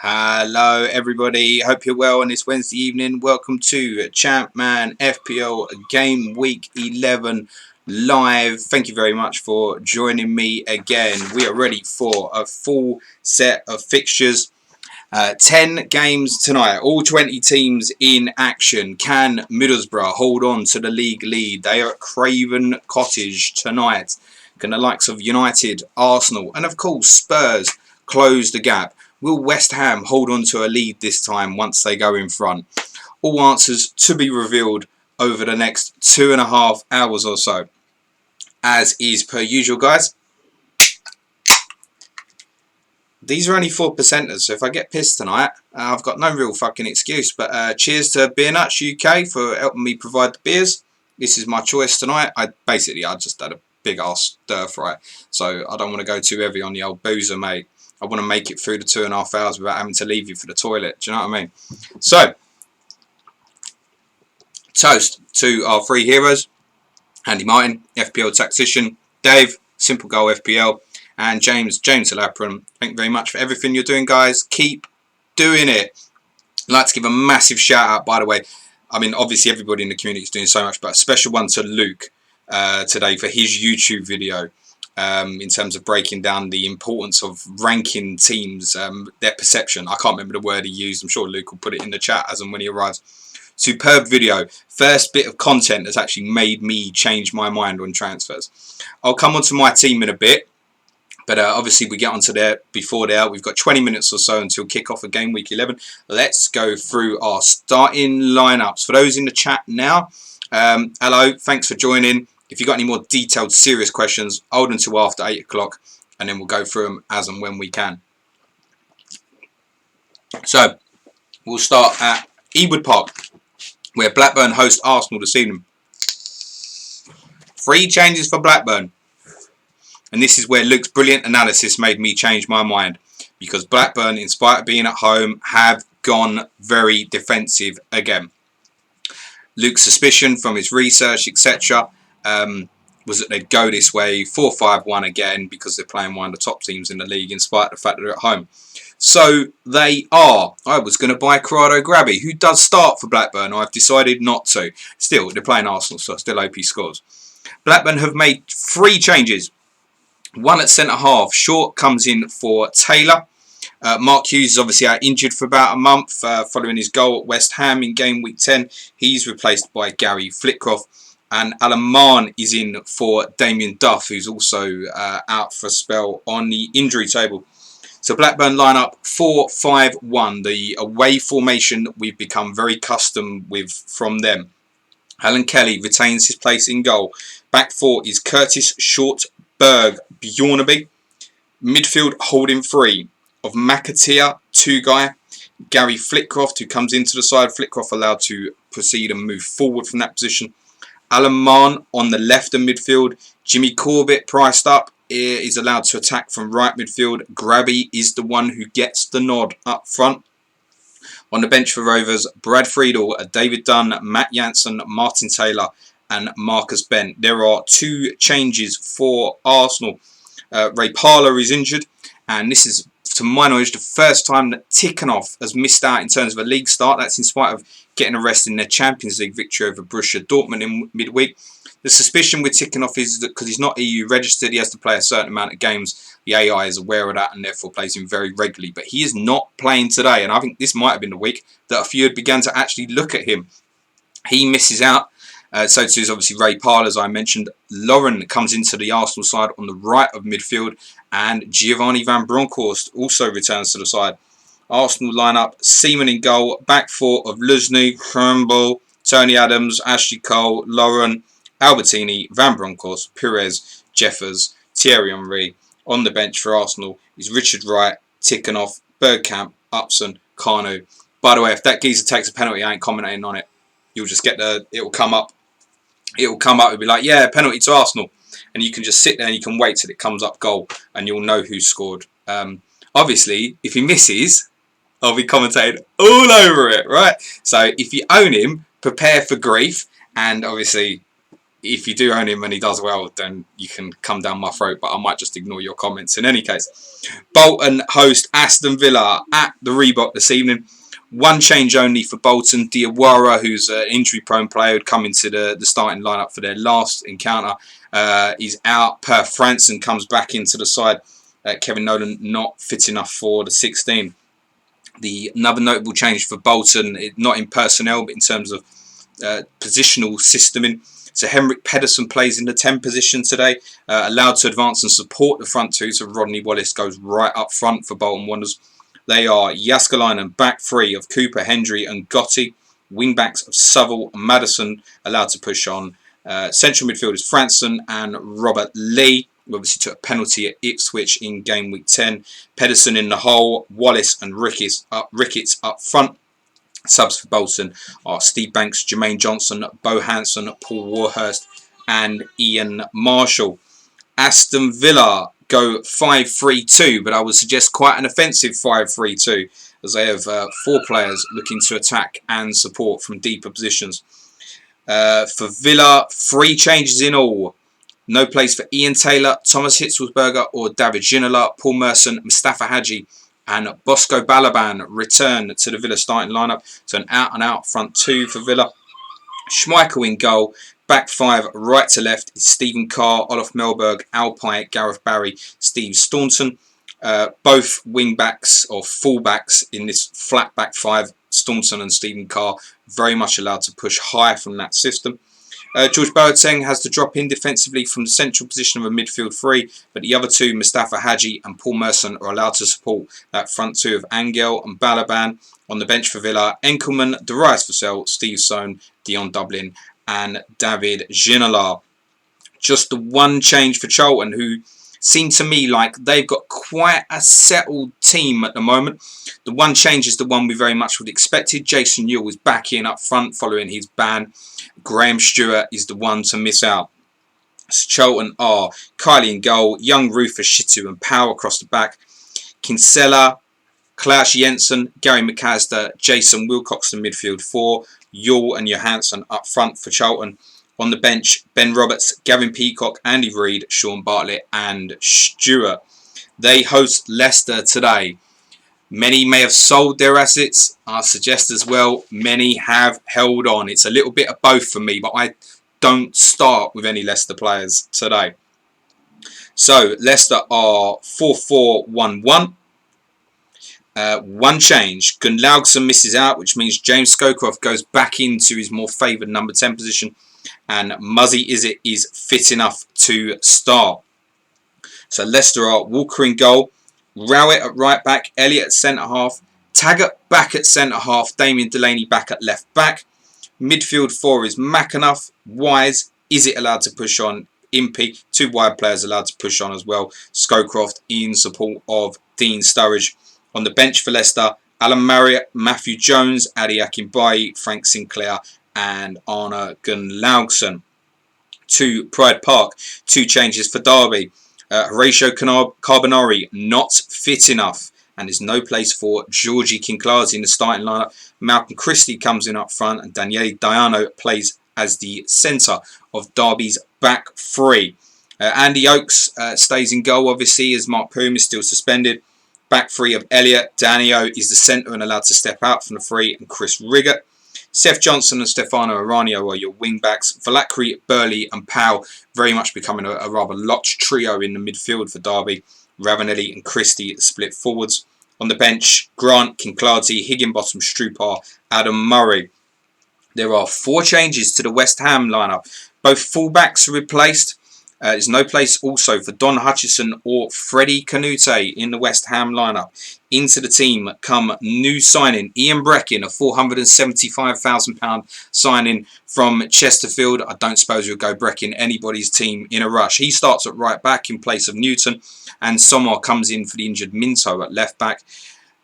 Hello everybody, hope you're well on this Wednesday evening. Welcome to Champman FPL Game Week 11 live. Thank you very much for joining me again. We are ready for a full set of fixtures. 10 games tonight, all 20 teams in action. Can Middlesbrough hold on to the league lead? They are at Craven Cottage tonight. Can the likes of United, Arsenal and of course Spurs close the gap? Will West Ham hold on to a lead this time once they go in front? All answers to be revealed over the next 2.5 hours or so. As is per usual, guys, these are only 4%ers, so if I get pissed tonight, I've got no real fucking excuse. But cheers to Beer Nuts UK for helping me provide the beers. This is my choice tonight. I just had a big ass stir fry, so I don't want to go too heavy on the old boozer, mate. I want to make it through the 2.5 hours without having to leave you for the toilet. Do you know what I mean? So, toast to our three heroes: Andy Martin, FPL Tactician; Dave, Simple Goal FPL; and James Lapron. Thank you very much for everything you're doing, guys. Keep doing it. I'd like to give a massive shout out, by the way. I mean, obviously everybody in the community is doing so much, but a special one to Luke today for his YouTube video. In terms of breaking down the importance of ranking teams, their perception. I can't remember the word he used. I'm sure Luke will put it in the chat as and when he arrives. Superb video. First bit of content that's actually made me change my mind on transfers. I'll come on to my team in a bit, but obviously we get onto there before there. We've got 20 minutes or so until kick-off of Game Week 11. Let's go through our starting lineups. For those in the chat now, hello, thanks for joining. If you've got any more detailed, serious questions, hold until after 8 o'clock, and then we'll go through them as and when we can. So, we'll start at Ewood Park, where Blackburn host Arsenal this evening. 3 changes for Blackburn. And this is where Luke's brilliant analysis made me change my mind. Because Blackburn, in spite of being at home, have gone very defensive again. Luke's suspicion from his research, etc., was that they'd go this way, 4-5-1 again, because they're playing one of the top teams in the league, in spite of the fact that they're at home. So they are. I was going to buy Corrado Grabby, who does start for Blackburn. I've decided not to. Still, they're playing Arsenal, so I still hope he scores. Blackburn have made 3 changes. One at centre-half. Short comes in for Taylor. Mark Hughes is obviously out injured for about a month following his goal at West Ham in game week 10. He's replaced by Gary Flitcroft. And Alan Mahon is in for Damien Duff, who's also out for a spell on the injury table. So Blackburn line up 4-5-1, the away formation that we've become very accustomed with from them. Alan Kelly retains his place in goal. Back 4 is Curtis, Short, Berg, Bjornaby. Midfield holding 3 of McAteer, 2 guy. Gary Flitcroft, who comes into the side. Flitcroft allowed to proceed and move forward from that position. Alan Mahon on the left of midfield. Jimmy Corbett priced up is allowed to attack from right midfield. Grabby is the one who gets the nod up front. On the bench for Rovers, Brad Friedel, David Dunn, Matt Jansen, Martin Taylor and Marcus Bent. There are 2 changes for Arsenal. Ray Parlour is injured, and this is, to my knowledge, the first time that Tikhonov has missed out in terms of a league start. That's in spite of getting a rest in their Champions League victory over Borussia Dortmund in midweek. The suspicion with Tikhonov is that because he's not EU registered, he has to play a certain amount of games. The AI is aware of that and therefore plays him very regularly. But he is not playing today, and I think this might have been the week that a few had begun to actually look at him. He misses out. So too is obviously Ray Parlour, as I mentioned. Lauren comes into the Arsenal side on the right of midfield, and Giovanni Van Bronckhorst also returns to the side. Arsenal line up: Seaman in goal, back 4 of Luzny, Campbell, Tony Adams, Ashley Cole, Lauren, Albertini, Van Bronckhorst, Perez, Jeffers, Thierry Henry. On the bench for Arsenal is Richard Wright, Tikhonov, Bergkamp, Upson, Kanu. By the way, if that geezer takes a penalty, I ain't commentating on it. You'll just get it will come up. It will come up. It'll be like, yeah, penalty to Arsenal. And you can just sit there and you can wait till it comes up goal and you'll know who scored. Obviously, if he misses, I'll be commentating all over it, right? So if you own him, prepare for grief. And obviously, if you do own him and he does well, then you can come down my throat, but I might just ignore your comments in any case. Bolton host Aston Villa at the Reebok this evening. One change only for Bolton. Diawara, who's an injury-prone player, who'd come into the starting lineup for their last encounter, is out. Per Franson comes back into the side. Kevin Nolan not fit enough for the 16. Another notable change for Bolton, not in personnel, but in terms of positional systeming. So Henrik Pedersen plays in the 10 position today, allowed to advance and support the front two. So Rodney Wallace goes right up front for Bolton Wanderers. They are Jääskeläinen, back three of Cooper, Hendry and Gotti. Wingbacks of Southall and Madison allowed to push on. Central midfielders Franson and Robert Lee, who obviously took a penalty at Ipswich in game week 10. Pedersen in the hole, Wallace and Ricketts up front. Subs for Bolton are Steve Banks, Jermaine Johnson, Bo Hansen, Paul Warhurst and Ian Marshall. Aston Villa go 5-3-2, but I would suggest quite an offensive 5-3-2, as they have 4 players looking to attack and support from deeper positions. For Villa, 3 changes in all. No place for Ian Taylor, Thomas Hitzelsberger or David Ginola. Paul Merson, Mustafa Hadji and Bosco Balaban return to the Villa starting lineup. So an out-and-out front 2 for Villa. Schmeichel in goal. Back 5, right to left, is Stephen Carr, Olof Mellberg, Al Pyatt, Gareth Barry, Steve Staunton. Both wing-backs or full-backs in this flat back 5, Staunton and Stephen Carr, very much allowed to push high from that system. George Boateng has to drop in defensively from the central position of a midfield 3, but the other 2, Mustafa Hadji and Paul Merson, are allowed to support that front 2 of Angel and Balaban. On the bench for Villa, Enkelman, Darius Vassell, Steve Soane, Dion Dublin and David Ginola. Just the one change for Charlton, who seem to me like they've got quite a settled team at the moment. The one change is the one we very much would have expected. Jason Newell is back in up front following his ban. Graham Stewart is the one to miss out. So Charlton are Kylie in goal, Young, Rufus, Shitu and Powell across the back. Kinsella, Klaus Jensen, Gary McAllister, Jason Wilcox in midfield 4. Yule and Johansson up front for Charlton. On the bench, Ben Roberts, Gavin Peacock, Andy Reid, Sean Bartlett and Stewart. They host Leicester today. Many may have sold their assets. I suggest as well, many have held on. It's a little bit of both for me, but I don't start with any Leicester players today. So, Leicester are 4-4-1-1. One change. Gunnlaugson misses out, which means James Scowcroft goes back into his more favoured number 10 position. And Muzzy Izzet is fit enough to start. So Leicester are Walker in goal, Rowett at right back, Elliott at centre half, Taggart back at centre half, Damien Delaney back at left back. Midfield 4 is McAnuff, Wise, Izzet allowed to push on, Impey, 2 wide players allowed to push on as well. Scowcroft in support of Dean Sturridge. On the bench for Leicester, Alan Marriott, Matthew Jones, Adi Akinbaye, Frank Sinclair and Arne Gunnlaugson. To Pride Park, 2 changes for Derby. Horatio Carbonari not fit enough and there's no place for Georgie Kinclarsey in the starting lineup. Malcolm Christie comes in up front and Daniele Diano plays as the centre of Derby's back 3. Andy Oakes stays in goal obviously as Mark Poom is still suspended. Back 3 of Elliott, Danio is the centre and allowed to step out from the 3 and Chris Riggott. Seth Johnson and Stefano Aranio are your wing-backs. Valakri, Burley and Powell very much becoming a rather locked trio in the midfield for Derby. Ravanelli and Christie split forwards. On the bench, Grant, Kinclarsey, Higginbottom, Strupar, Adam Murray. There are 4 changes to the West Ham lineup. Both full-backs are replaced. There's no place also for Don Hutchison or Freddie Canute in the West Ham lineup. Into the team come new signing Ian Breckin, a £475,000 signing from Chesterfield. I don't suppose you'll go Breckin anybody's team in a rush. He starts at right back in place of Newton and Sommer comes in for the injured Minto at left back.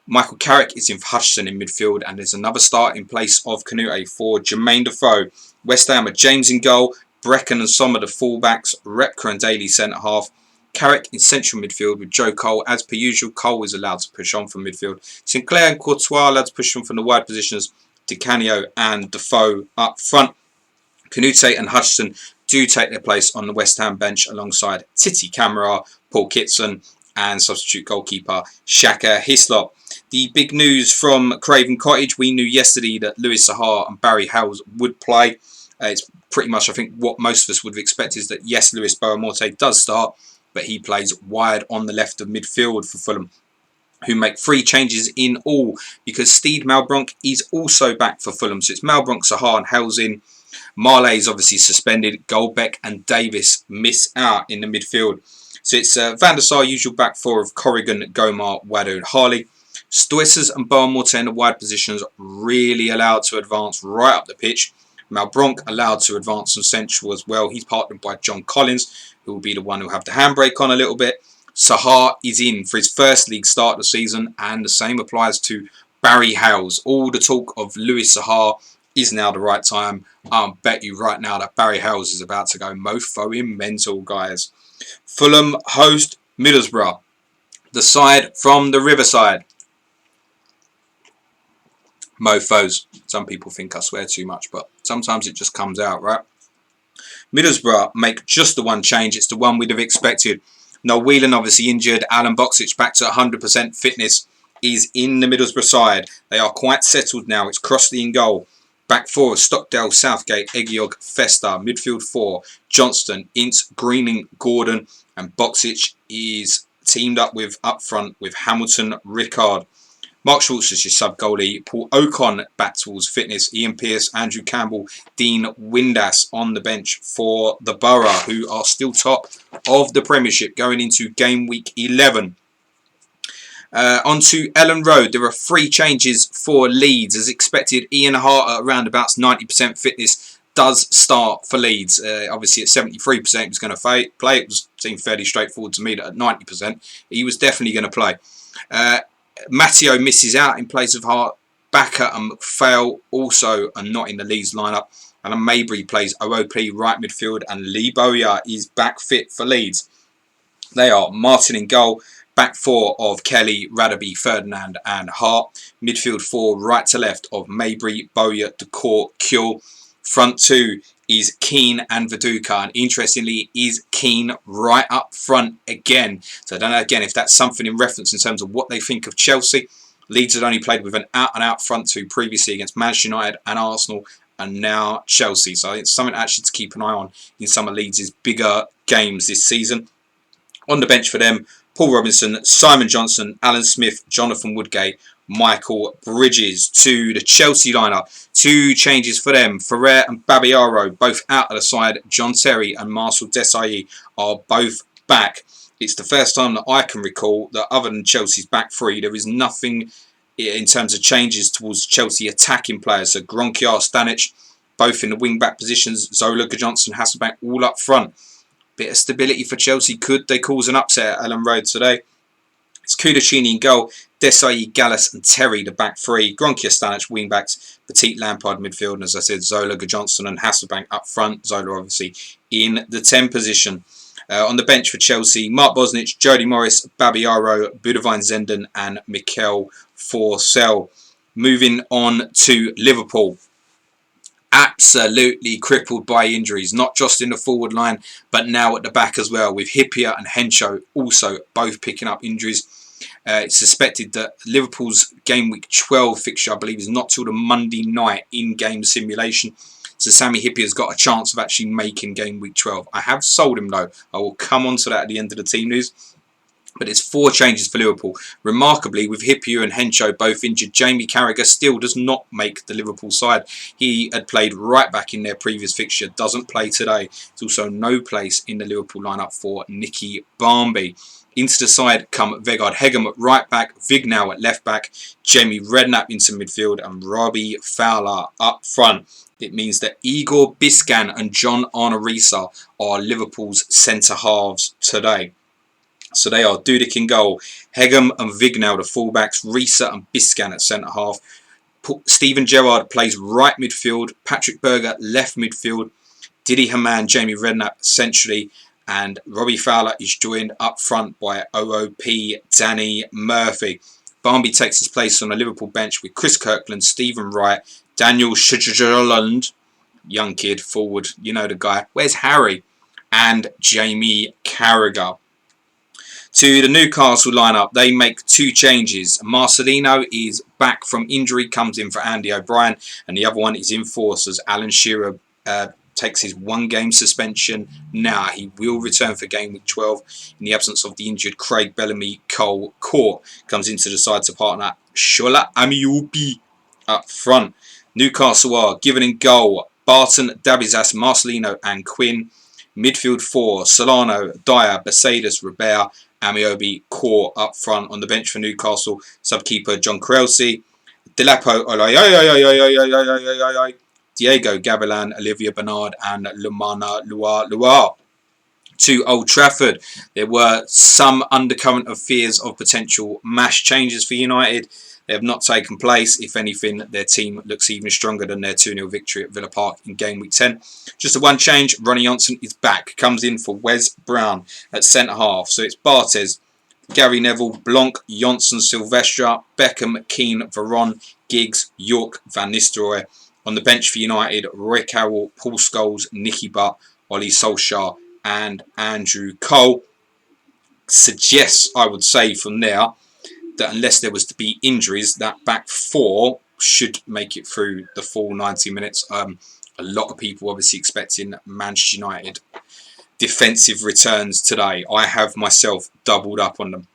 Michael Carrick is in for Hutchison in midfield and there's another start in place of Canute for Jermaine Defoe. West Ham are James in goal, Breckin and Sommer the fullbacks, Repka and Daly centre half, Carrick in central midfield with Joe Cole. As per usual, Cole is allowed to push on from midfield. Sinclair and Courtois allowed to push on from the wide positions. Di Canio and Defoe up front. Canute and Hutchison do take their place on the West Ham bench alongside Titi Camara, Paul Kitson and substitute goalkeeper Shaka Hislop. The big news from Craven Cottage, we knew yesterday that Louis Saha and Barry Howells would play. It's pretty much, I think, what most of us would have expected is that, yes, Luis Boamorte does start, but he plays wide on the left of midfield for Fulham, who make 3 changes in all, because Steed Malbronk is also back for Fulham. So it's Malbronk, Saha and Howells in. Marley is obviously suspended. Goldbeck and Davis miss out in the midfield. So it's Van der Sar, usual back 4 of Corrigan, Gomar, Wado and Harley. Stoices and Boamorte in the wide positions, really allowed to advance right up the pitch. Malbronk allowed to advance from central as well. He's partnered by John Collins, who will be the one who will have the handbrake on a little bit. Saha is in for his first league start of the season, and the same applies to Barry Howells. All the talk of Louis Saha is now the right time. I'll bet you right now that Barry Howells is about to go mofo mental, guys. Fulham host Middlesbrough, the side from the Riverside. Mofos. Some people think I swear too much, but sometimes it just comes out, right? Middlesbrough make just the one change. It's the one we'd have expected. Noel Whelan obviously injured. Alan Boksic back to 100% fitness is in the Middlesbrough side. They are quite settled now. It's Crossley in goal. Back 4 of Stockdale, Southgate, Egiog, Festa. Midfield 4, Johnston, Ince, Greening, Gordon. And Boksic is teamed up front with Hamilton, Rickard. Mark Schwartz is your sub-goalie. Paul Ocon back towards fitness. Ian Pearce, Andrew Campbell, Dean Windass on the bench for the Borough, who are still top of the Premiership going into game week 11. On to Ellen Road. There are 3 changes for Leeds. As expected, Ian Hart at around about 90% fitness does start for Leeds. Obviously at 73% he was going to play. It seemed fairly straightforward to me that at 90% he was definitely going to play. Matteo misses out in place of Hart. Bakker and McPhail also are not in the Leeds lineup. And Mabry plays OOP right midfield. And Lee Bowyer is back fit for Leeds. They are Martin in goal. Back 4 of Kelly, Radaby, Ferdinand and Hart. Midfield 4 right to left of Mabry, Bowyer, Decor, Kuehl. Front 2 is Keane and Viduka, and interestingly is Keane right up front again. So I don't know again if that's something in reference in terms of what they think of Chelsea. Leeds had only played with an out-and-out front 2 previously against Manchester United and Arsenal, and now Chelsea. So it's something actually to keep an eye on in some of Leeds' bigger games this season. On the bench for them, Paul Robinson, Simon Johnson, Alan Smith, Jonathan Woodgate, Michael Bridges. To the Chelsea lineup, 2 changes for them. Ferrer and Babiaro both out of the side. John Terry and Marcel Desailly are both back. It's the first time that I can recall that other than Chelsea's back 3, there is nothing in terms of changes towards Chelsea attacking players. So Gronkiar, Stanic, both in the wing-back positions. Zola, Johnson, Hasselbank all up front. Bit of stability for Chelsea. Could they cause an upset at Ellen Road today? It's Kudachini in goal. Desai, Gallus and Terry, the back 3. Gronkia, Stanic, wing-backs. Petit, Lampard, midfield. And as I said, Zola, Johnson and Hasselbank up front. Zola obviously in the 10 position. On the bench for Chelsea, Mark Bosnich, Jody Morris, Babiaro, Budavine Zenden and Mikel Forsell. Moving on to Liverpool. Absolutely crippled by injuries, not just in the forward line, but now at the back as well, with Hippier and Henshaw also both picking up injuries. It's suspected that Liverpool's game week 12 fixture, I believe, is not till the Monday night in-game simulation. So Sammy Hippier's got a chance of actually making game week 12. I have sold him though. I will come on to that at the end of the team news. But it's 4 changes for Liverpool. Remarkably, with Hippier and Henshaw both injured, Jamie Carragher still does not make the Liverpool side. He had played right back in their previous fixture, doesn't play today. There's also no place in the Liverpool lineup for Nicky Barmby. Into the side come Vegard Hegem at right back, Vignal at left back, Jamie Redknapp into midfield and Robbie Fowler up front. It means that Igor Biscan and John Arnorisa are Liverpool's centre halves today. So they are Dudek in goal, Hegem and Vignal the fullbacks, Risa and Biscan at centre half. Stephen Gerrard plays right midfield, Patrick Berger left midfield, Didi Hamann, Jamie Redknapp centrally, and Robbie Fowler is joined up front by OOP Danny Murphy. Barmby takes his place on the Liverpool bench with Chris Kirkland, Stephen Wright, Daniel Sutherland, young kid forward. You know the guy. Where's Harry? And Jamie Carragher. To the Newcastle lineup, they make 2 changes. Marcelino is back from injury, comes in for Andy O'Brien, and the other one is in force as Alan Shearer takes his 1-game suspension now. He will return for game week 12 in the absence of the injured Craig Bellamy. Cole Court comes into the side to partner Shola Amiubi up front. Newcastle are given in goal Barton, Dabizas, Marcelino and Quinn. Midfield 4, Solano, Dyer, Mercedes, Robert, Amiobi, Core up front. On the bench for Newcastle, subkeeper John Krelsey, Delapo, Diego Gavilan, Olivia Bernard and Lumana Luar. To Old Trafford, there were some undercurrent of fears of potential mass changes for United. They have not taken place. If anything, their team looks even stronger than their 2-0 victory at Villa Park in game week 10. Just a 1 change. Ronnie Johnson is back. Comes in for Wes Brown at centre-half. So it's Barthez, Gary Neville, Blanc, Johnson, Silvestre, Beckham, Keane, Veron, Giggs, York, Van Nistelrooy. On the bench for United, Roy Carroll, Paul Scholes, Nicky Butt, Ollie Solskjaer and Andrew Cole. Suggests, I would say from there, that unless there was to be injuries, that back 4 should make it through the full 90 minutes. A lot of people obviously expecting Manchester United defensive returns today. I have myself doubled up on them.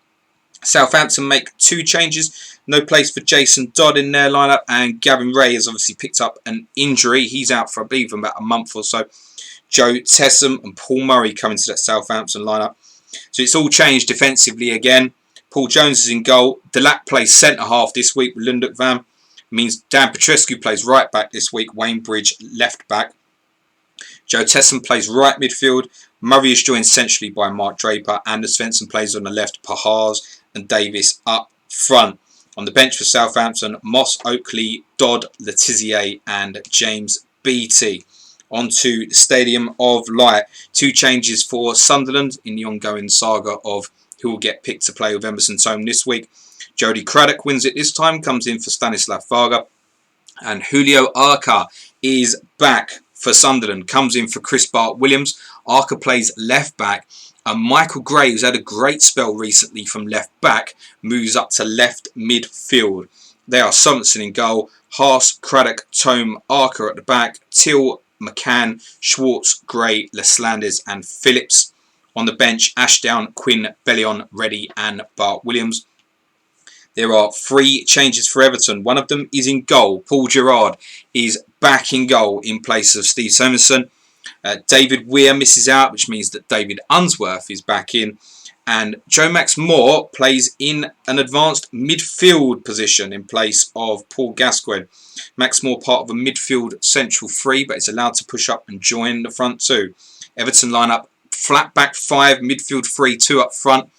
Southampton make 2 changes. No place for Jason Dodd in their lineup, and Gavin Ray has obviously picked up an injury. He's out for, I believe, about a month or so. Joe Tessum and Paul Murray come into that Southampton lineup. So it's all changed defensively again. Paul Jones is in goal. Delac plays centre-half this week with Lunduk Van. Means Dan Petrescu plays right back this week. Wayne Bridge left back. Joe Tessum plays right midfield. Murray is joined centrally by Mark Draper. Anders Svensson plays on the left. Pahars and Davis up front. On the bench for Southampton, Moss, Oakley, Dodd, Letizier and James Beattie. On to the Stadium of Light. 2 changes for Sunderland in the ongoing saga of who will get picked to play with Emerson Tome this week. Jody Craddock wins it this time, comes in for Stanislav Varga. And Julio Arca is back for Sunderland, comes in for Chris Bart-Williams. Arca plays left back. And Michael Gray, who's had a great spell recently from left back, moves up to left midfield. They are Somerson in goal. Haas, Craddock, Tome, Arca at the back. Till, McCann, Schwartz, Gray, Leslanders and Phillips. On the bench, Ashdown, Quinn, Bellion, Reddy and Bart-Williams. There are 3 changes for Everton. One of them is in goal. Paul Gerrard is back in goal in place of Steve Somerson. David Weir misses out, which means that David Unsworth is back in. And Joe Max Moore plays in an advanced midfield position in place of Paul Gascoigne. Max Moore part of a midfield central 3, but is allowed to push up and join the front 2. Everton lineup. Flat back 5, midfield 3, 2 up front.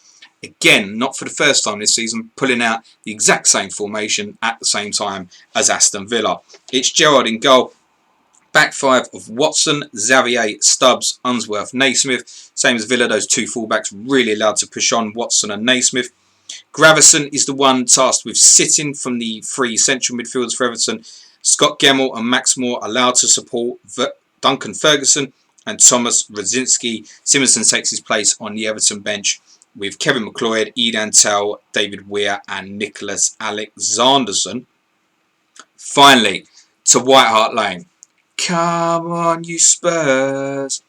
Again, not for the first time this season, pulling out the exact same formation at the same time as Aston Villa. It's Gerrard in goal. Back 5 of Watson, Xavier, Stubbs, Unsworth, Naismith. Same as Villa, those 2 fullbacks really allowed to push on, Watson and Naismith. Gravison is the one tasked with sitting from the 3 central midfielders for Everton. Scott Gemmell and Max Moore allowed to support Duncan Ferguson and Thomas Radzinski. Simonson takes his place on the Everton bench with Kevin McLeod, Edan Tell, David Weir and Nicholas Alexanderson. Finally, to White Hart Lane. Come on, you Spurs.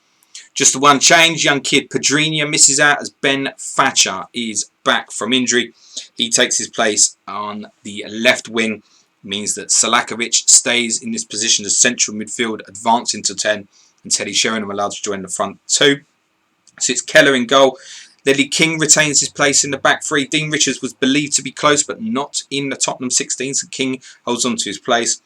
Just the 1 change. Young kid Padrinha misses out as Ben Thatcher is back from injury. He takes his place on the left wing. Means that Salakovic stays in this position as central midfield, advancing to 10. And Teddy Sheringham allowed to join the front 2. So it's Keller in goal. Ledley King retains his place in the back 3. Dean Richards was believed to be close, but not in the Tottenham 16. So King holds on to his place.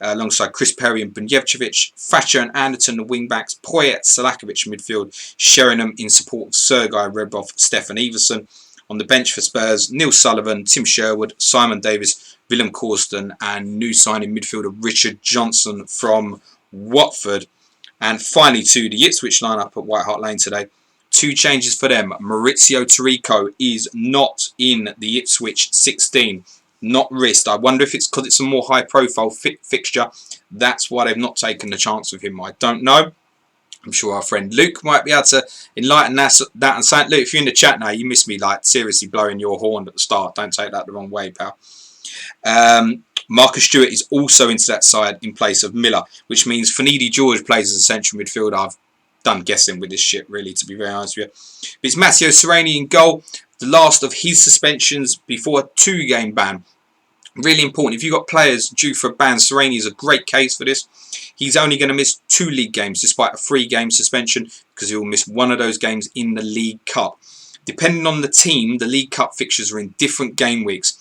Alongside Chris Perry and Bunjevcevic, Thatcher and Anderton, the wing-backs, Poyet, Salakovic midfield, Sheringham in support of Sergei Rebov, Stefan Everson. On the bench for Spurs, Neil Sullivan, Tim Sherwood, Simon Davis, Willem Corsten and new signing midfielder Richard Johnson from Watford. And finally to the Ipswich lineup at White Hart Lane today. 2 changes for them. Maurizio Tirico is not in the Ipswich 16. not risked. I wonder if it's because it's a more high-profile fixture. That's why they've not taken the chance with him. I don't know. I'm sure our friend Luke might be able to enlighten that and say, Luke, if you're in the chat now, you missed me like seriously blowing your horn at the start. Don't take that the wrong way, pal. Marcus Stewart is also into that side in place of Miller, which means Finidi George plays as a central midfielder. I've done guessing with this shit, really, to be very honest with you. But it's Matteo Sereni in goal, the last of his suspensions before a 2-game ban. Really important. If you've got players due for a ban, Sereni is a great case for this. He's only going to miss 2 league games despite a 3-game suspension because he will miss one of those games in the League Cup. Depending on the team, the League Cup fixtures are in different game weeks.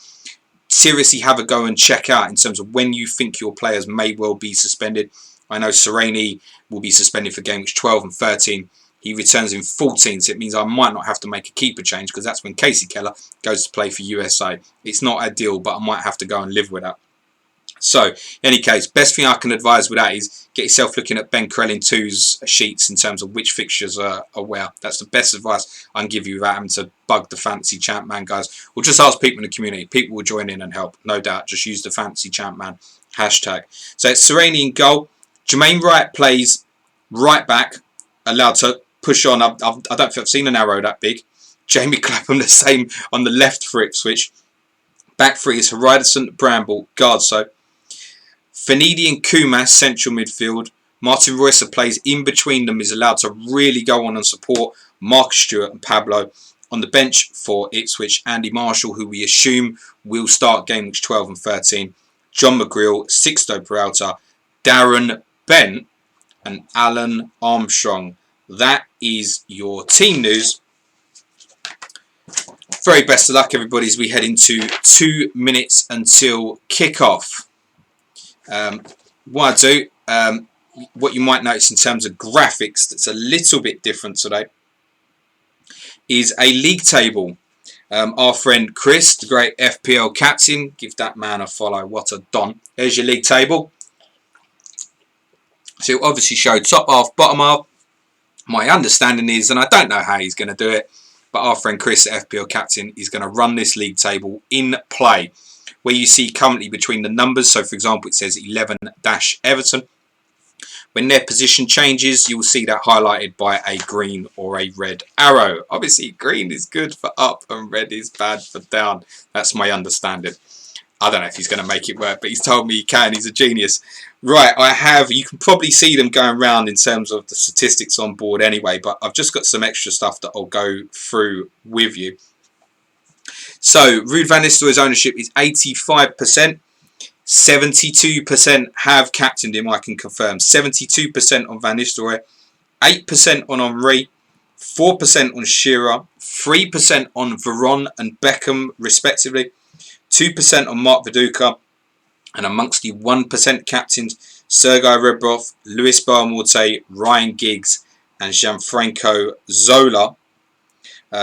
Seriously have a go and check out in terms of when you think your players may well be suspended. I know Sereni will be suspended for game weeks 12 and 13. He returns in 14, so it means I might not have to make a keeper change because that's when Casey Keller goes to play for USA. It's not ideal, but I might have to go and live with that. So, in any case, best thing I can advise with that is get yourself looking at Ben Krellin 2's sheets in terms of which fixtures are where. That's the best advice I can give you without having to bug the Fantasy Champ Man guys. Or just ask people in the community. People will join in and help, no doubt. Just use the Fantasy Champ Man hashtag. So it's Sereni in goal. Jermaine Wright plays right back, allowed to push on. I don't think I've seen an arrow that big. Jamie Clapham the same on the left for Ipswich. Back three is Haridason, Bramble, Gardso. Finidi and Kumas, central midfield. Martin Roycer plays in between them, is allowed to really go on and support Marcus Stewart and Pablo. On the bench for Ipswich, Andy Marshall, who we assume will start game weeks 12 and 13. John McGreal, Sixto Peralta, Darren Bent and Alan Armstrong. That is your team news. Very best of luck, everybody, as we head into 2 minutes until kick-off. What I do, what you might notice in terms of graphics that's a little bit different today is a league table. Our friend Chris, the great FPL captain, give that man a follow. What a don. There's your league table. So it'll obviously show top half, bottom half. My understanding is, and I don't know how he's going to do it, but our friend Chris, FPL captain, is going to run this league table in play. Where you see currently between the numbers, so for example it says 11-Everton. When their position changes, you will see that highlighted by a green or a red arrow. Obviously green is good for up and red is bad for down. That's my understanding. I don't know if he's going to make it work, but he's told me he can. He's a genius. Right, you can probably see them going around in terms of the statistics on board anyway, but I've just got some extra stuff that I'll go through with you. So, Ruud van Nistelrooy's ownership is 85%. 72% have captained him, I can confirm. 72% on Van Nistelrooy, 8% on Henry, 4% on Shearer, 3% on Veron and Beckham, respectively, 2% on Mark Viduka, and amongst the 1% captains, Sergei Rebrov, Luis Barmorte, Ryan Giggs, and Gianfranco Zola.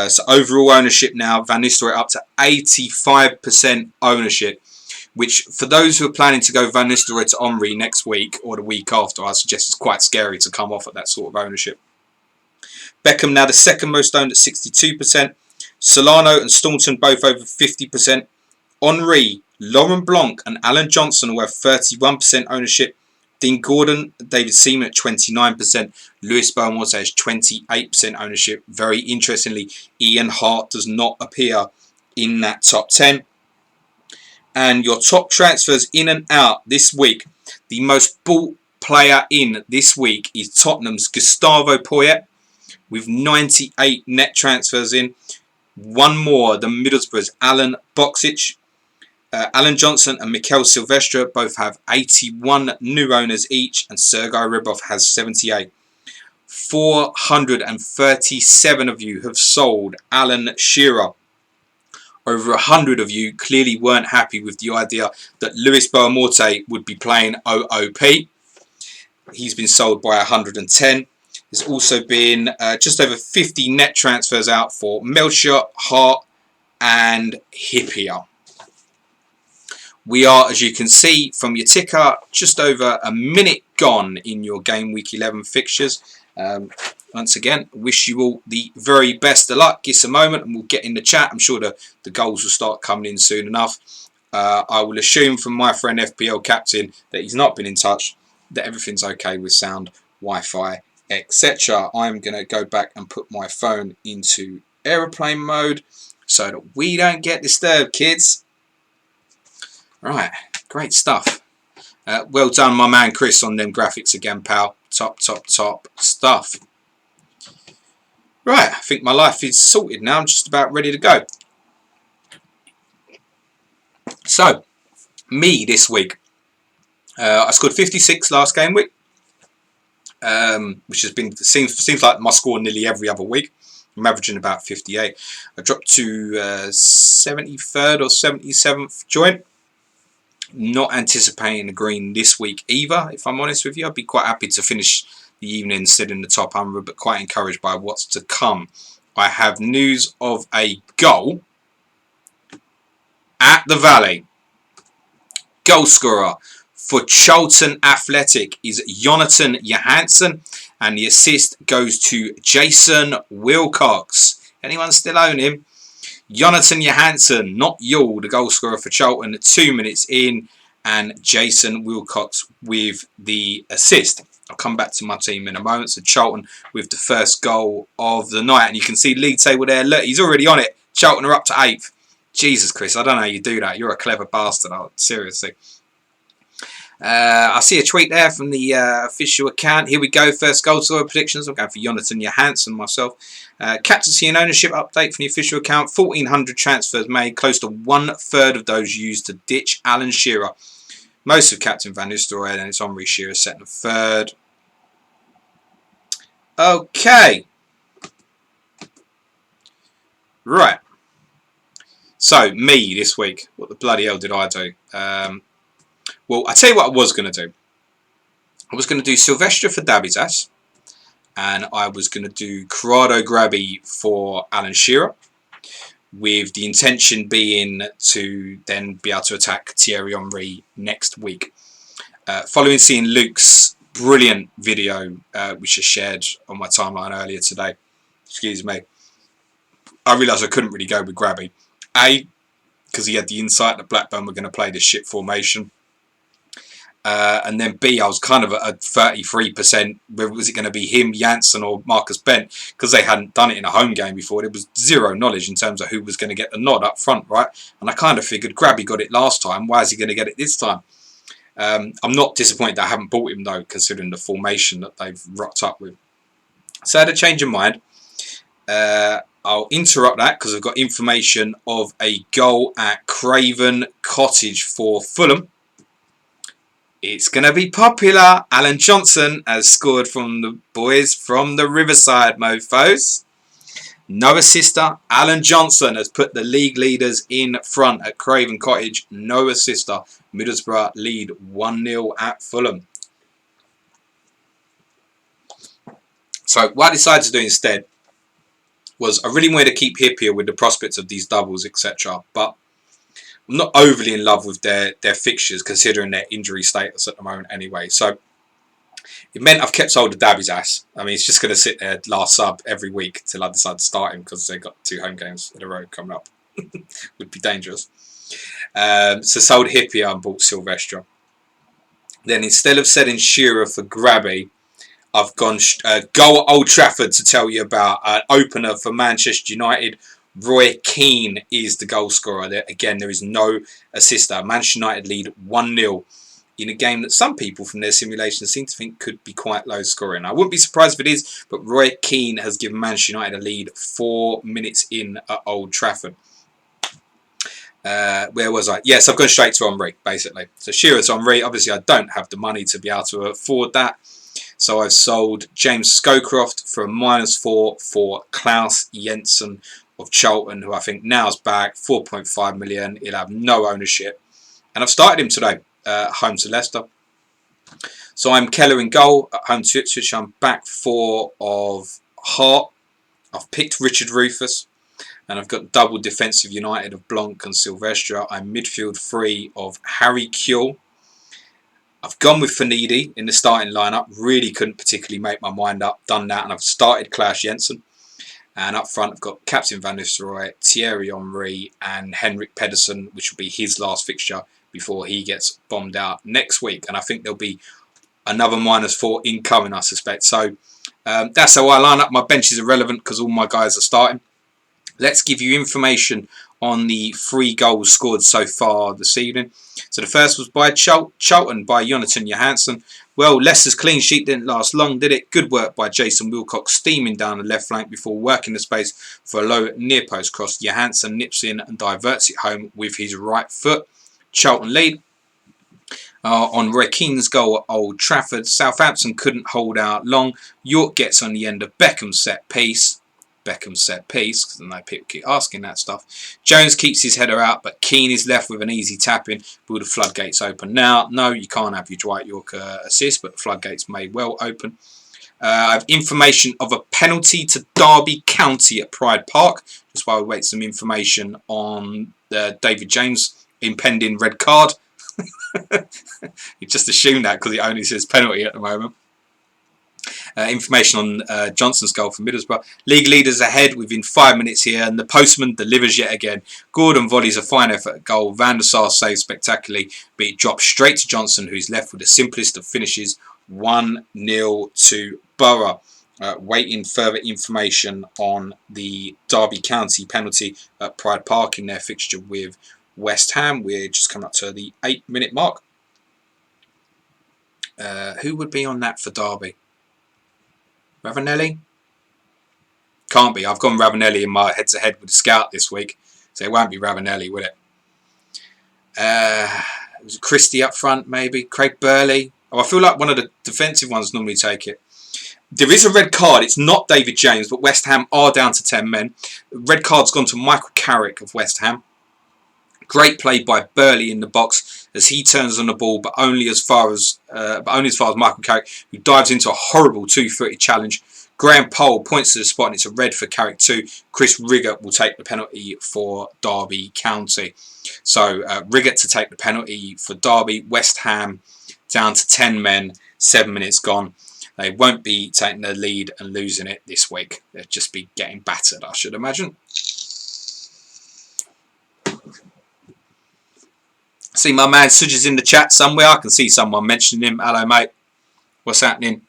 So overall ownership now, Van Nistelrooy up to 85% ownership, which for those who are planning to go Van Nistelrooy to Henry next week or the week after, I suggest it's quite scary to come off at that sort of ownership. Beckham now the second most owned at 62%. Solano and Staunton both over 50%. Henry, Laurent Blanc and Alan Johnson will have 31% ownership. Dean Gordon, David Seaman at 29%. Luis Barmorte has 28% ownership. Very interestingly, Ian Hart does not appear in that top 10. And your top transfers in and out this week. The most bought player in this week is Tottenham's Gustavo Poyet with 98 net transfers in. One more than Middlesbrough's Alan Boksic. Alan Johnson and Mikel Silvestre both have 81 new owners each, and Sergei Rebrov has 78. 437 of you have sold Alan Shearer. Over 100 of you clearly weren't happy with the idea that Luis Barmorte would be playing OOP. He's been sold by 110. There's also been just over 50 net transfers out for Melchior, Hart and Hippier. We are, as you can see from your ticker, just over a minute gone in your game week 11 fixtures. Once again, wish you all the very best of luck. Give us a moment and we'll get in the chat. I'm sure the goals will start coming in soon enough. I will assume from my friend FPL Captain that he's not been in touch, that everything's okay with sound, Wi-Fi, etc. I'm going to go back and put my phone into aeroplane mode so that we don't get disturbed, kids. Right, great stuff. Well done, my man Chris, on them graphics again, pal. Top stuff. Right, I think my life is sorted now. I'm just about ready to go. So, me this week. I scored 56 last game week, which has been seems like my score nearly every other week. I'm averaging about 58. I dropped to 73rd or 77th joint. Not anticipating a green this week either, if I'm honest with you. I'd be quite happy to finish the evening still in the top 100, but quite encouraged by what's to come. I have news of a goal at the Valley. Goal scorer for Charlton Athletic is Jonathan Johansson, and the assist goes to Jason Wilcox. Anyone still own him? Jonathan Johansson, not Yule, the goal scorer for Charlton, 2 minutes in, and Jason Wilcox with the assist. I'll come back to my team in a moment. So Charlton with the first goal of the night, and you can see league table there. Look, he's already on it. Charlton are up to 8th. Jesus, Chris, I don't know how you do that. You're a clever bastard, seriously. I see a tweet there from the official account. Here we go. First goal scorer predictions. I'm going for Jonathan Johansson myself. Captaincy and ownership update from the official account. 1,400 transfers made. Close to 1/3 of those used to ditch Alan Shearer. Most of Captain Van Nistelrooy, and it's Henry Shearer second and third. Okay. Right. So, me this week. What the bloody hell did I do? Well, I tell you what I was going to do. I was going to do Silvestre for Dabizas, and I was going to do Corrado Grabby for Alan Shearer, with the intention being to then be able to attack Thierry Henry next week. Following seeing Luke's brilliant video, which I shared on my timeline earlier today, excuse me, I realised I couldn't really go with Grabby. A, because he had the insight that Blackburn were going to play this shit formation. And then B, I was kind of at 33%. Was it going to be him, Janssen, or Marcus Bent? Because they hadn't done it in a home game before. There was zero knowledge in terms of who was going to get the nod up front, right? And I kind of figured Grabby got it last time. Why is he going to get it this time? I'm not disappointed that I haven't bought him, though, considering the formation that they've rocked up with. So I had a change of mind. I'll interrupt that because I've got information of a goal at Craven Cottage for Fulham. It's going to be popular. Alan Johnson has scored from the boys from the Riverside, mofos. No assister. Alan Johnson has put the league leaders in front at Craven Cottage. No assister. Middlesbrough lead 1-0 at Fulham. So what I decided to do instead was I really wanted to keep Hippier with the prospects of these doubles, etc. But I'm not overly in love with their fixtures, considering their injury status at the moment anyway. So it meant I've kept hold of Dabby's ass. I mean, he's just going to sit there last sub every week till I decide to start him because they've got 2 home games in a row coming up. Would be dangerous. So sold Hippier and bought Silvestre. Then instead of selling Shearer for Grabby, I've gone goal at Old Trafford to tell you about an opener for Manchester United. Roy Keane is the goal scorer. Again, there is no assister. Manchester United lead 1-0 in a game that some people from their simulations seem to think could be quite low scoring. I wouldn't be surprised if it is, but Roy Keane has given Manchester United a lead 4 minutes in at Old Trafford. Where was I? Yes, I've gone straight to Henry, basically. So Shearer's Henry. Obviously, I don't have the money to be able to afford that. So I've sold James Scowcroft for a -4 for Klaus Jensen of Charlton, who I think now's back, 4.5 million. He'll have no ownership. And I've started him today, home to Leicester. So I'm Keller in goal, at home to Ipswich. I'm back 4 of Hart. I've picked Richard Rufus. And I've got double defensive United of Blanc and Silvestre. I'm midfield 3 of Harry Kewell. I've gone with Fanidi in the starting lineup. Really couldn't particularly make my mind up. Done that, and I've started Klaus Jensen. And up front, I've got Captain Van Nistelrooy, Thierry Henry, and Henrik Pedersen, which will be his last fixture before he gets bombed out next week. And I think there'll be another -4 incoming, I suspect. So that's how I line up. My bench is irrelevant because all my guys are starting. Let's give you information on the 3 goals scored so far this evening. So the first was by Charlton by Jonathan Johansson. Well, Leicester's clean sheet didn't last long, did it? Good work by Jason Wilcox, steaming down the left flank before working the space for a low near post cross. Johansson nips in and diverts it home with his right foot. Charlton lead. On Roy Keane's goal at Old Trafford, Southampton couldn't hold out long. York gets on the end of Beckham's set piece, because I know people keep asking that stuff. Jones keeps his header out, but Keane is left with an easy tap-in. Will the floodgates open now? No, you can't have your Dwight York assist, but the floodgates may well open. I have information of a penalty to Derby County at Pride Park, just while we wait some information on David James' impending red card. You just assume that because it only says penalty at the moment. Information on Johnson's goal for Middlesbrough. League leaders ahead within 5 minutes here, and the postman delivers yet again. Gordon volleys a fine effort at goal. Van der Sar saves spectacularly, but it drops straight to Johnson, who's left with the simplest of finishes, 1-0 to Borough. Waiting further information on the Derby County penalty at Pride Park in their fixture with West Ham. We're just coming up to the 8-minute mark. Who would be on that for Derby? Ravanelli? Can't be. I've gone Ravanelli in my head-to-head with the scout this week, so it won't be Ravanelli, will it? Christie up front, maybe. Craig Burley. Oh, I feel like one of the defensive ones normally take it. There is a red card. It's not David James, but West Ham are down to 10 men. Red card's gone to Michael Carrick of West Ham. Great play by Burley in the box as he turns on the ball, but only as far as Michael Carrick, who dives into a horrible 2-footed challenge. Graham Poll points to the spot and it's a red for Carrick too. Chris Riggott will take the penalty for Derby County. So Riggott to take the penalty for Derby. West Ham down to 10 men, 7 minutes gone. They won't be taking the lead and losing it this week. They'll just be getting battered, I should imagine. See my man Suj is in the chat somewhere. I can see someone mentioning him. Hello, mate. What's happening?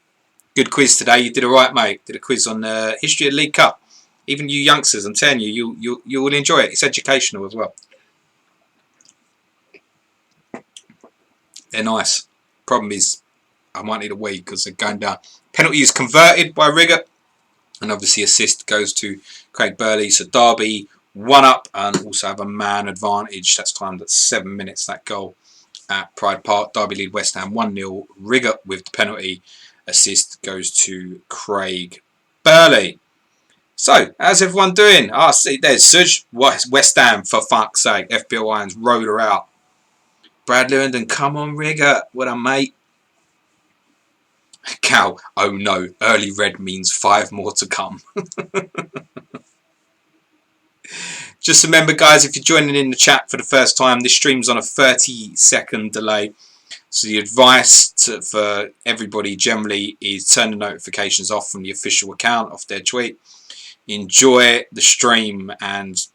Good quiz today. You did alright, mate. Did a quiz on the history of the League Cup. Even you youngsters, I'm telling you, you will enjoy it. It's educational as well. They're nice. Problem is, I might need a wee because they're going down. Penalty is converted by Riggott. And obviously assist goes to Craig Burley. So Derby 1 up and also have a man advantage. That's timed at 7 minutes, that goal at Pride Park. Derby lead West Ham 1-0. Riggott with the penalty. Assist goes to Craig Burley. So, how's everyone doing? See, there's Suj. West Ham, for fuck's sake. FPL Irons rode her out. Brad Lewandon, come on, Riggott. What a mate. Cow, oh no. Early red means 5 more to come. Just remember, guys, if you're joining in the chat for the first time, this stream's on a 30-second delay. So the advice for everybody generally is turn the notifications off from the official account, off their tweet. Enjoy the stream and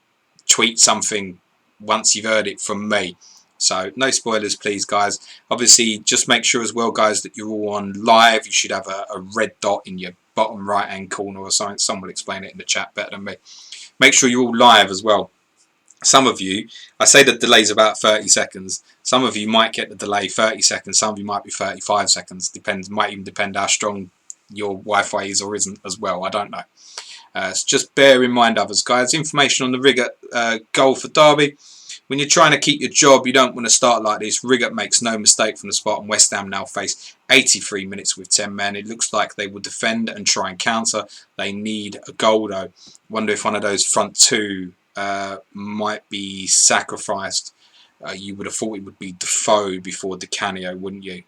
tweet something once you've heard it from me. So no spoilers, please, guys. Obviously, just make sure as well, guys, that you're all on live. You should have a red dot in your bottom right-hand corner or something. Someone will explain it in the chat better than me. Make sure you're all live as well. Some of you, I say the delay's about 30 seconds. Some of you might get the delay 30 seconds. Some of you might be 35 seconds. Might even depend how strong your Wi-Fi is or isn't as well. I don't know. So just bear in mind, others, guys. Information on the Riggott goal for Derby. When you're trying to keep your job, you don't want to start like this. Riggott makes no mistake from the spot, and West Ham now face 83 minutes with 10 men. It looks like they will defend and try and counter. They need a goal, though. Wonder if one of those front two might be sacrificed. You would have thought it would be Defoe before Di Canio, wouldn't you?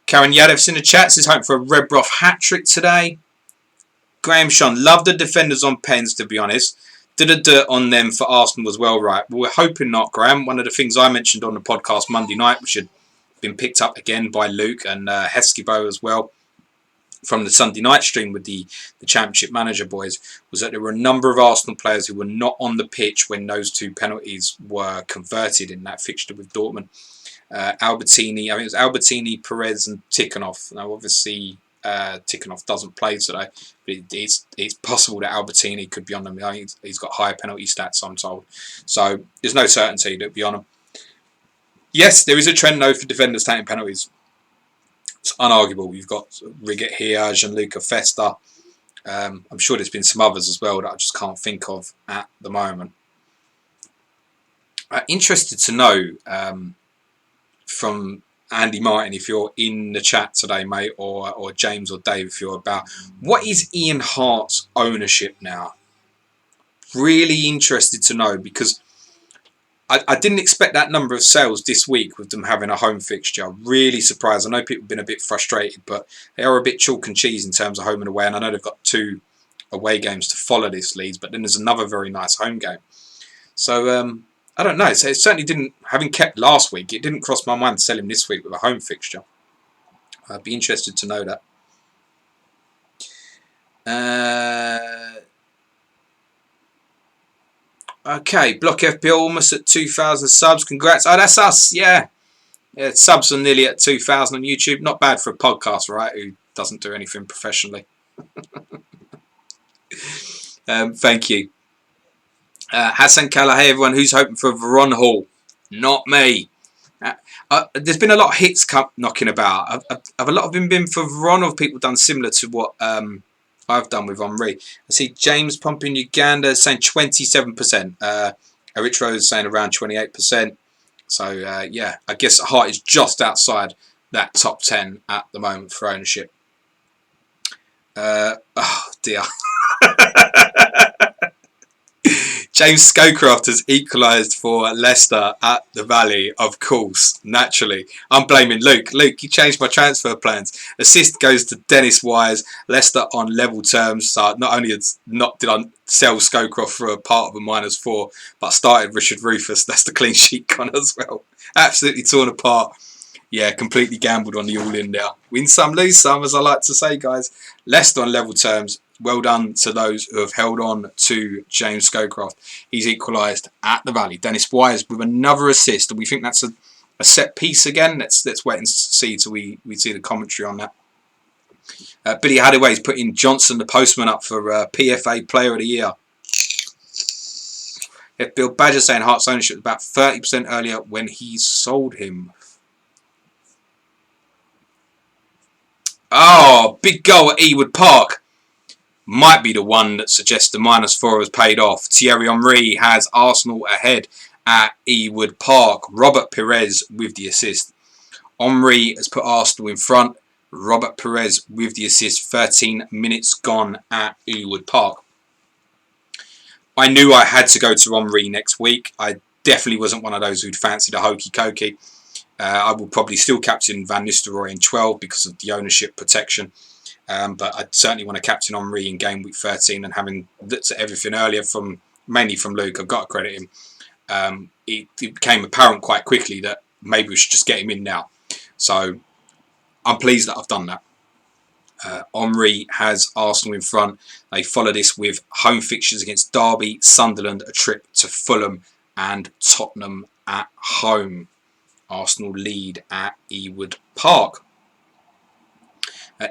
Karen Yadev's in the chat, says hoping for a Redbrough hat-trick today. Graham Sean, love the defenders on pens, to be honest. Did a dirt on them for Arsenal as well, right? Well, we're hoping not, Graham. One of the things I mentioned on the podcast Monday night, which had been picked up again by Luke and Heskebo as well, from the Sunday night stream with the Championship Manager boys was that there were a number of Arsenal players who were not on the pitch when those 2 penalties were converted in that fixture with Dortmund. Albertini, I think it was Albertini, Perez and Tikhonov. Now obviously Tikhonov doesn't play today, but it's possible that Albertini could be on them. I think he's got higher penalty stats, I'm told. So there's no certainty that he'll be on them. Yes, there is a trend though for defenders taking penalties. It's unarguable. You've got Riget here, Gianluca Festa. I'm sure there's been some others as well that I just can't think of at the moment. Interested to know from Andy Martin, if you're in the chat today, mate, or James or Dave, if you're about, what is Ian Hart's ownership now? Really interested to know, because I didn't expect that number of sales this week with them having a home fixture. Really surprised. I know people have been a bit frustrated, but they are a bit chalk and cheese in terms of home and away. And I know they've got 2 away games to follow this, Leeds, but then there's another very nice home game. So I don't know. So it certainly didn't, having kept last week, it didn't cross my mind to sell him this week with a home fixture. I'd be interested to know that. Okay, Block FPL almost at 2,000 subs. Congrats. Oh, that's us. Yeah. Subs are nearly at 2,000 on YouTube. Not bad for a podcast, right? Who doesn't do anything professionally. Thank you. Hassan Kala, hey everyone. Who's hoping for Veron Hall? Not me. There's been a lot of hits knocking about. Have a lot of them been for Veron, or have people done similar to what I've done with Henri? I see James pumping Uganda saying 27%. Eritrea is saying around 28%. So yeah, I guess Hart is just outside that top 10 at the moment for ownership. Oh dear. James Scowcroft has equalised for Leicester at the Valley, of course, naturally. I'm blaming Luke. Luke, you changed my transfer plans. Assist goes to Dennis Wise. Leicester on level terms. So not only did I sell Scowcroft for a part of a -4, but I started Richard Rufus. That's the clean sheet gone as well. Absolutely torn apart. Yeah, completely gambled on the all-in there. Win some, lose some, as I like to say, guys. Leicester on level terms. Well done to those who have held on to James Scowcroft. He's equalised at the Valley. Dennis Wise with another assist. And we think that's a set piece again. Let's wait and see till we see the commentary on that. Billy Hadaway's putting Johnson the postman up for PFA Player of the Year. Bill Badger saying Hart's ownership was about 30% earlier when he sold him. Oh, big goal at Ewood Park. Might be the one that suggests the -4 has paid off. Thierry Henry has Arsenal ahead at Ewood Park. Robert Perez with the assist. Henry has put Arsenal in front. Robert Perez with the assist. 13 minutes gone at Ewood Park. I knew I had to go to Henry next week. I definitely wasn't one of those who'd fancied a hokey cokey. I will probably still captain Van Nistelrooy in 12 because of the ownership protection. But I certainly want to captain Henry in game week 13, and having looked at everything earlier mainly from Luke, I've got to credit him. It became apparent quite quickly that maybe we should just get him in now. So I'm pleased that I've done that. Henry has Arsenal in front. They follow this with home fixtures against Derby, Sunderland, a trip to Fulham and Tottenham at home. Arsenal lead at Ewood Park.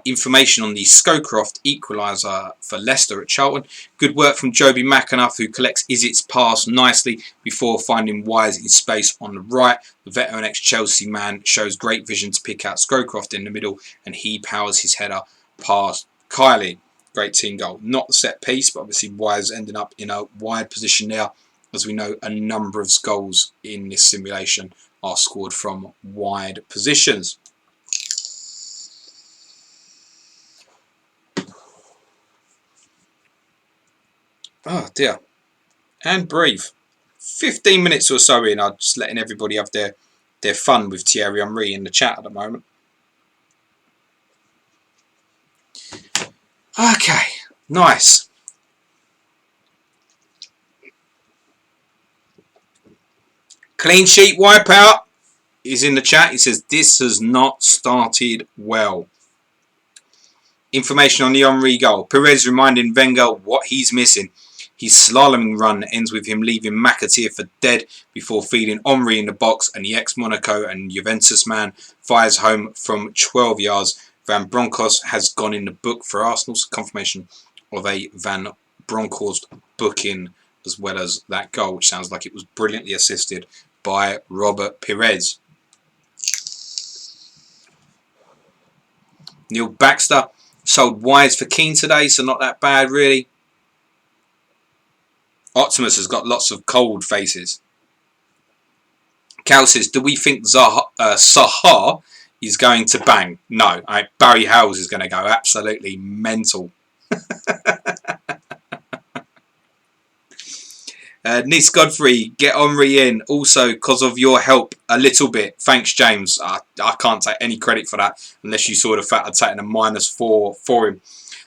Information on the Scowcroft equaliser for Leicester at Charlton. Good work from Joby McAnuff, who collects Izzet's pass nicely before finding Wise in space on the right. The veteran ex-Chelsea man shows great vision to pick out Scowcroft in the middle, and he powers his header past Kylie. Great team goal. Not the set piece, but obviously Wise ending up in a wide position there. As we know, a number of goals in this simulation are scored from wide positions. Oh dear. And breathe. 15 minutes or so in, I'm just letting everybody have their fun with Thierry Henry in the chat at the moment. Okay, nice. Clean sheet wipeout is in the chat. He says this has not started well. Information on the Henry goal. Perez reminding Wenger what he's missing. His slaloming run ends with him leaving McAteer for dead before feeding Henry in the box, and the ex-Monaco and Juventus man fires home from 12 yards. Van Bronckhorst has gone in the book for Arsenal's confirmation of a Van Bronckhorst booking as well as that goal, which sounds like it was brilliantly assisted by Robert Pires. Neil Baxter sold Wise for Keane today, so not that bad really. Optimus has got lots of cold faces. Cal says, do we think Zaha is going to bang? No. Barry Howells is going to go absolutely mental. Nis Godfrey, get Henry in. Also, because of your help a little bit. Thanks, James. I can't take any credit for that unless you saw the fact I'd taken a -4 for him.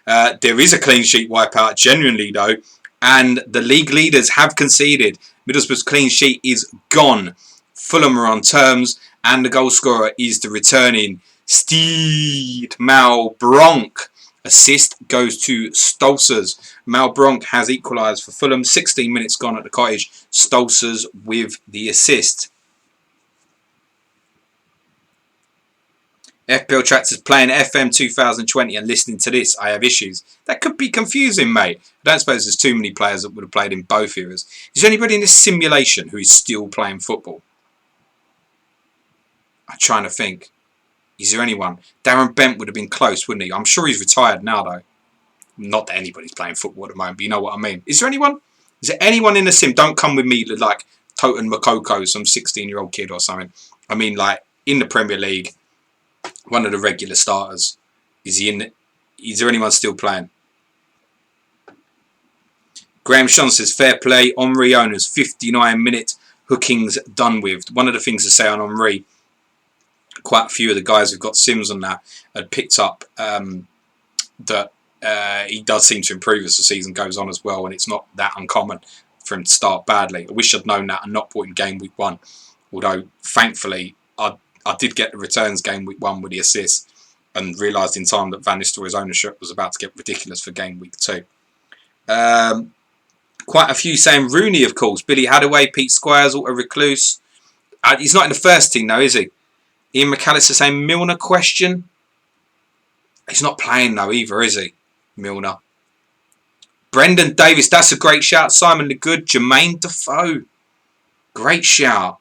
There is a clean sheet wipeout, genuinely though, and the league leaders have conceded. Middlesbrough's clean sheet is gone. Fulham are on terms, and the goal scorer is the returning Steed Malbronk. Assist goes to Stolzers. Malbronk has equalised for Fulham. 16 minutes gone at the Cottage. Stolzers with the assist. FPL Tractors playing FM 2020 and listening to this. I have issues. That could be confusing, mate. I don't suppose there's too many players that would have played in both eras. Is there anybody in this simulation who is still playing football? I'm trying to think. Is there anyone? Darren Bent would have been close, wouldn't he? I'm sure he's retired now, though. Not that anybody's playing football at the moment, but you know what I mean. Is there anyone? Is there anyone in the sim? Don't come with me like Toten Makoko, some 16-year-old kid or something. I mean, like, in the Premier League, one of the regular starters. Is there anyone still playing? Graham Sean says, fair play. Henry owners, 59-minute hookings done with. One of the things to say on Henry, quite a few of the guys who've got sims on that had picked up that he does seem to improve as the season goes on as well, and it's not that uncommon for him to start badly. I wish I'd known that and not put in game week 1, although thankfully I did get the returns game week 1 with the assist and realised in time that Van Nistelrooy's ownership was about to get ridiculous for game week 2. Quite a few saying Rooney, of course. Billy Hadaway, Pete Squires, Auto Recluse. He's not in the first team though, is he? Ian McAllister saying Milner question. He's not playing though either, is he? Milner. Brendan Davis, that's a great shout. Simon the Good, Jermaine Defoe. Great shout.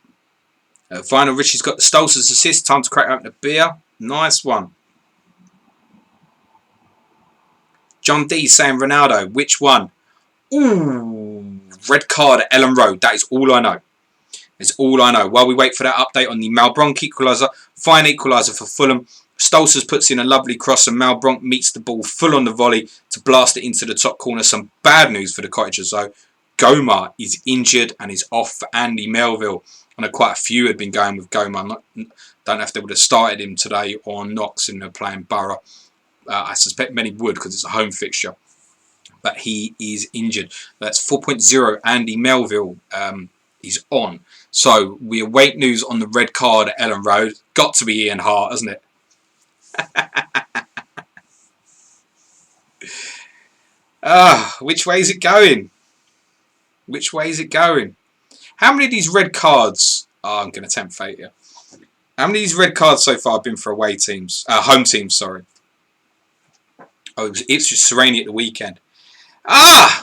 Final Richie's got the Stolzers assist. Time to crack open a beer. Nice one. John D saying Ronaldo. Which one? Ooh, red card at Ellen Road. That is all I know. It's all I know. While we wait for that update on the Malbronk equaliser, fine equaliser for Fulham. Stolzers puts in a lovely cross and Malbronk meets the ball full on the volley to blast it into the top corner. Some bad news for the Cottagers though. Gomar is injured and is off for Andy Melville. I know quite a few had been going with Gomar. Don't know if they would have started him today or not, in playing Borough. I suspect many would because it's a home fixture. But he is injured. That's 4.0. Andy Melville is on. So we await news on the red card at Ellen Road. Got to be Ian Hart, hasn't it? Which way is it going? Which way is it going? How many of these red cards? I'm going to tempt fate here. How many of these red cards so far have been for away teams? Home teams, sorry. Oh, it was Ipswich Sereni at the weekend.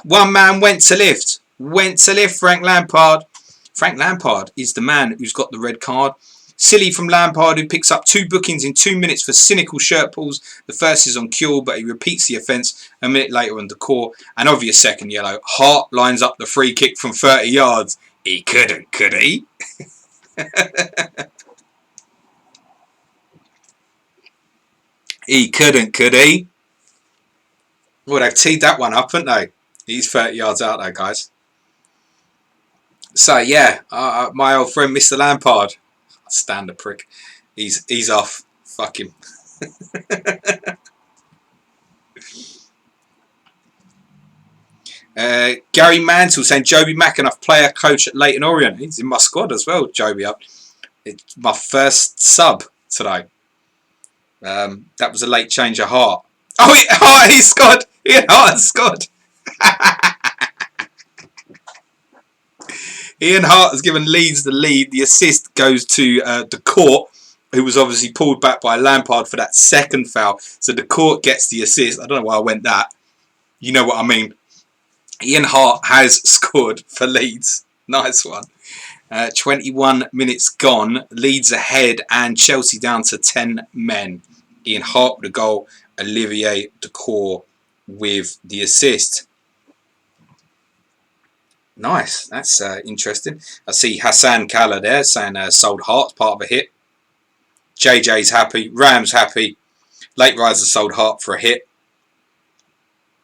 One man went to lift. Went to lift, Frank Lampard. Frank Lampard is the man who's got the red card. Silly from Lampard, who picks up 2 bookings in 2 minutes for cynical shirt pulls. The first is on Cure, but he repeats the offence a minute later on Decor. An obvious second yellow. Hart lines up the free kick from 30 yards. He couldn't, could he? He couldn't, could he? Well, they've teed that one up, haven't they? He's 30 yards out there, guys. So, yeah, my old friend Mr. Lampard. Stand a prick. He's off. Fuck him. Gary Mantle saying Joby McAnuff, player coach at Leyton Orient. He's in my squad as well, Joby. It's my first sub today. That was a late change of heart. Oh, he scored. Ian Hart scored. Ian Hart has given Leeds the lead. The assist goes to the court, who was obviously pulled back by Lampard for that second foul. So the court gets the assist. I don't know why I went that. You know what I mean. Ian Hart has scored for Leeds. Nice one. 21 minutes gone. Leeds ahead and Chelsea down to 10 men. Ian Hart with the goal. Olivier Dacour with the assist. Nice. That's interesting. I see Hassan Kalla there saying sold Hart, part of a hit. JJ's happy. Ram's happy. Late Riser sold Hart for a hit.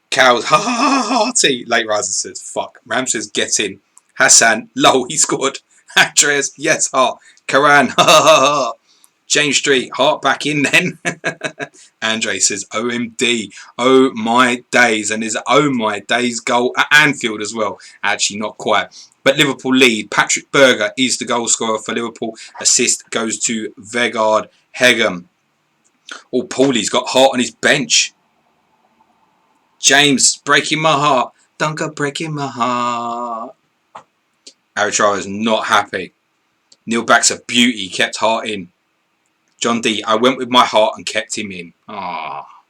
Cow's hearty. Late Riser says fuck. Ram says get in. Hassan, lol, he scored. Andreas, yes, Hart. Karan, ha ha ha. James Street, Hart back in then. Andre says OMD, oh my days. And there's an oh my days goal at Anfield as well. Actually, not quite. But Liverpool lead. Patrick Berger is the goal scorer for Liverpool. Assist goes to Vegard Hegem. Oh, Paulie's got Hart on his bench. James, breaking my heart. Don't go breaking my heart. Arachara is not happy. Neil Back's a beauty, kept Hart in. John D, I went with my heart and kept him in. Ah,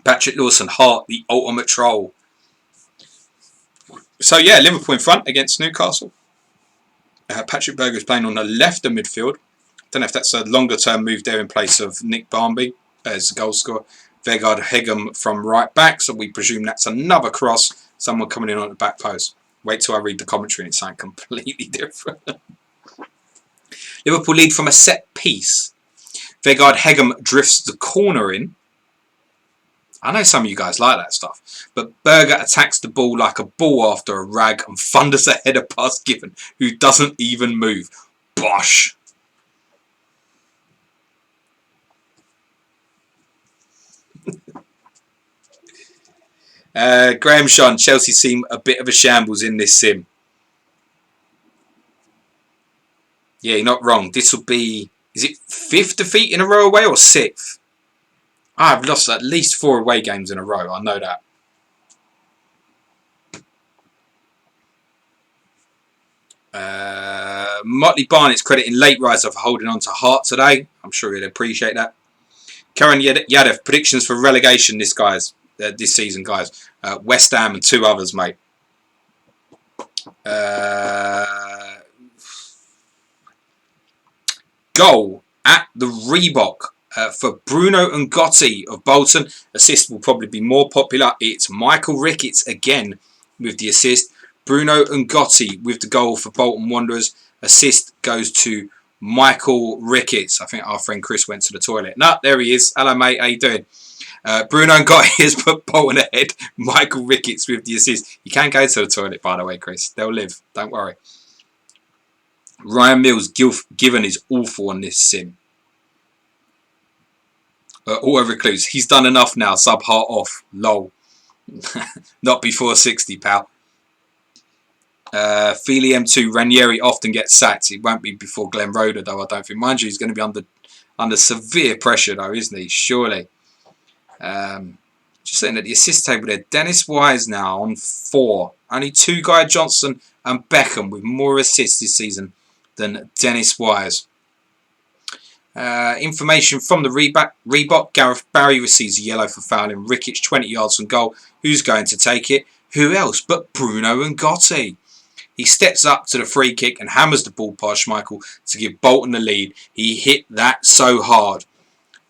Patrick Lawson, Hart, the ultimate troll. So yeah, Liverpool in front against Newcastle. Patrick Berger is playing on the left of midfield. Don't know if that's a longer term move there in place of Nick Barmby as goal scorer. Vegard Hegem from right back, so we presume that's another cross. Someone coming in on the back post. Wait till I read the commentary and it's something completely different. Liverpool lead from a set piece. Vegard Hegem drifts the corner in. I know some of you guys like that stuff. But Berger attacks the ball like a ball after a rag and thunders a header past Given, who doesn't even move. Bosh. Graham Sean, Chelsea seem a bit of a shambles in this sim. Yeah, you're not wrong. This will be, is it 5th defeat in a row away or 6th? I've lost at least 4 away games in a row. I know that. Motley Barnett's crediting Late Riser for holding on to Hart today. I'm sure he'd appreciate that. Karen Yadev, predictions for relegation this season, guys. West Ham and 2 others, mate. Goal at the Reebok for Bruno and Gotti of Bolton. Assist will probably be more popular. It's Michael Ricketts again with the assist. Bruno and Gotti with the goal for Bolton Wanderers. Assist goes to Michael Ricketts. I think our friend Chris went to the toilet. No, there he is. Hello, mate. How you doing? Bruno and Gotti has put Bolton ahead. Michael Ricketts with the assist. You can go to the toilet, by the way, Chris. They'll live. Don't worry. Ryan Mills given is awful on this sim. Auto Recluse. He's done enough now. Sub Hart off. Lol. Not before 60, pal. Feely M2. Ranieri often gets sacked. It won't be before Glenn Roeder, though, I don't think. Mind you, he's going to be under severe pressure, though, isn't he? Surely. Just saying at the assist table there. Dennis Wise now on 4. Only 2 Guy Johnson and Beckham with more assists this season than Dennis Wise. Information from the Reebok. Gareth Barry receives a yellow for fouling Ricketts 20 yards from goal. Who's going to take it? Who else but Bruno and Gotti? He steps up to the free kick and hammers the ball past Schmeichel to give Bolton the lead. He hit that so hard.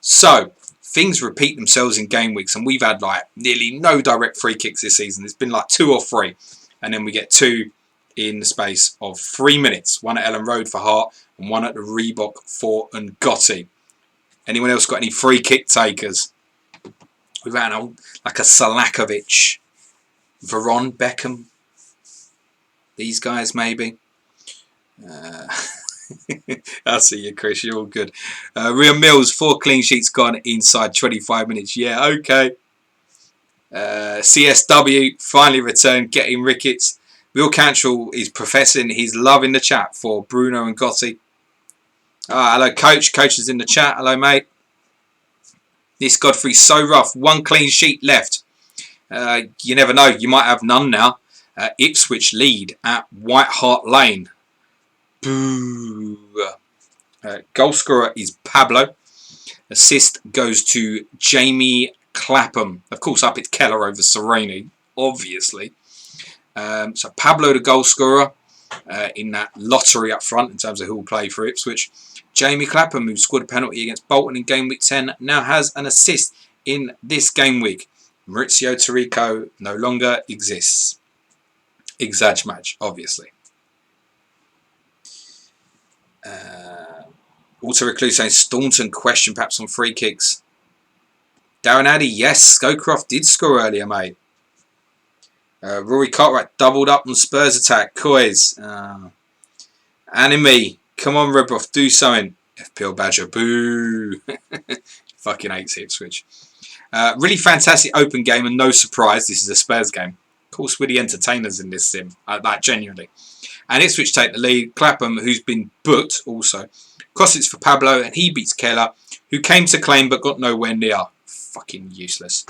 So, things repeat themselves in game weeks, and we've had like nearly no direct free kicks this season. It's been like 2 or 3, and then we get 2 in the space of 3 minutes. 1 at Ellen Road for Hart and 1 at the Reebok for Ngotti. Anyone else got any free kick takers? We've had like a Salakovic, Veron, Beckham. These guys maybe. I see you, Chris. You're all good. Real Mills, 4 clean sheets gone inside 25 minutes. Yeah, okay. CSW finally returned, getting Ricketts. Will Cantrell is professing his love in the chat for Bruno and Gotti. Hello, Coach. Coach is in the chat. Hello, mate. This Godfrey's so rough. 1 clean sheet left. You never know. You might have none now. Ipswich lead at White Hart Lane. Boo. Goal scorer is Pablo. Assist goes to Jamie Clapham. Of course, up it's Keller over Sereni, obviously. So Pablo, the goal scorer, in that lottery up front in terms of who will play for Ipswich. Jamie Clapham, who scored a penalty against Bolton in game week 10, now has an assist in this game week. Maurizio Tarico no longer exists. Exag match, obviously. Auto Recluse saying Staunton question perhaps on free kicks. Darren Addy, yes, Scowcroft did score earlier, mate. Rory Cartwright doubled up on Spurs attack. Coys. Enemy. Come on, Redbroth, do something. FPL Badger, boo. Fucking hates Ipswich. Really fantastic open game and no surprise, this is a Spurs game. Of course, we're the entertainers in this sim. Like, genuinely. And Ipswich take the lead. Clapham, who's been booked also. Crosses for Pablo and he beats Keller, who came to claim but got nowhere near. Fucking useless.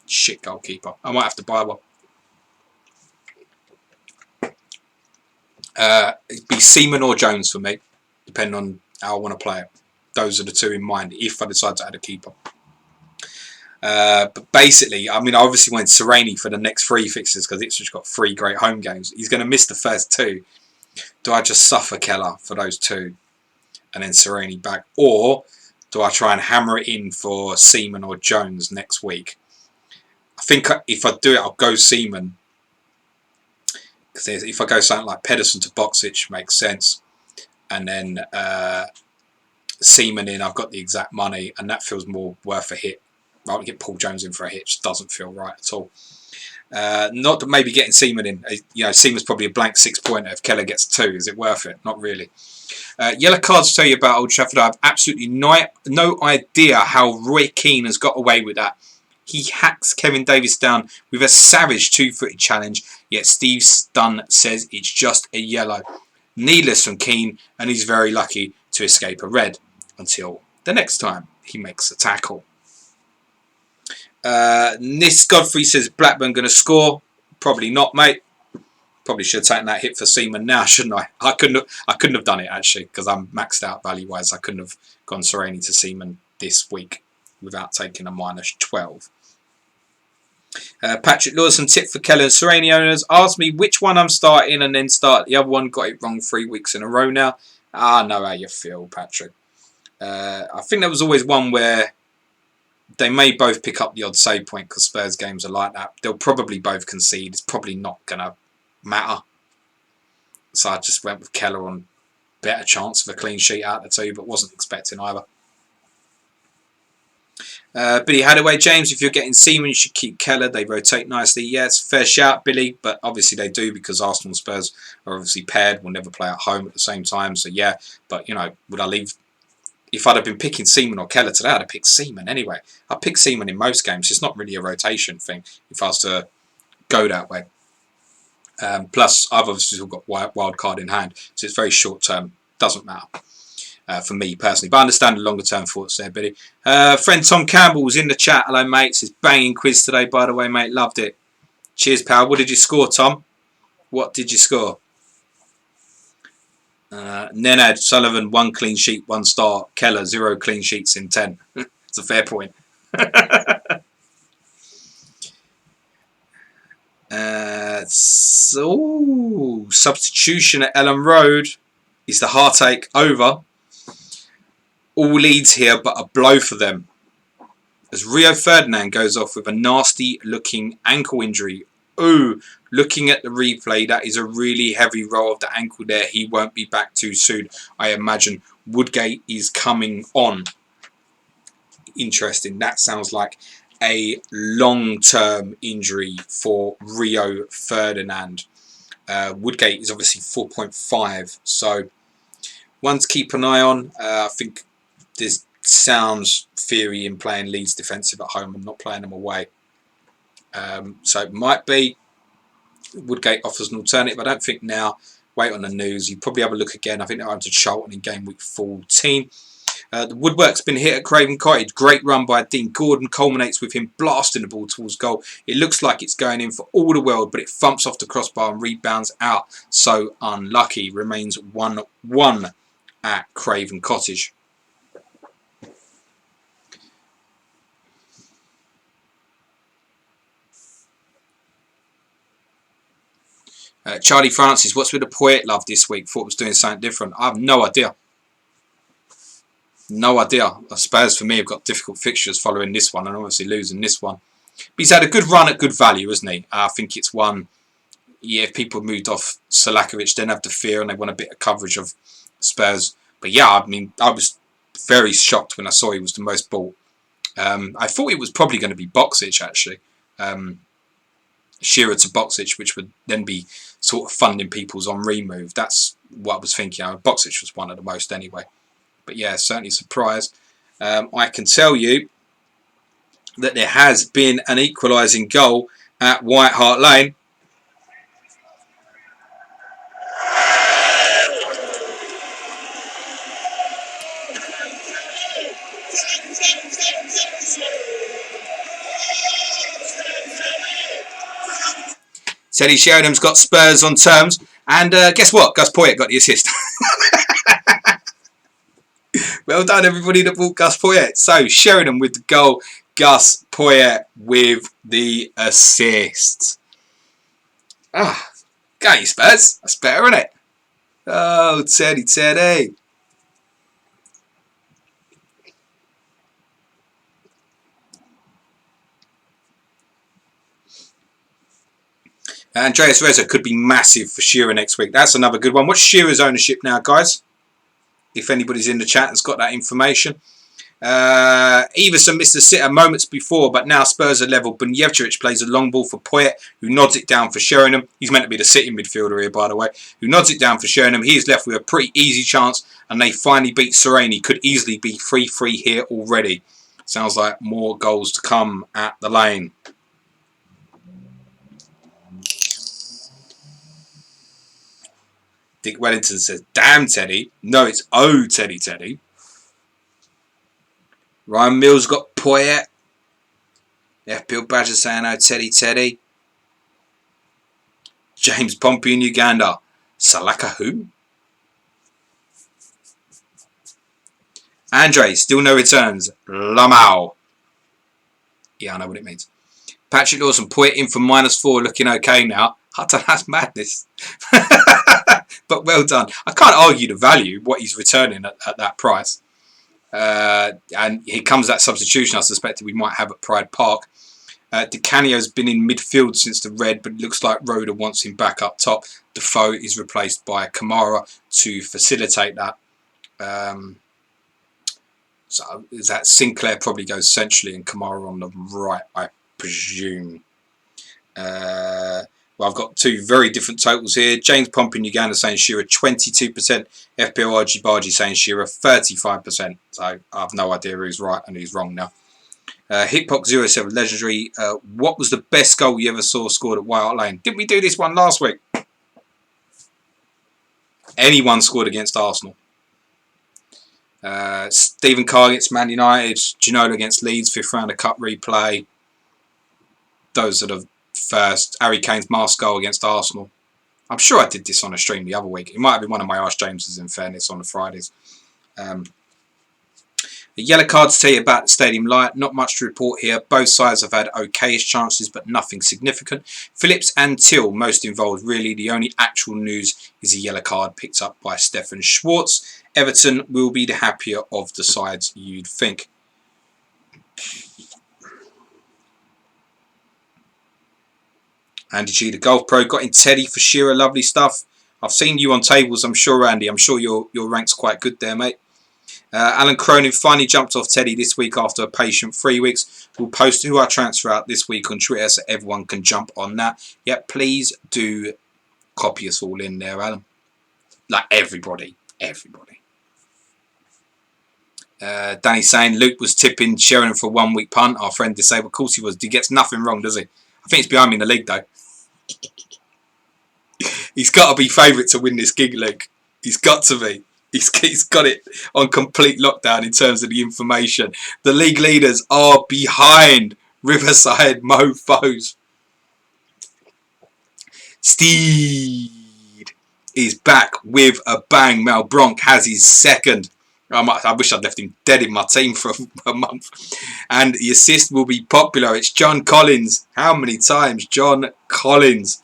Shit goalkeeper. I might have to buy one. It'd be Seaman or Jones for me, depending on how I want to play it. Those are the two in mind if I decide to add a keeper. But basically, I mean, I obviously wanted Sereni for the next 3 fixtures because Ipswich got 3 great home games. He's going to miss the first 2. Do I just suffer Keller for those 2 and then Sereni back? Or do I try and hammer it in for Seaman or Jones next week? I think if I do it, I'll go Seaman. Because if I go something like Pedersen to Boxic, makes sense. And then Seaman in, I've got the exact money, and that feels more worth a hit. Rather than get Paul Jones in for a hit, just doesn't feel right at all. Not that maybe getting Seaman in. You know, Seaman's probably a blank 6-pointer. If Keller gets 2, is it worth it? Not really. Yellow cards to tell you about Old Trafford. I have absolutely no idea how Roy Keane has got away with that. He hacks Kevin Davies down with a savage 2-footed challenge, yet Steve Dunn says it's just a yellow. Needless from Keane, and he's very lucky to escape a red until the next time he makes a tackle. Nis Godfrey says Blackburn going to score. Probably not, mate. Probably should have taken that hit for Seaman now, shouldn't I? I couldn't have done it actually because I'm maxed out value wise. I couldn't have gone Sereni to Seaman this week without taking a -12. Patrick Lawson, tip for Keller and Sereni owners. Asked me which one I'm starting and then start the other one. Got it wrong 3 weeks in a row now. I know how you feel, Patrick. I think there was always one where they may both pick up the odd save point because Spurs games are like that. They'll probably both concede. It's probably not going to matter. So I just went with Keller on better chance of a clean sheet out of the 2, but wasn't expecting either. Billy Hadaway, James, if you're getting Seaman, you should keep Keller. They rotate nicely. Yeah, it's a fair shout, Billy, but obviously they do because Arsenal and Spurs are obviously paired. We'll never play at home at the same time. So yeah, but you know, would I leave? If I'd have been picking Seaman or Keller today, I'd have picked Seaman anyway. I pick Seaman in most games. It's not really a rotation thing if I was to go that way. Plus, I've obviously still got wild card in hand, so it's very short term. Doesn't matter. For me personally, but I understand the longer term thoughts there, Billy. Friend Tom Campbell was in the chat. Hello, mates. It's banging quiz today, by the way, mate. Loved it. Cheers, pal. What did you score, Tom? What did you score? Nenad Sullivan, 1 clean sheet, 1 star. Keller, 0 clean sheets in 10. It's a fair point. So substitution at Ellen Road. Is the heartache over? All Leeds here, but a blow for them. As Rio Ferdinand goes off with a nasty looking ankle injury. Ooh, looking at the replay, that is a really heavy roll of the ankle there. He won't be back too soon, I imagine. Woodgate is coming on. Interesting. That sounds like a long-term injury for Rio Ferdinand. Woodgate is obviously 4.5, so one to keep an eye on. I think there's sounds theory in playing Leeds defensive at home and not playing them away. So it might be Woodgate offers an alternative. I don't think now. Wait on the news. You probably have a look again. I think they're on to Charlton in game week 14. The woodwork's been hit at Craven Cottage. Great run by Dean Gordon culminates with him blasting the ball towards goal. It looks like it's going in for all the world, but it thumps off the crossbar and rebounds out. So unlucky. Remains 1-1 at Craven Cottage. Charlie Francis, what's with the Poet love this week? Thought it was doing something different. I have no idea. No idea. Spurs for me have got difficult fixtures following this one and obviously losing this one. But he's had a good run at good value, hasn't he? I think it's one. Yeah, if people moved off Salakovic, then have the fear and they want a bit of coverage of Spurs. But yeah, I mean, I was very shocked when I saw he was the most bought. I thought it was probably going to be Boxic actually. Shearer to Boxic, which would then be sort of funding people's on remove. That's what I was thinking. Boxic was one of the most anyway. But yeah, certainly surprised. I can tell you that there has been an equalising goal at White Hart Lane. Teddy Sheringham's got Spurs on terms. And guess what? Gus Poyet got the assist. Well done, everybody that bought Gus Poyet. So, Sheringham with the goal. Gus Poyet with the assist. Ah, go you Spurs. That's better, isn't it? Oh, Teddy. Andreas Reza could be massive for Shearer next week. That's another good one. What's Shearer's ownership now, guys? If anybody's in the chat has got that information. Everson missed a sitter moments before, but now Spurs are level. Bunjevcevic plays a long ball for Poyet, who nods it down for Sheringham. He's meant to be the sitting midfielder here, by the way. Who nods it down for Sheringham. He is left with a pretty easy chance, and they finally beat Sereni. Could easily be 3-3 here already. Sounds like more goals to come at the lane. Dick Wellington says, damn Teddy. No, it's oh Teddy. Ryan Mills got Poyet. FPL Badger saying oh Teddy. James Pompey in Uganda. Salaka who? Andre, still no returns. Lamau. Yeah, I know what it means. Patrick Lawson, Poyet in for -4, looking okay now. I don't know, that's madness. But well done. I can't argue the value, what he's returning at that price. And here comes that substitution I suspected we might have at Pride Park. Di Canio's been in midfield since the red, but it looks like Roda wants him back up top. Defoe is replaced by Kamara to facilitate that. So is that Sinclair probably goes centrally and Kamara on the right, I presume. Well, I've got two very different totals here. James Pompey in Uganda saying Shearer 22%. FPL RG Bargy saying Shearer 35%. So I have no idea who's right and who's wrong now. Hitpock07 Legendary. What was the best goal you ever saw scored at White Hart Lane? Didn't we do this one last week? Anyone scored against Arsenal. Stephen Carr against Man United. Ginola against Leeds. 5th round of cup replay. Those are the first. Harry Kane's mask goal against Arsenal. I'm sure I did this on a stream the other week. It might have been one of my Ask Jameses, in fairness, on the Fridays. The yellow cards tell you about the Stadium Light. Not much to report here. Both sides have had okayish chances, but nothing significant. Phillips and Till most involved. Really, the only actual news is a yellow card picked up by Stefan Schwartz. Everton will be the happier of the sides, you'd think. Andy G, the Golf Pro, got in Teddy for Shearer. Lovely stuff. I've seen you on tables, I'm sure, Andy. I'm sure your rank's quite good there, mate. Alan Cronin finally jumped off Teddy this week after a patient 3 weeks. We'll post who I transfer out this week on Twitter so everyone can jump on that. Yeah, please do copy us all in there, Alan. Like everybody. Danny saying Luke was tipping Sheringham for a 1 week punt. Our friend disabled. Of course he was. He gets nothing wrong, does he? I think he's behind me in the league, though. He's got to be favourite to win this gig, Luke. He's got to be. He's got it on complete lockdown in terms of the information. The league leaders are behind Riverside Mofos. Steed is back with a bang. Mal Bronk has his second. I wish I'd left him dead in my team for a month. And the assist will be popular. It's John Collins. How many times? John Collins.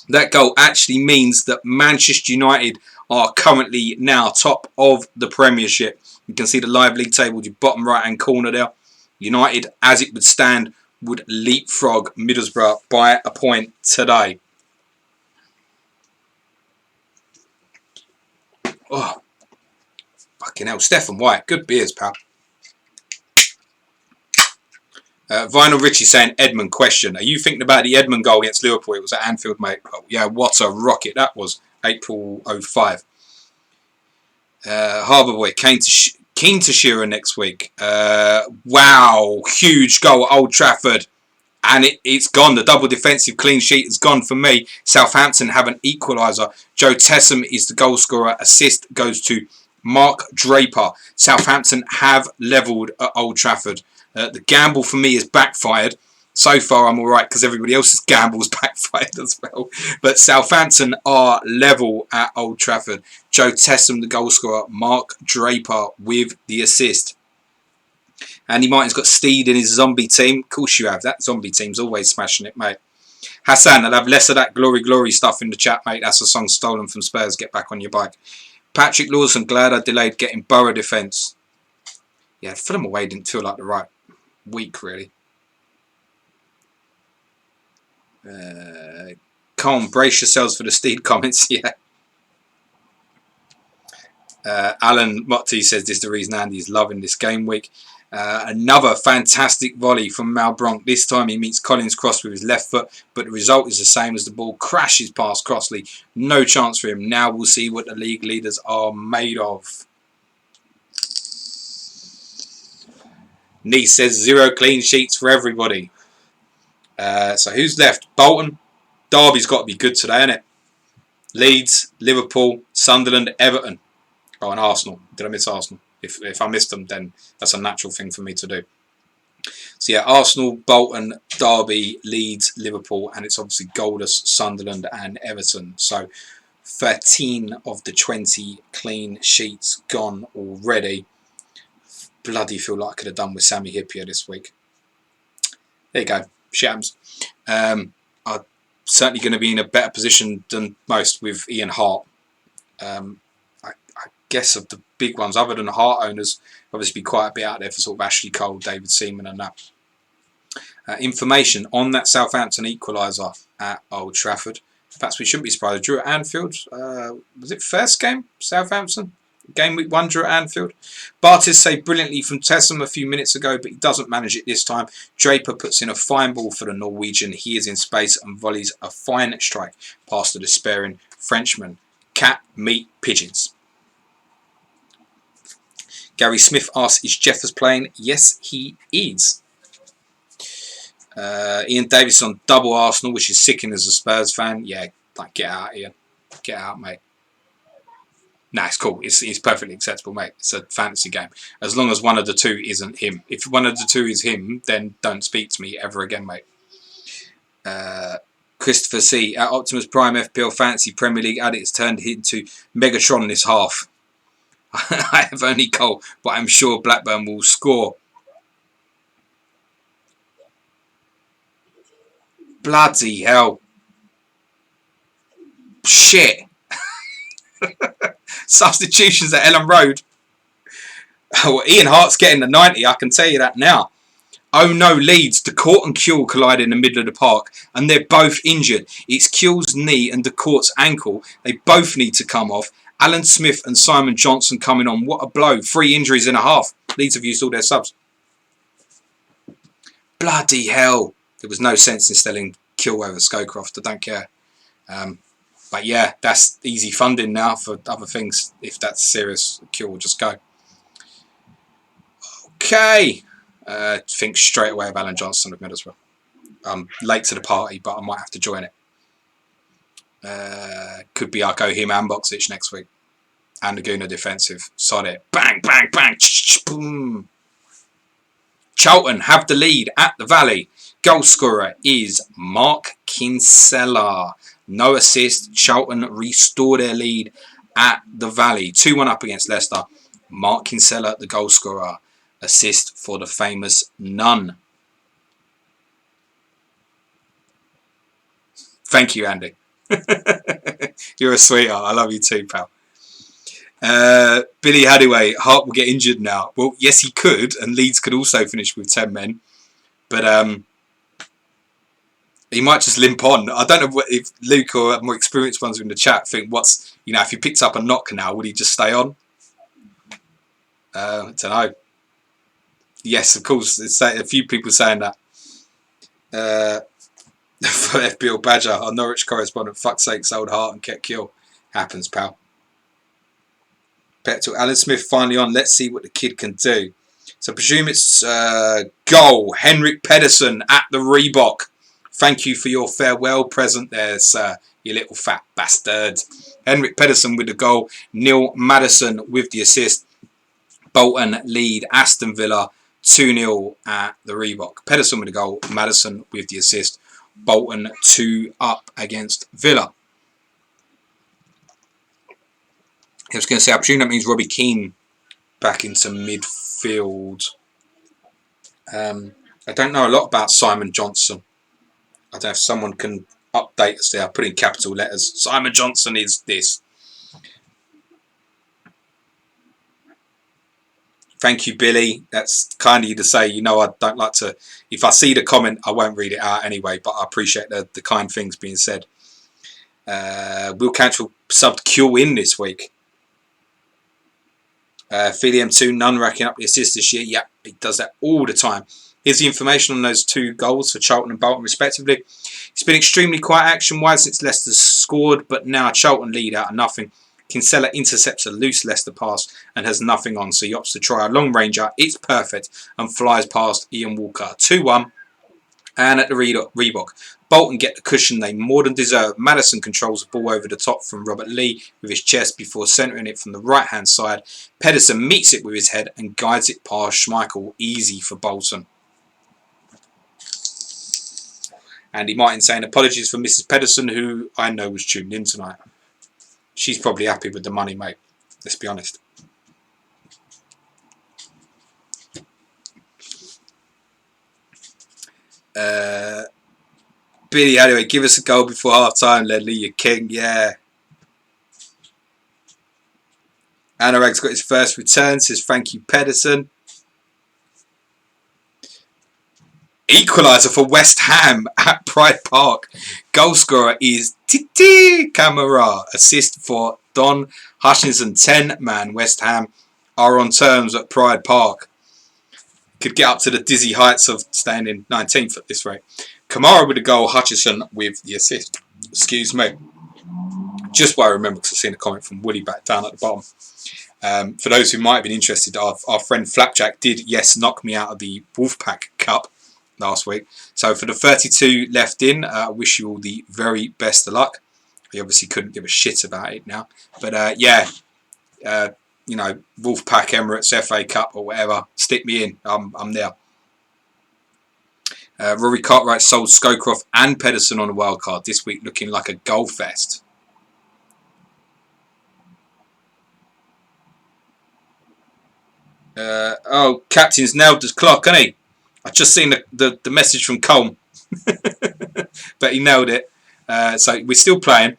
That goal actually means that Manchester United are currently now top of the Premiership. You can see the live league table, the bottom right hand corner there. United, as it would stand, would leapfrog Middlesbrough by a point today. Oh, fucking hell. Stephen White, good beers, pal. Vinyl Richie saying, Edmund question. Are you thinking about the Edmund goal against Liverpool? It was at Anfield, mate. Oh, yeah, what a rocket that was. April 05. Harbour Boy, keen to Shearer next week. Wow, huge goal at Old Trafford. And it's gone. The double defensive clean sheet has gone for me. Southampton have an equaliser. Joe Tessum is the goal scorer. Assist goes to Mark Draper. Southampton have levelled at Old Trafford. The gamble for me is backfired. So far I'm alright because everybody else's gamble's backfired as well. But Southampton are level at Old Trafford. Joe Tessum, the goal scorer. Mark Draper with the assist. Andy Martin's got Steed in his zombie team. Of course you have. That zombie team's always smashing it, mate. Hassan, I'll have less of that glory stuff in the chat, mate. That's a song stolen from Spurs. Get back on your bike. Patrick Lawson, glad I delayed getting Borough defence. Yeah, Fulham away didn't feel like the right week, really. Colm, brace yourselves for the Steed comments. Yeah. Alan Motti says this is the reason Andy's loving this game week. Another fantastic volley from Mal Bronk. This time he meets Collins cross with his left foot, but the result is the same as the ball crashes past Crossley. No chance for him. Now we'll see what the league leaders are made of. Nice says 0 clean sheets for everybody. So who's left? Bolton. Derby's got to be good today, isn't it? Leeds, Liverpool, Sunderland, Everton. Oh, and Arsenal. Did I miss Arsenal? If I missed them, then that's a natural thing for me to do. So yeah, Arsenal, Bolton, Derby, Leeds, Liverpool, and it's obviously Goldust, Sunderland and Everton. So 13 of the 20 clean sheets gone already. Bloody feel like I could have done with Sammy Hippier this week. There you go. Shams. I'm certainly going to be in a better position than most with Ian Hart. I guess of the big ones, other than the Hart owners, obviously be quite a bit out there for sort of Ashley Cole, David Seaman and that. Information on that Southampton equaliser at Old Trafford. Perhaps we shouldn't be surprised. Drew at Anfield. Was it first game? Southampton? Game week 1 drew at Anfield. Bartis saved brilliantly from Tessum a few minutes ago, but he doesn't manage it this time. Draper puts in a fine ball for the Norwegian. He is in space and volleys a fine strike past the despairing Frenchman. Cat, meat, pigeons. Gary Smith asks, is Jeffers playing? Yes, he is. Ian Davis on double Arsenal, which is sickening as a Spurs fan. Yeah, like, get out, Ian. Get out, mate. Nah, it's cool. It's perfectly acceptable, mate. It's a fantasy game. As long as one of the two isn't him. If one of the two is him, then don't speak to me ever again, mate. Christopher C. At Optimus Prime FPL Fantasy Premier League Addicts turned into Megatron this half. I have only Cole, but I'm sure Blackburn will score. Bloody hell. Shit. Substitutions at Ellen Road. Oh, Ian Hart's getting the 90, I can tell you that now. Oh no, Leeds. DeCourt and Kuehl collide in the middle of the park and they're both injured. It's Kuehl's knee and DeCourt's ankle. They both need to come off. Alan Smith and Simon Johnson coming on. What a blow. 3 injuries in a half. Leeds have used all their subs. Bloody hell. There was no sense in selling Kuehl over Scowcroft. I don't care. But yeah, that's easy funding now for other things. If that's serious, Kuehl will just go. Okay. Think straight away of Alan Johnson of Middlesbrough. I'm late to the party, but I might have to join it. Could be I go him and Boxic next week. And Laguna defensive. Solid. Bang, bang, bang. Boom. Charlton have the lead at the Valley. Goal scorer is Mark Kinsella. No assist. Charlton restore their lead at the Valley. 2-1 up against Leicester. Mark Kinsella, the goal scorer. Assist for the famous Nun. Thank you, Andy. You're a sweetheart. I love you too, pal. Billy Hadaway, Hart will get injured now. Well, yes, he could, and Leeds could also finish with 10 men. But he might just limp on. I don't know if Luke or more experienced ones in the chat think if he picked up a knock now, would he just stay on? I don't know. Yes, of course. It's a few people saying that. For FBL Badger, our Norwich correspondent, fuck's sake, sold Hart and kept Kill. Happens, pal. Petrol Alan Smith finally on. Let's see what the kid can do. So I presume it's goal. Henrik Pedersen at the Reebok. Thank you for your farewell present there, sir. You little fat bastard. Henrik Pedersen with the goal. Neil Maddison with the assist. Bolton lead Aston Villa 2-0 at the Reebok. Pedersen with the goal. Maddison with the assist. Bolton 2 up against Villa. I was going to say, I presume that means Robbie Keane back into midfield. I don't know a lot about Simon Johnson. I don't know if someone can update us there. I put in capital letters. Simon Johnson is this. Thank you, Billy. That's kind of you to say. I don't like to... If I see the comment, I won't read it out anyway, but I appreciate the kind things being said. Will Cantrell subbed Q in this week. Philly 2, none racking up the assists this year. Yeah, he does that all the time. Here's the information on those 2 goals for Charlton and Bolton respectively. It's been extremely quiet action-wise since Leicester scored, but now Charlton lead out of nothing. Kinsella intercepts a loose Leicester pass and has nothing on, so he opts to try a long ranger. It's perfect and flies past Ian Walker. 2-1. And at the Reebok, Bolton get the cushion they more than deserve. Maddison controls the ball over the top from Robert Lee with his chest before centering it from the right-hand side. Pedersen meets it with his head and guides it past Schmeichel. Easy for Bolton. Andy Martin saying, apologies for Mrs. Pedersen, who I know was tuned in tonight. She's probably happy with the money, mate. Let's be honest. Billy, anyway, give us a goal before half time, Ledley, you king, yeah. Anurag's got his first return, says thank you, Pedersen. Equaliser for West Ham at Pride Park. Goal scorer is Titi Camara. Assist for Don Hutchinson. 10-man West Ham are on terms at Pride Park. Could get up to the dizzy heights of staying in 19th at this rate. Kamara with the goal, Hutchison with the assist. Excuse me. Just what I remember because I've seen a comment from Woody back down at the bottom. For those who might have been interested, our friend Flapjack did, yes, knock me out of the Wolfpack Cup last week. So for the 32 left in, I wish you all the very best of luck. He obviously couldn't give a shit about it now. But yeah, Wolfpack, Emirates, FA Cup or whatever, stick me in. I'm there. Rory Cartwright sold Scowcroft and Pedersen on a wild card this week, looking like a goal fest. Captain's nailed his clock, hasn't he? I just seen the message from Colm. But he nailed it. So we're still playing.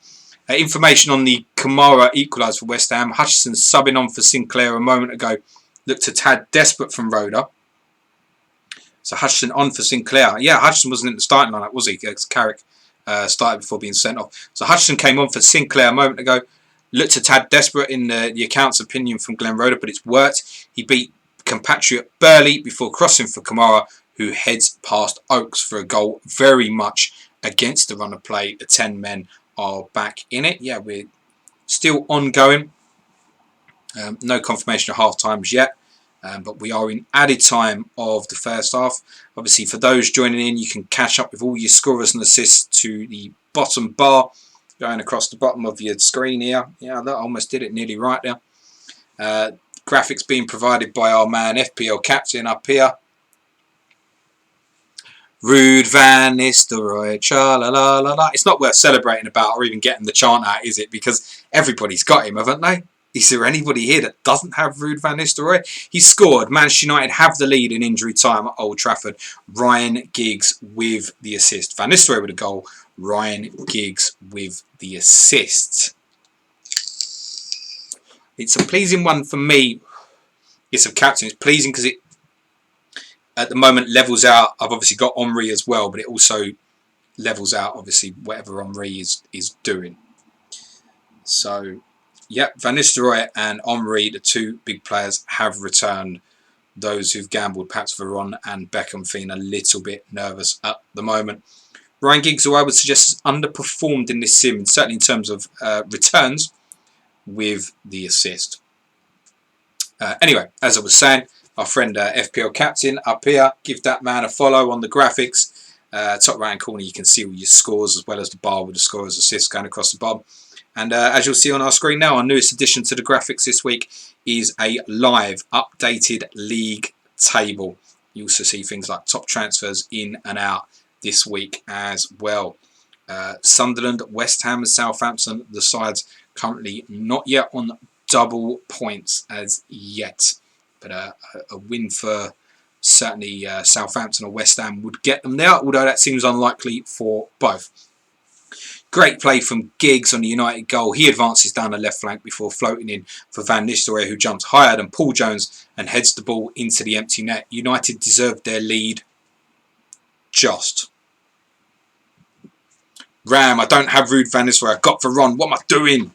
Information on the Kamara equaliser for West Ham. Hutchison subbing on for Sinclair a moment ago. Looked a tad desperate from Rhoda. So Hutchison on for Sinclair. Yeah, Hutchison wasn't in the starting lineup, was he? Carrick started before being sent off. So Hutchison came on for Sinclair a moment ago. Looked a tad desperate in the account's opinion from Glenn Rhoda, but it's worked. He beat compatriot Burley before crossing for Kamara, who heads past Oaks for a goal very much against the run of play. The 10 men are back in it. Yeah, we're still ongoing. No confirmation of half times yet. But we are in added time of the first half. Obviously, for those joining in, you can catch up with all your scorers and assists to the bottom bar, going across the bottom of your screen here. Yeah, that almost did it nearly right there. Graphics being provided by our man FPL captain up here. Ruud van Nistelrooy, cha la la la la. It's not worth celebrating about or even getting the chant out, is it? Because everybody's got him, haven't they? Is there anybody here that doesn't have Ruud van Nistelrooy? He scored. Manchester United have the lead in injury time at Old Trafford. Ryan Giggs with the assist. Van Nistelrooy with a goal. Ryan Giggs with the assist. It's a pleasing one for me. It's a captain. It's pleasing because it, at the moment, levels out. I've obviously got Henry as well, but it also levels out, obviously, whatever Henry is doing. So, yep, Van Nistelrooy and Henry, the two big players, have returned. Those who've gambled, perhaps Varane and Beckham, feeling a little bit nervous at the moment. Ryan Giggs, who I would suggest has underperformed in this sim, certainly in terms of returns, with the assist. Anyway, as I was saying, our friend FPL Captain up here, give that man a follow on the graphics. Top right hand corner, you can see all your scores as well as the bar with the scorers, assists going across the bottom. And as you'll see on our screen now, our newest addition to the graphics this week is a live updated league table. You also see things like top transfers in and out this week as well. Sunderland, West Ham and Southampton, the sides currently not yet on double points as yet. But a win for certainly Southampton or West Ham would get them there, although that seems unlikely for both. Great play from Giggs on the United goal. He advances down the left flank before floating in for Van Nistelrooy, who jumps higher than Paul Jones and heads the ball into the empty net. United deserved their lead. Just. Ram, I don't have Ruud van Nistelrooy. I've got Varane. What am I doing?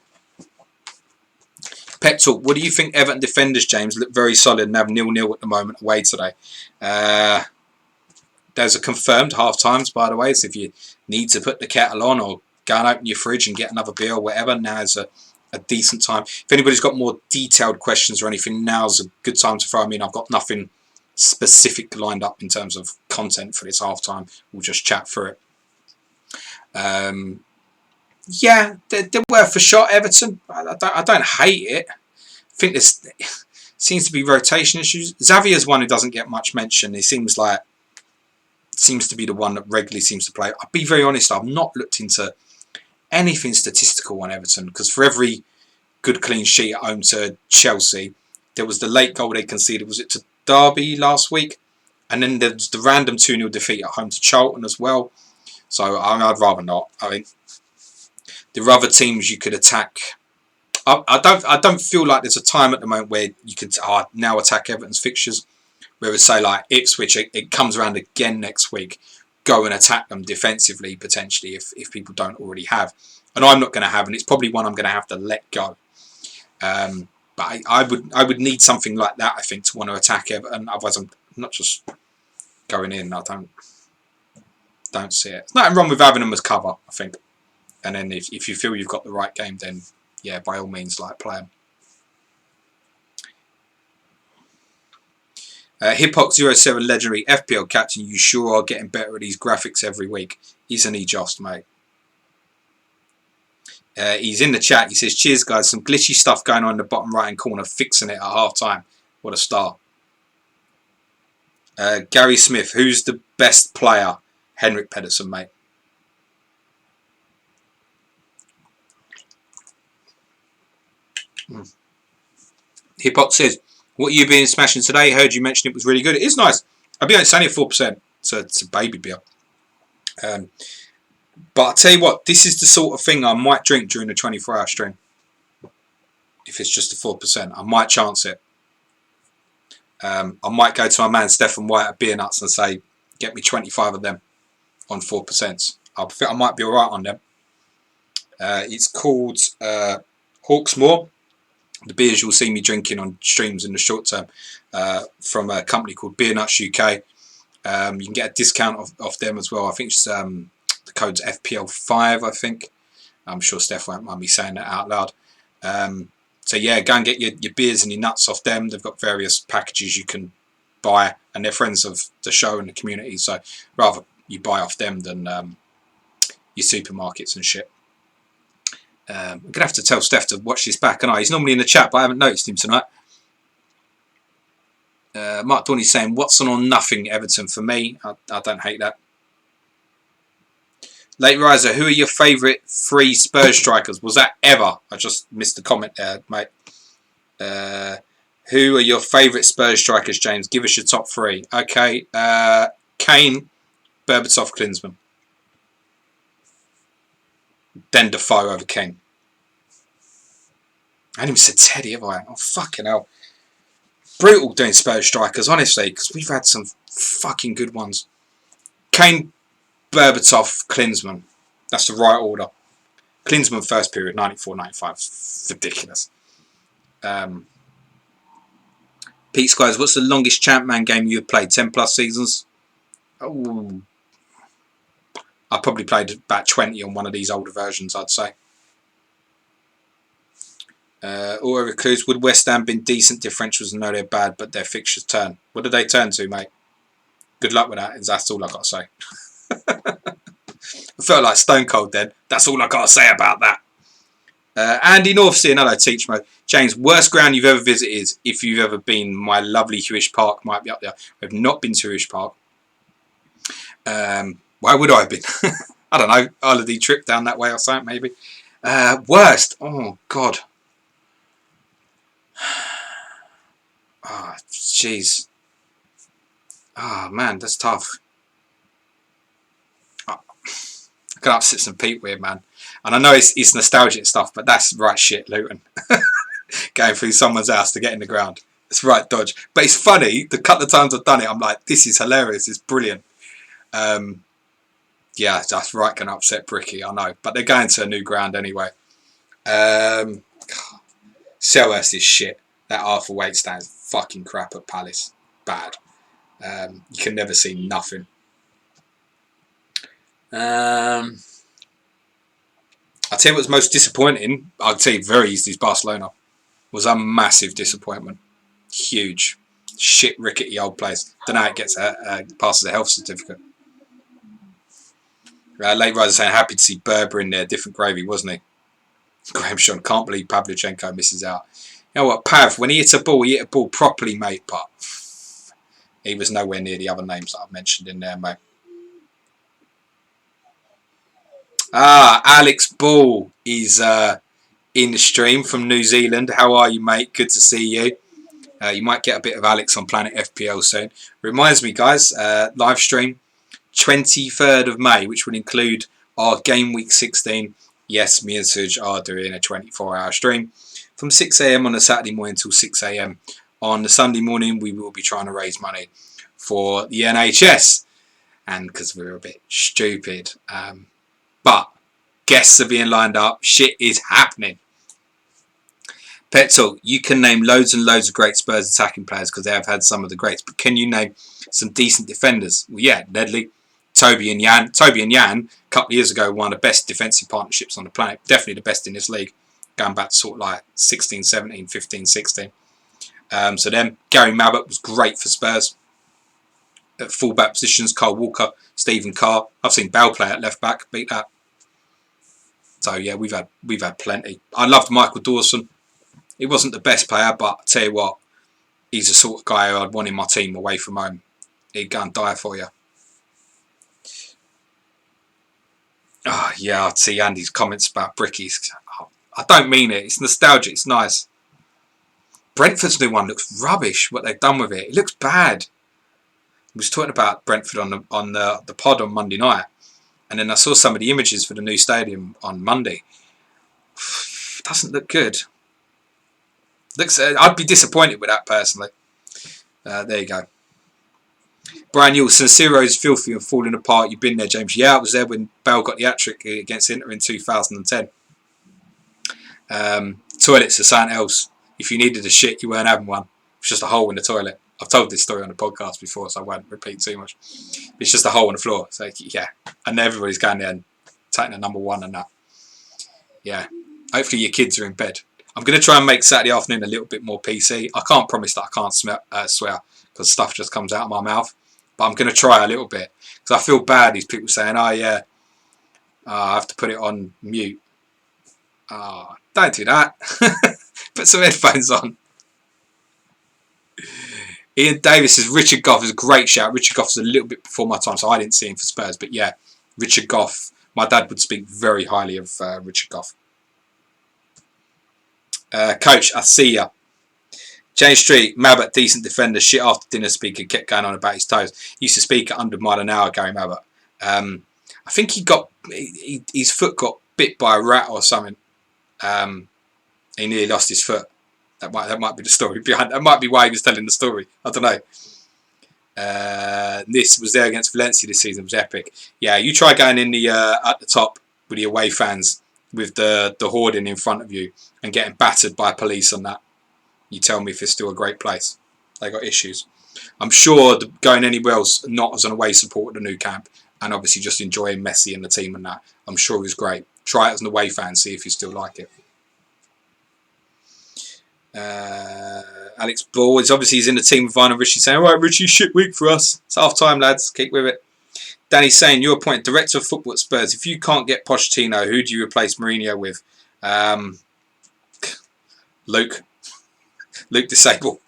Pet Talk, what do you think Everton defenders, James? Look very solid and have 0-0 at the moment away today. Those are confirmed half times, by the way. So if you need to put the kettle on or go and open your fridge and get another beer or whatever, now's a decent time. If anybody's got more detailed questions or anything, now's a good time to throw them in. I've got nothing specific lined up in terms of content for this half time. We'll just chat through it. Yeah, they're worth a shot, Everton. I don't hate it. I think there seems to be rotation issues. Xavier's one who doesn't get much mention. He seems to be the one that regularly seems to play. I'll be very honest, I've not looked into anything statistical on Everton, because for every good clean sheet at home to Chelsea, there was the late goal they conceded. Was it to Derby last week? And then there's the random 2-0 defeat at home to Charlton as well. So I'd rather not. I mean, there are other teams you could attack. I don't feel like there's a time at the moment where you could now attack Everton's fixtures. Whereas, say, like Ipswich, it comes around again next week. Go and attack them defensively, potentially, if people don't already have. And I'm not going to have, and it's probably one I'm going to have to let go. But I would need something like that, I think, to want to attack Everton. Otherwise, I'm not just going in. I don't see it. There's nothing wrong with having them as cover, I think. And then if you feel you've got the right game, then, yeah, by all means, play them. Hiphoc07 legendary FPL captain, you sure are getting better at these graphics every week. Isn't he just, mate? He's in the chat. He says, cheers, guys. Some glitchy stuff going on in the bottom right-hand corner, fixing it at half-time. What a star. Gary Smith, who's the best player? Henrik Pedersen, mate. Hiphoc says, what are you being smashing today? Heard you mention it was really good. It is nice. I'll be honest, it's only at 4%. So it's a baby beer. But I'll tell you what, this is the sort of thing I might drink during the 24-hour stream. If it's just a 4%, I might chance it. I might go to my man Stephen White at Beer Nuts and say, get me 25 of them on 4%. I think I might be alright on them. It's called Hawksmoor. The beers you'll see me drinking on streams in the short term from a company called Beer Nuts UK. You can get a discount off them as well. I think it's, the code's FPL5, I think. I'm sure Steph won't mind me saying that out loud. So yeah, go and get your beers and your nuts off them. They've got various packages you can buy, and they're friends of the show and the community. So rather you buy off them than your supermarkets and shit. I'm going to have to tell Steph to watch this back, and he's normally in the chat, but I haven't noticed him tonight. Mark Dorney's saying, Watson or nothing Everton for me. I don't hate that. Late Riser, who are your favourite 3 Spurs strikers? Was that ever? I just missed the comment there, mate. Who are your favourite Spurs strikers, James? Give us your top 3. Okay. Kane, Berbatov, Klinsmann. Then Defoe over King. I haven't even said Teddy, have I? Oh, fucking hell. Brutal doing Spurs strikers, honestly, because we've had some fucking good ones. Kane, Berbatov, Klinsmann. That's the right order. Klinsmann first period, 94-95. Ridiculous. Pete Squires, what's the longest Champman game you've played? 10 plus seasons? Oh, I probably played about 20 on one of these older versions, I'd say. Or recruits, would West Ham been decent differentials? No, they're bad, but their fixtures turn. What did they turn to, mate? Good luck with that. That's all I got to say. I felt like Stone Cold then. That's all I got to say about that. Andy North saying, hello, Teach Mode. James, worst ground you've ever visited, if you've ever been. My lovely Hewish Park might be up there. I've not been to Hewish Park. Why would I have been? I don't know. Holiday trip down that way or something, maybe. Worst? Oh, God. Oh, jeez. Oh, man, that's tough. I could upset some Pete weird, man. And I know it's nostalgic stuff, but that's right shit, Luton. Going through someone's house to get in the ground. It's right dodge. But it's funny, the couple of times I've done it, I'm like, this is hilarious, it's brilliant. Yeah, that's right, can upset Bricky, I know. But they're going to a new ground anyway. Selhurst is shit. That Arthur Waite stands fucking crap at Palace. Bad. You can never see nothing. I'll tell you what's most disappointing. I'll tell you very easily is Barcelona. Was a massive disappointment. Huge. Shit, rickety old place. Don't know how it gets passes a health certificate. Late Riser saying happy to see Berber in there. Different gravy, wasn't he? Graham Sean, can't believe Pavlyuchenko misses out. You know what, Pav, when he hit a ball properly, mate, but he was nowhere near the other names that I've mentioned in there, mate. Alex Ball is in the stream from New Zealand. How are you, mate? Good to see you. You might get a bit of Alex on Planet FPL soon. Reminds me, guys, live stream 23rd of May, which will include our game week 16. Yes, me and Suj are doing a 24-hour stream from 6 a.m. on a Saturday morning till 6 a.m. on the Sunday morning. We will be trying to raise money for the NHS, and because we're a bit stupid. But guests are being lined up. Shit is happening. Petzl, you can name loads and loads of great Spurs attacking players because they have had some of the greats. But can you name some decent defenders? Well, yeah, Nedley, Toby and Jan. Toby and Jan, a couple of years ago, one of the best defensive partnerships on the planet. Definitely the best in this league. Going back to sort of like 16, 17, 15, 16. So then, Gary Mabbott was great for Spurs. At fullback positions, Carl Walker, Stephen Carr. I've seen Bell play at left back, beat that. So yeah, we've had plenty. I loved Michael Dawson. He wasn't the best player, but I tell you what, he's the sort of guy I'd want in my team away from home. He'd go and die for you. Oh yeah, I'd see Andy's comments about Brickies. Oh, I don't mean it. It's nostalgic. It's nice. Brentford's new one looks rubbish. What they've done with it, it looks bad. I was talking about Brentford on the pod on Monday night, and then I saw some of the images for the new stadium on Monday. Doesn't look good. Looks. I'd be disappointed with that personally. There you go. Brian Yule, San Siro's filthy and falling apart. You've been there, James. Yeah, I was there when Bale got the hat-trick against Inter in 2010. Toilets are something else. If you needed a shit, you weren't having one. It's just a hole in the toilet. I've told this story on the podcast before, so I won't repeat too much. It's just a hole in the floor. So yeah, and everybody's going there and taking a number one and that. Yeah, hopefully your kids are in bed. I'm going to try and make Saturday afternoon a little bit more PC. I can't promise that I can't swear because stuff just comes out of my mouth. But I'm going to try a little bit because I feel bad. These people saying, "Oh yeah, I have to put it on mute." Oh, don't do that. Put some headphones on. Ian Davis says Richard Gough is a great shout. Richard Gough was a little bit before my time, so I didn't see him for Spurs. But yeah, Richard Gough. My dad would speak very highly of Richard Gough. Coach, I see ya. James Street, Mabbott, decent defender, shit after dinner speaker, kept going on about his toes. He used to speak at 100 mile an hour, Gary Mabbott. I think his foot got bit by a rat or something. He nearly lost his foot. That might be the story behind. That might be why he was telling the story. I don't know. This was there against Valencia this season. It was epic. Yeah, you try going in the at the top with the away fans with the hoarding in front of you and getting battered by police on that. You tell me if it's still a great place. They got issues. I'm sure going anywhere else, not as an away supporter of the new camp, and obviously just enjoying Messi and the team and that, I'm sure it was great. Try it as an away fan, see if you still like it. Alex Ball is obviously he's in the team with Vine and Richie saying, alright Richie, shit week for us. It's half time, lads. Keep with it. Danny saying, you're appointed director of football at Spurs. If you can't get Pochettino, who do you replace Mourinho with? Luke Disable.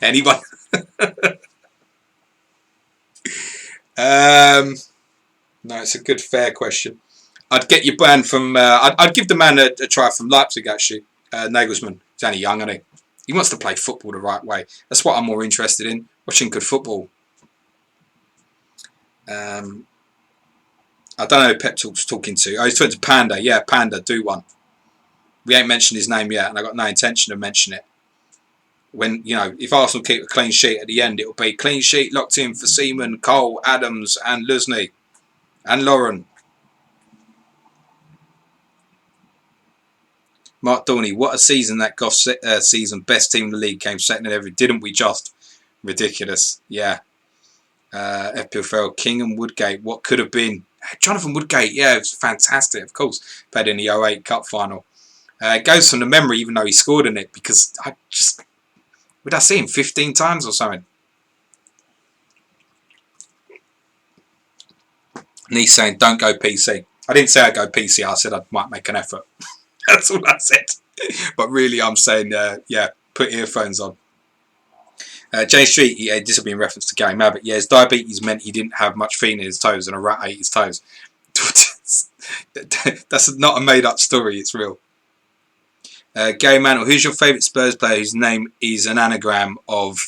Anyone? No, it's a good, fair question. I'd get your man from. I'd give the man a try from Leipzig actually. Nagelsmann. He's only young, isn't he? He wants to play football the right way. That's what I'm more interested in. Watching good football. I don't know who Pep Talk's talking to. Oh, he's talking to Panda. Yeah, Panda, do one. We ain't mentioned his name yet, and I got no intention of mentioning it. When, if Arsenal keep a clean sheet at the end, it'll be clean sheet locked in for Seaman, Cole, Adams, and Lusney, and Lauren. Mark Dorney, what a season that Goff season. Best team in the league, came second in every. Didn't we just? Ridiculous. Yeah. FPL King and Woodgate, what could have been? Jonathan Woodgate, yeah, it was fantastic, of course. Played in the 08 Cup final. It goes from the memory, even though he scored in it, because would I see him 15 times or something? And he's saying, don't go PC. I didn't say I'd go PC, I said I might make an effort. That's all I said. But really, I'm saying, yeah, put earphones on. Jay Street, yeah, this will be in reference to Gary Mabbott. Yeah, his diabetes meant he didn't have much feeling in his toes and a rat ate his toes. That's not a made-up story, it's real. Gary Mantle, who's your favourite Spurs player whose name is an anagram of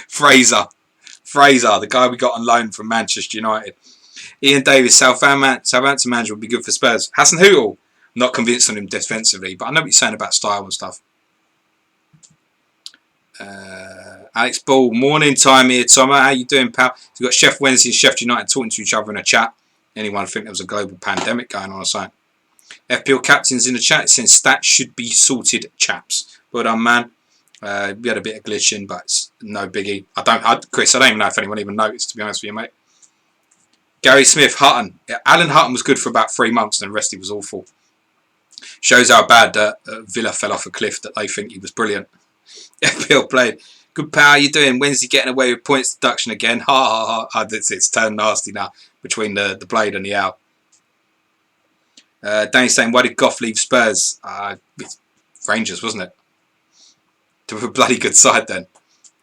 Fraser, the guy we got on loan from Manchester United. Ian Davis, Southampton manager would be good for Spurs. Hassan Hootle, not convinced on him defensively, but I know what you're saying about style and stuff. Alex Ball, morning time here, Tomo. How you doing, pal? We've got Chef Wednesday and Chef United talking to each other in a chat. Anyone think there was a global pandemic going on or something? FPL captains in the chat saying stats should be sorted, chaps. Well done, man. We had a bit of glitching, but it's no biggie. Chris, I don't even know if anyone even noticed, to be honest with you, mate. Gary Smith, Hutton. Yeah, Alan Hutton was good for about 3 months, and the rest he was awful. Shows how bad Villa fell off a cliff that they think he was brilliant. FPL played. Good pal, how you doing? Wednesday getting away with points deduction again. Ha ha ha. It's turned nasty now between the Blade and the Owl. Danny's saying, why did Goff leave Spurs? Rangers, wasn't it? To a bloody good side then.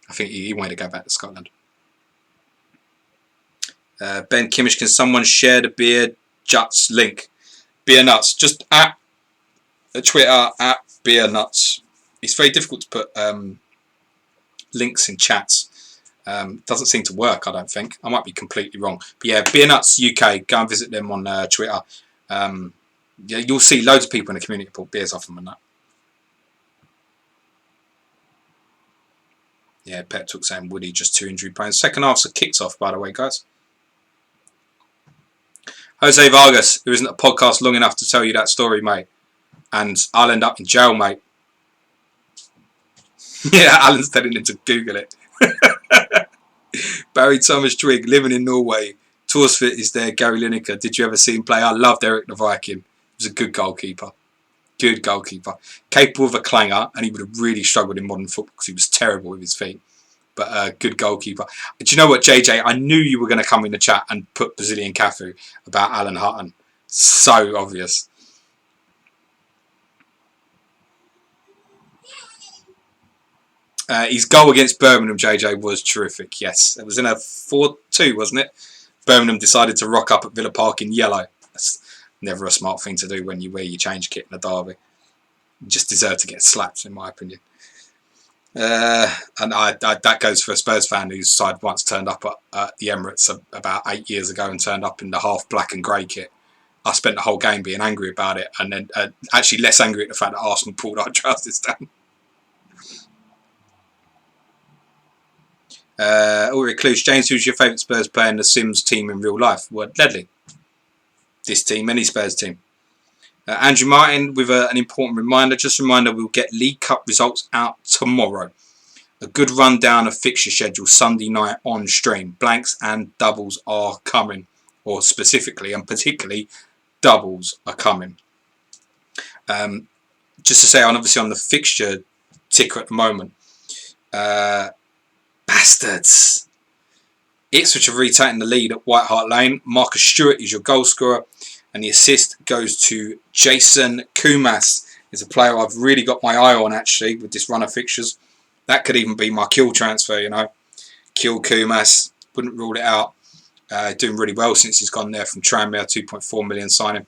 I think he wanted to go back to Scotland. Ben Kimmish, can someone share the Beer Juts link? Beer Nuts. Just at Twitter, at Beer Nuts. It's very difficult to put links in chats. Doesn't seem to work, I don't think. I might be completely wrong. But yeah, Beer Nuts UK. Go and visit them on Twitter. Yeah, you'll see loads of people in the community put beers off them and that. Yeah, Pep Talk saying Woody just 2 injury prone. Second half's kicked off, by the way, guys. Jose Vargas, there isn't a podcast long enough to tell you that story, mate. And I'll end up in jail, mate. Yeah, Alan's telling him to Google it. Barry Thomas Trigg, living in Norway. Torsfit is there, Gary Lineker. Did you ever see him play? I loved Eric the Viking. He was a good goalkeeper. Good goalkeeper. Capable of a clanger, and he would have really struggled in modern football because he was terrible with his feet. But good goalkeeper. Do you know what, JJ? I knew you were going to come in the chat and put Brazilian Cafu about Alan Hutton. So obvious. His goal against Birmingham, JJ, was terrific. Yes, it was in a 4-2, wasn't it? Birmingham decided to rock up at Villa Park in yellow. That's never a smart thing to do when you wear your change kit in a derby. You just deserve to get slapped, in my opinion. And that goes for a Spurs fan whose side once turned up at the Emirates about 8 years ago and turned up in the half black and grey kit. I spent the whole game being angry about it, and then actually less angry at the fact that Arsenal pulled our trousers down. Recluse James, who's your favourite Spurs player in the Sims team in real life? Well, Ledley. This team, any Spurs team. Andrew Martin with an important reminder. Just a reminder, we'll get League Cup results out tomorrow. A good rundown of fixture schedule Sunday night on stream. Blanks and doubles are coming. Or specifically and particularly, doubles are coming. Just to say, obviously on the fixture ticker at the moment. Bastards. Ipswich have retaken the lead at White Hart Lane. Marcus Stewart is your goal scorer. And the assist goes to Jason Kumas. He's a player I've really got my eye on, actually, with this run of fixtures. That could even be my kill transfer, you know. Kill Kumas. Wouldn't rule it out. Doing really well since he's gone there from Tranmere. 2.4 million signing.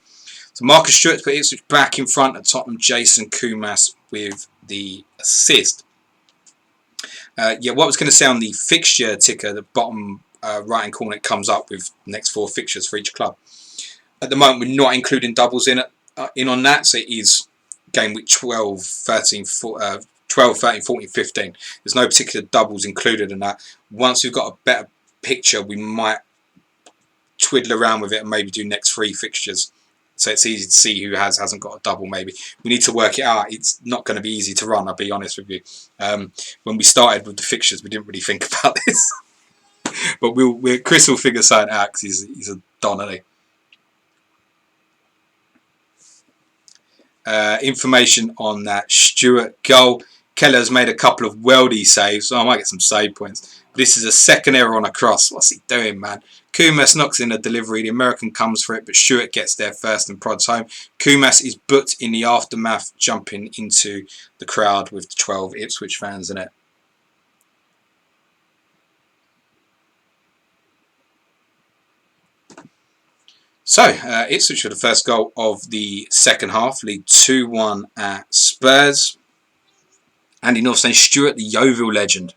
So Marcus Stewart's put Ipswich back in front at Tottenham. Jason Kumas with the assist. What I was going to say on the fixture ticker, the bottom right-hand corner, it comes up with the next 4 fixtures for each club. At the moment, we're not including doubles in on that, so it is game week 12, 13, 14, 15. There's no particular doubles included in that. Once we've got a better picture, we might twiddle around with it and maybe do next 3 fixtures. So it's easy to see who hasn't got a double, maybe. We need to work it out. It's not going to be easy to run, I'll be honest with you. When we started with the fixtures, we didn't really think about this. But Chris will figure something out because he's a don, isn't he? Information on that Stewart goal. Keller's made a couple of weldy saves, so I might get some save points. This is a second error on a cross. What's he doing, man? Kumas knocks in a delivery. The American comes for it, but Stewart gets there first and prods home. Kumas is booked in the aftermath, jumping into the crowd with the 12 Ipswich fans in it. So, Ipswich for the first goal of the second half, lead 2-1 at Spurs. Andy North saying Stewart, the Yeovil legend.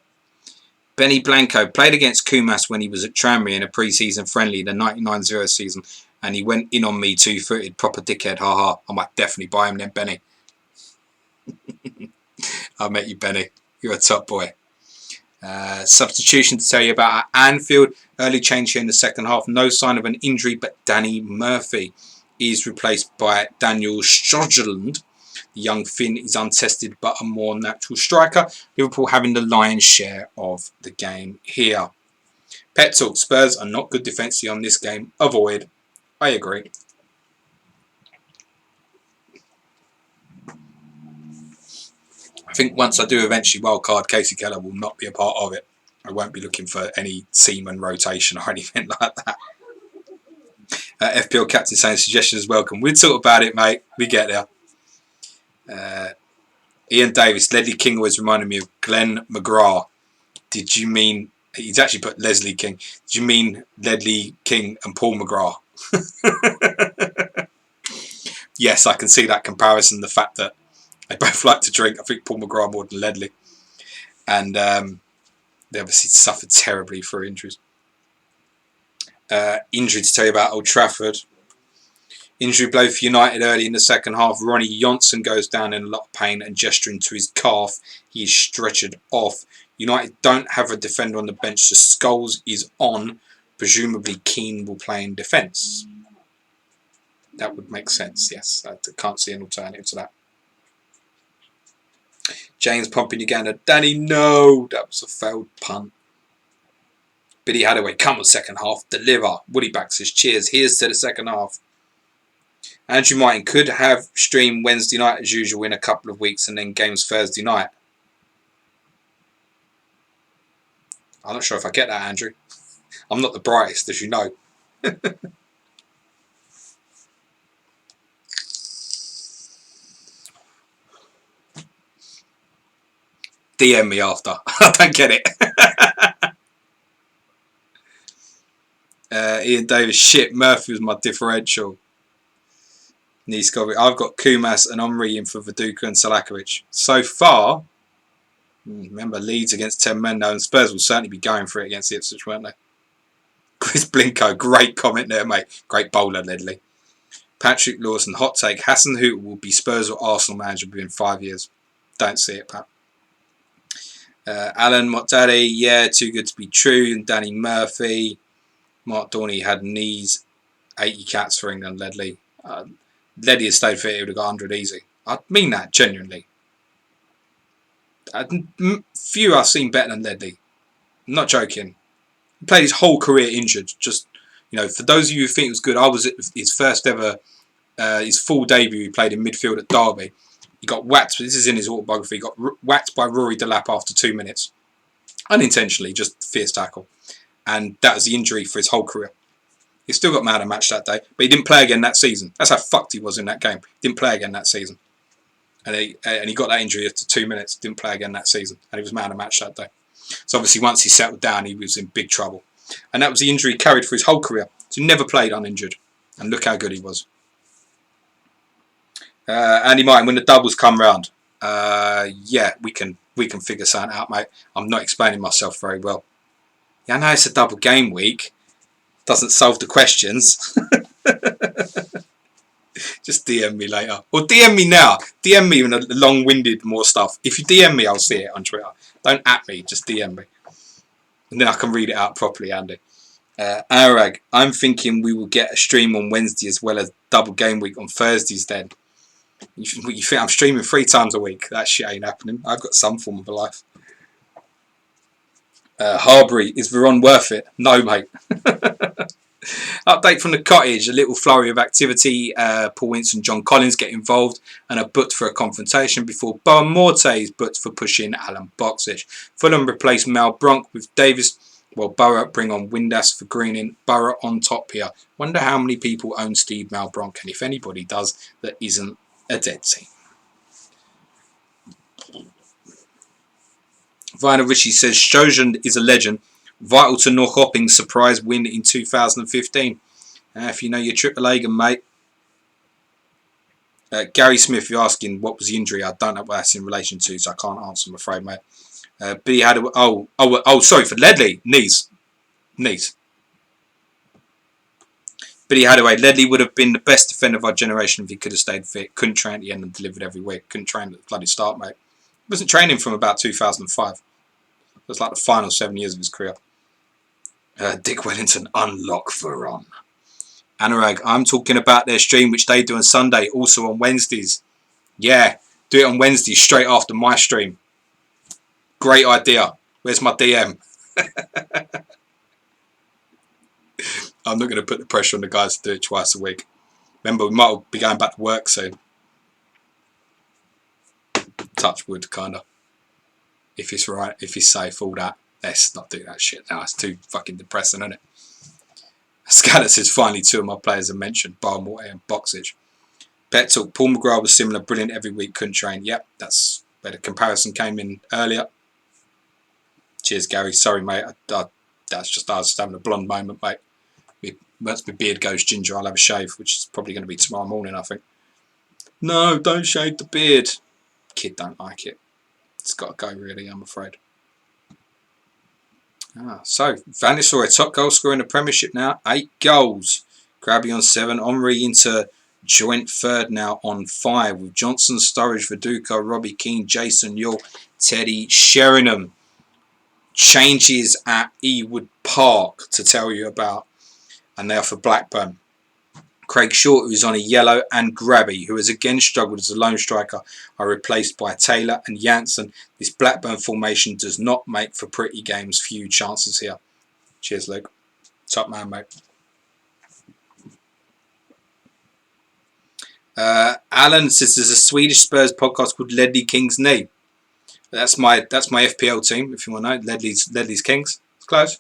Benny Blanco played against Kumas when he was at Tranmere in a pre-season friendly, the 99-0 season, and he went in on me 2-footed, proper dickhead, haha. I might definitely buy him then, Benny. I met you, Benny. You're a top boy. Substitution to tell you about at Anfield. Early change here in the second half. No sign of an injury, but Danny Murphy is replaced by Daniel Sjöland. The young Finn is untested, but a more natural striker. Liverpool having the lion's share of the game here. Pet talk. Spurs are not good defensively on this game. Avoid. I agree. I think once I do eventually wildcard, Casey Keller will not be a part of it. I won't be looking for any seaman rotation or anything like that. FPL captain saying suggestions welcome. We'd talk about it, mate. We get there. Ian Davis, Ledley King always reminded me of Glenn McGrath. Did you mean... He's actually put Leslie King. Did you mean Ledley King and Paul McGrath? Yes, I can see that comparison. The fact that they both like to drink. I think Paul McGrath more than Ledley. And they obviously suffered terribly for injuries. Injury to tell you about Old Trafford. Injury blow for United early in the second half. Ronnie Johnson goes down in a lot of pain and gesturing to his calf. He is stretchered off. United don't have a defender on the bench, so Scholes is on. Presumably Keane will play in defence. That would make sense, yes. I can't see an alternative to that. James pumping Uganda. Danny, no! That was a failed punt. Billy Hadaway, come on, second half. Deliver. Woody Back says, cheers. Here's to the second half. Andrew Martin could have stream Wednesday night as usual in a couple of weeks and then games Thursday night. I'm not sure if I get that, Andrew. I'm not the brightest, as you know. DM me after. I don't get it. Ian Davis, shit, Murphy was my differential. I've got Kumas and Omri in for Viduka and Salakovic. So far, remember Leeds against 10 men now, and Spurs will certainly be going for it against Ipswich, won't they? Chris Blinko, great comment there, mate. Great bowler, Ledley. Patrick Lawson, hot take. Hassan Hoot will be Spurs or Arsenal manager within 5 years. Don't see it, Pat. Alan Motdaddy, yeah, too good to be true. And Danny Murphy. Mark Dorney had knees, 80 cats for England, Ledley. Ledley had stayed fit, he would have got 100 easy. I mean that, genuinely. Few I've seen better than Ledley. I'm not joking. He played his whole career injured. Just, for those of you who think it was good, I was at his first ever, his full debut. He played in midfield at Derby. He got whacked. This is in his autobiography. He got whacked by Rory Delap after 2 minutes. Unintentionally, just fierce tackle. And that was the injury for his whole career. He still got man of the match that day, but he didn't play again that season. That's how fucked he was in that game. He didn't play again that season. And he got that injury after 2 minutes. Didn't play again that season. And he was man of the match that day. So obviously once he settled down, he was in big trouble. And that was the injury he carried for his whole career. So he never played uninjured. And look how good he was. Andy Martin, when the doubles come round, yeah, we can figure something out, mate. I'm not explaining myself very well. Yeah, I know it's a double game week. Doesn't solve the questions. Just DM me later. Or DM me now. DM me in a long-winded more stuff. If you DM me, I'll see it on Twitter. Don't at me, just DM me. And then I can read it out properly, Andy. Arag, I'm thinking we will get a stream on Wednesday as well as double game week on Thursdays then. You think I'm streaming 3 times a week? That shit ain't happening. I've got some form of a life. Harbury, is Veron worth it? No, mate. Update from the cottage, a little flurry of activity. Paul Winson and John Collins get involved and are booked for a confrontation before Bowen Morte is booked for pushing Alan Boxic. Fulham replace Mal Bronk with Davis, while Borough bring on Windass for Greening. Borough on top here. Wonder how many people own Steve Malbronk, and if anybody does, that isn't a dead team. Vina Ritchie says Sjogren is a legend, vital to Norrköping's surprise win in 2015. If you know your triple A, mate. Gary Smith, you're asking what was the injury. I don't know what that's in relation to, so I can't answer, I'm afraid, mate. B had sorry, for Ledley, knees. Billy Hadaway, Ledley would have been the best defender of our generation if he could have stayed fit. Couldn't train at the end and delivered every week. Couldn't train at the bloody start, mate. He wasn't training from about 2005. It was like the final 7 years of his career. Dick Wellington, unlock Veron. Anurag, I'm talking about their stream, which they do on Sunday, also on Wednesdays. Yeah, do it on Wednesdays, straight after my stream. Great idea. Where's my DM? I'm not going to put the pressure on the guys to do it twice a week. Remember, we might be going back to work soon. Touch wood, kind of. If it's right, if it's safe, all that. Let's not do that shit now. It's too fucking depressing, isn't it? Scanner says, finally 2 of my players are mentioned, Barmore and Boxic. Pet Talk, Paul McGrath was similar, brilliant every week, couldn't train. Yep, that's where the comparison came in earlier. Cheers, Gary. Sorry, mate. That's just I was having a blonde moment, mate. Once my beard goes ginger, I'll have a shave, which is probably going to be tomorrow morning, I think. No, don't shave the beard. Kid don't like it. It's got to go, really, I'm afraid. So, Van Nistelrooy, top goal scorer in the Premiership now. 8 goals. Grabby on 7. Omri into joint third now on 5. With Johnson, Sturridge, Viduka, Robbie Keane, Jason Yule, Teddy Sheringham. Changes at Ewood Park to tell you about. And they are for Blackburn. Craig Short, who is on a yellow, and Grabby, who has again struggled as a lone striker, are replaced by Taylor and Janssen. This Blackburn formation does not make for pretty games. Few chances here. Cheers, Luke. Top man, mate. Alan says there's a Swedish Spurs podcast called Ledley King's Knee. That's my FPL team, if you want to know. Ledley's Kings. It's close.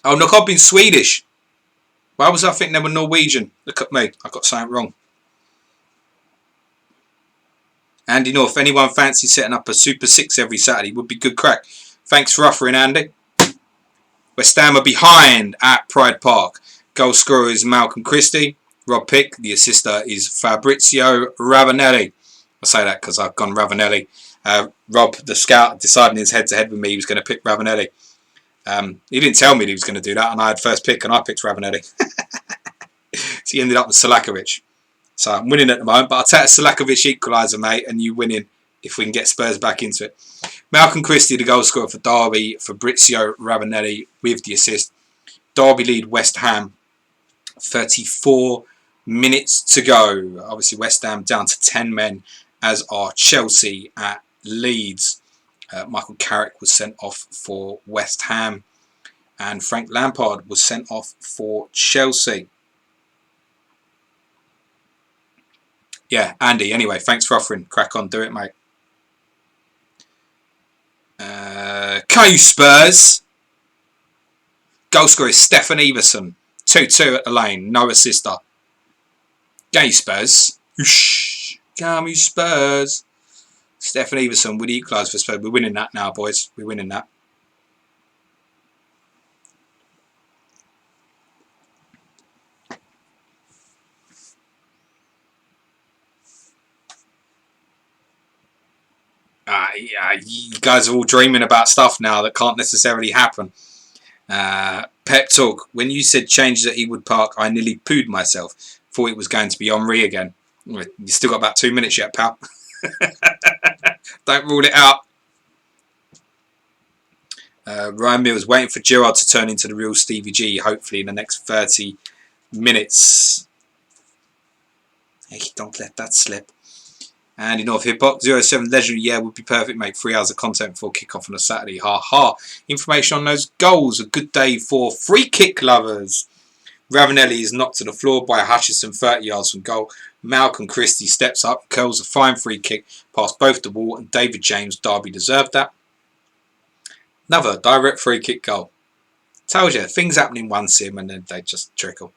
Oh, look, I've been Swedish. Why was I thinking they were Norwegian? Look at me. I got something wrong. Andy North, anyone fancy setting up a Super 6 every Saturday? Would be good crack. Thanks for offering, Andy. West Ham are behind at Pride Park. Goal scorer is Malcolm Christie. Rob Pick. The assister is Fabrizio Ravanelli. I say that because I've gone Ravanelli. Rob, the scout, deciding his head-to-head with me he was going to pick Ravanelli. He didn't tell me he was going to do that, and I had first pick, and I picked Ravanelli. So he ended up with Selakovic. So I'm winning at the moment, but I'll take a Selakovic equaliser, mate, and you winning if we can get Spurs back into it. Malcolm Christie, the goal scorer for Derby. Fabrizio Ravanelli with the assist. Derby lead West Ham. 34 minutes to go. Obviously, West Ham down to 10 men, as are Chelsea at Leeds. Michael Carrick was sent off for West Ham, and Frank Lampard was sent off for Chelsea. Yeah, Andy, anyway, thanks for offering. Crack on, do it, mate. Go Spurs. Goal scorer is Stefan Everson. 2-2 at the lane, no assister. Go Spurs. Whoosh. Come Spurs. Stefan Everson would equalise for Spurs. We're winning that now, boys. We're winning that. Yeah, you guys are all dreaming about stuff now that can't necessarily happen. Pep talk. When you said changes at Ewood Park, I nearly pooed myself. Thought it was going to be Henry again. You still got about 2 minutes yet, pal. Don't rule it out. Ryan Mills waiting for Gerrard to turn into the real Stevie G, hopefully in the next 30 minutes. Hey, don't let that slip. Andy North Hip Hop 07 Legendary, yeah, would be perfect, mate. 3 hours of content before kick-off on a Saturday. Ha ha. Information on those goals. A good day for free kick lovers. Ravanelli is knocked to the floor by Hutchison 30 yards from goal. Malcolm Christie steps up, curls a fine free kick past both the wall, and David James. Derby deserved that. Another direct free kick goal. Tells you, things happen in one sim and then they just trickle.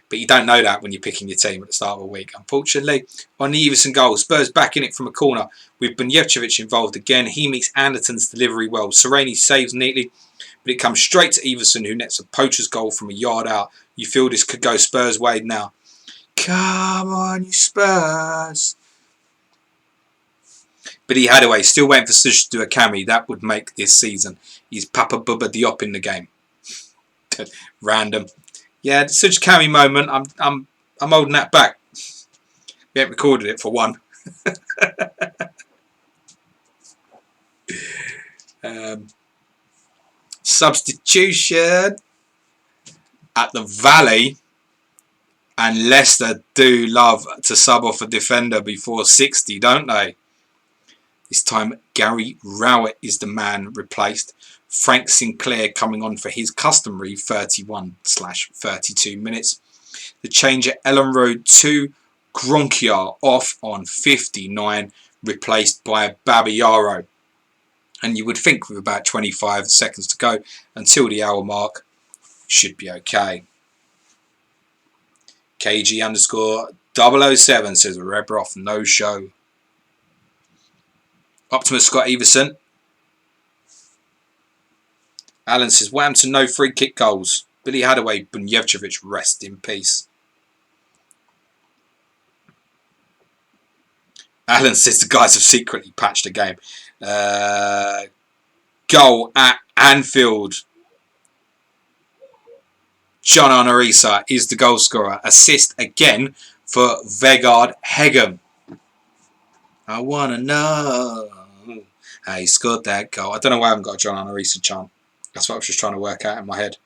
But you don't know that when you're picking your team at the start of a week. Unfortunately, on the Everson goal, Spurs back in it from a corner with Bunjevcevic involved again. He meets Anderton's delivery well. Sereni saves neatly, but it comes straight to Everson, who nets a poacher's goal from a yard out. You feel this could go Spurs' way now. Come on, you Spurs. But Hadaway still waiting for Sush to do a cameo. That would make this season. He's Papa Bubba Diop in the game. Random. Yeah, the Such Cammy moment, I'm holding that back. We haven't recorded it for one. Substitution at the Valley, and Leicester do love to sub off a defender before 60, don't they? This time Gary Rowett is the man replaced. Frank Sinclair coming on for his customary 31/32 minutes. The change at Ellen Road 2, Gronkiar off on 59, replaced by Babayaro. And you would think with about 25 seconds to go until the hour mark, should be okay. KG_007 says Rebroff, no show. Optimus Scott Everson. Alan says, wham to no free kick goals. Billy Hadaway, Bunjevcevic, rest in peace. Alan says the guys have secretly patched the game. Goal at Anfield. John Arnorisa is the goal scorer. Assist again for Vegard Hegem. I want to know how he scored that goal. I don't know why I haven't got a John Arnorisa chant. That's what I was just trying to work out in my head.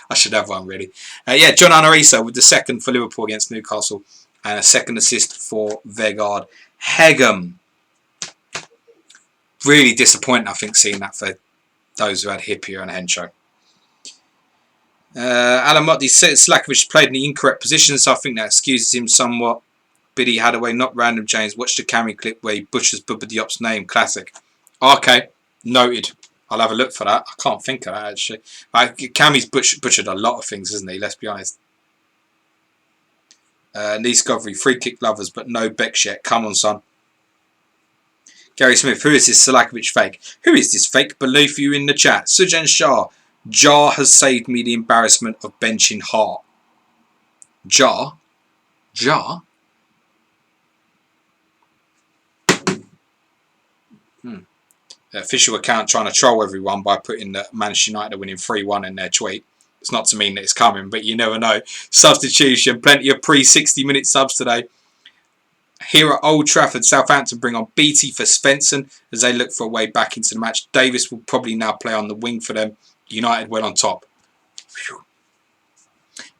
I should have one, really. Yeah, John Arnorisa with the second for Liverpool against Newcastle. And a second assist for Vegard Hegem. Really disappointing, I think, seeing that for those who had Hippier and Hencho. Alan Motley says Slakovic played in the incorrect position, so I think that excuses him somewhat. Biddy Hadaway, not random James. Watch the camera clip where he butchers Bubba Diop's name. Classic. Okay, noted. I'll have a look for that. I can't think of that, actually. Cammy's butchered a lot of things, isn't he? Let's be honest. Lee Discovery, free kick lovers, but no Beckshett. Come on, son. Gary Smith, who is this Salakovic fake? Who is this fake below you in the chat? Sujan Shah. Jar has saved me the embarrassment of benching Hart. Jar? Jar? Official account trying to troll everyone by putting that Manchester United are winning 3-1 in their tweet. It's not to mean that it's coming, but you never know. Substitution, plenty of pre-60-minute subs today. Here at Old Trafford, Southampton bring on Beattie for Svensson as they look for a way back into the match. Davis will probably now play on the wing for them. United well on top. Whew.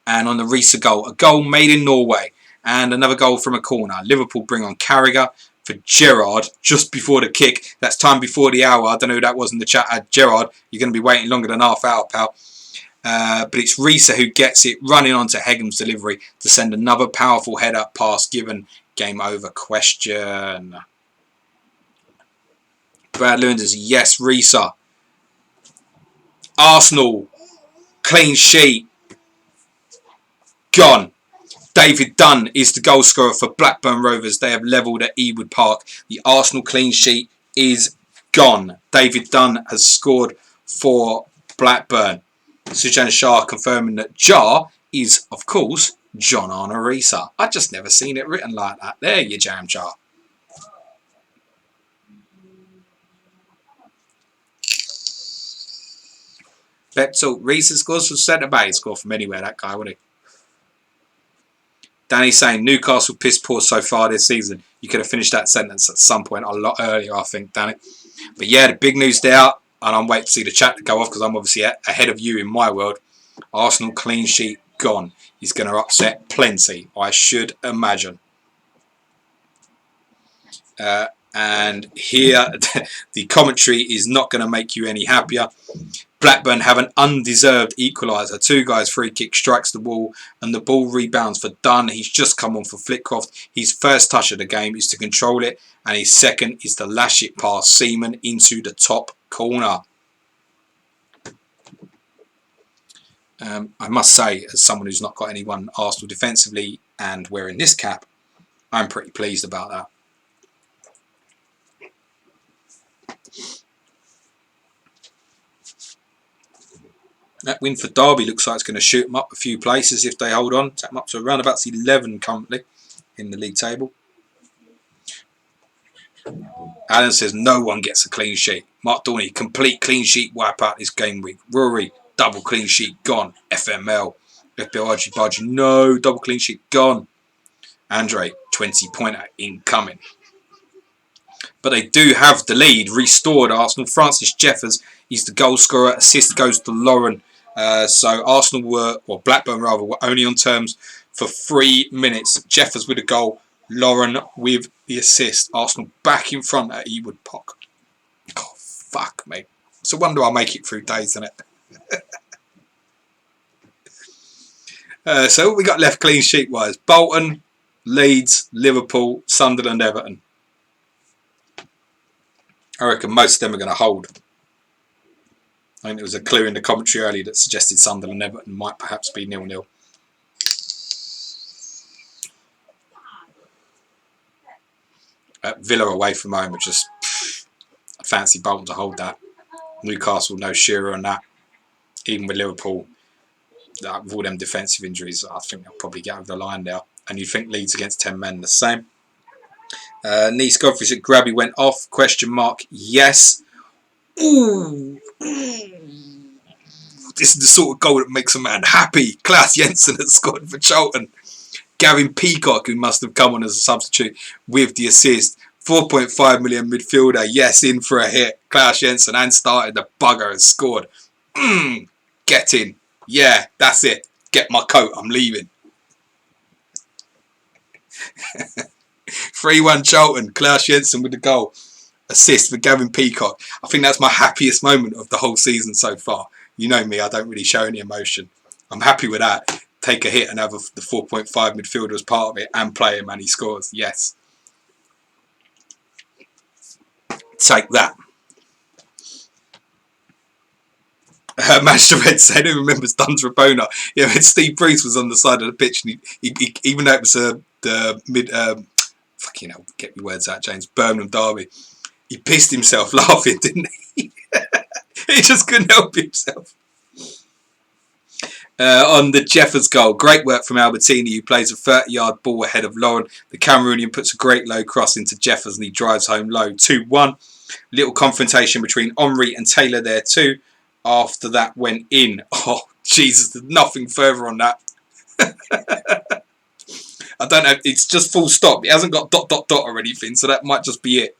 And on the Risa goal, a goal made in Norway and another goal from a corner. Liverpool bring on Carragher for Gerrard just before the kick. That's time before the hour. I don't know who that was in the chat. Gerrard, you're going to be waiting longer than half hour, pal. But it's Risa who gets it, running onto Hegham's delivery to send another powerful head-up pass given. Game over question. Brad Lewandowski, yes, Risa. Arsenal, clean sheet. Gone. David Dunn is the goal scorer for Blackburn Rovers. They have levelled at Ewood Park. The Arsenal clean sheet is gone. David Dunn has scored for Blackburn. Sujan Shah confirming that Jar is, of course, John Arne Risa. I just never seen it written like that. There you jam Jar. Betzel, Risa scores from centre back. He scored from anywhere, that guy, wouldn't he? Danny's saying Newcastle piss poor so far this season. You could have finished that sentence at some point a lot earlier, I think, Danny. But yeah, the big news there, and I'm waiting to see the chat to go off because I'm obviously ahead of you in my world. Arsenal clean sheet gone. He's going to upset plenty, I should imagine. And here, the commentary is not going to make you any happier. Blackburn have an undeserved equaliser. Two guys, free kick, strikes the wall, and the ball rebounds for Dunn. He's just come on for Flitcroft. His first touch of the game is to control it, and his second is to lash it past Seaman into the top corner. I must say, as someone who's not got anyone Arsenal defensively and wearing this cap, I'm pretty pleased about that. That win for Derby looks like it's going to shoot them up a few places if they hold on. Take them up to around about 11 currently in the league table. Alan says no one gets a clean sheet. Mark Dorney, complete clean sheet wipeout this game week. Rory, double clean sheet gone. FML, FBL Budge, no double clean sheet gone. Andre, 20-pointer incoming. But they do have the lead restored. Arsenal, Francis Jeffers, he's the goal scorer. Assist goes to Lauren. So Arsenal Blackburn rather, were only on terms for 3 minutes. Jeffers with a goal, Lauren with the assist. Arsenal back in front at Ewood Park. Oh, fuck, mate. It's a wonder I'll make it through days, isn't it? So what we got left clean sheet wise? Bolton, Leeds, Liverpool, Sunderland, Everton. I reckon most of them are going to hold. I think there was a clue in the commentary earlier that suggested Sunderland and Everton might perhaps be 0-0. Villa away from home, which is I'd fancy Bolton to hold that. Newcastle, no Shearer on that. Even with Liverpool, with all them defensive injuries, I think they'll probably get over the line now. And you think Leeds against 10 men the same. Nice Godfrey said Grabby went off, question mark, yes. Ooh. This is the sort of goal that makes a man happy. Klaus Jensen has scored for Charlton. Gavin Peacock, who must have come on as a substitute, with the assist. 4.5 million midfielder, yes, in for a hit. Klaus Jensen and started the bugger has scored. Get in. Yeah, that's it. Get my coat, I'm leaving. 3-1 Charlton, Klaus Jensen with the goal. Assist for Gavin Peacock. I think that's my happiest moment of the whole season so far. You know me, I don't really show any emotion. I'm happy with that. Take a hit and have the 4.5 midfielder as part of it and play him and he scores. Yes. Take that. Manchester Red said, who remembers Duns Rabona? Yeah, Steve Bruce was on the side of the pitch and he even though it was the mid... fucking hell, get your words out, James. Birmingham Derby. He pissed himself laughing, didn't he? He just couldn't help himself. On the Jeffers goal, great work from Albertini, who plays a 30-yard ball ahead of Lauren. The Cameroonian puts a great low cross into Jeffers and he drives home low. 2-1. Little confrontation between Henry and Taylor there too. After that went in. Oh, Jesus, there's nothing further on that. I don't know. It's just full stop. It hasn't got ... or anything, so that might just be it.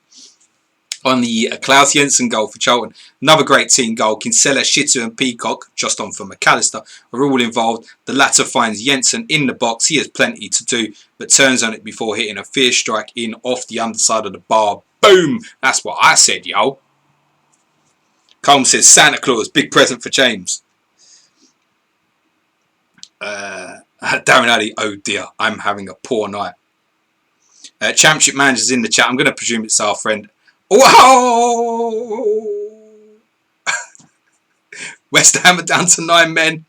On the Klaus Jensen goal for Charlton, another great team goal. Kinsella, Shitu and Peacock, just on for McAllister, are all involved. The latter finds Jensen in the box. He has plenty to do, but turns on it before hitting a fierce strike in off the underside of the bar. Boom! That's what I said, yo. Colm says, Santa Claus, big present for James. Darren Addy, oh dear, I'm having a poor night. Championship Manager's in the chat. I'm going to presume it's our friend. Whoa! West Ham are down to 9 men.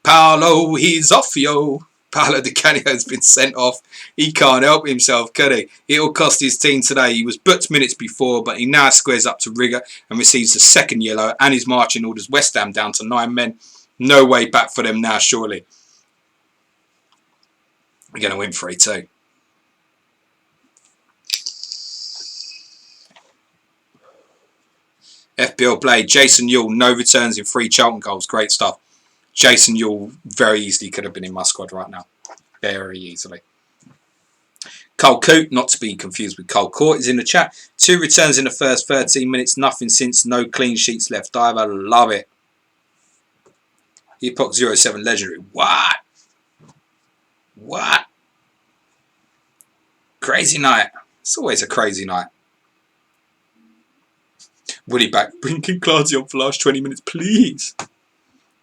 Paolo, he's off, yo. Paolo Di Canio has been sent off. He can't help himself, can he? It'll cost his team today. He was booked minutes before, but he now squares up to Rigger and receives the second yellow, and his marching orders West Ham down to 9 men. No way back for them now, surely. We're going to win 3-2. FBL Blade, Jason Yule, no returns in 3 Charlton goals. Great stuff. Jason Yule very easily could have been in my squad right now. Very easily. Cole Coote, not to be confused with Cole Court, is in the chat. 2 returns in the first 13 minutes. Nothing since. No clean sheets left either. Love it. Epoch 07 Legendary. What? What? Crazy night. It's always a crazy night. Willie back, bring Clardy on for the last 20 minutes, please.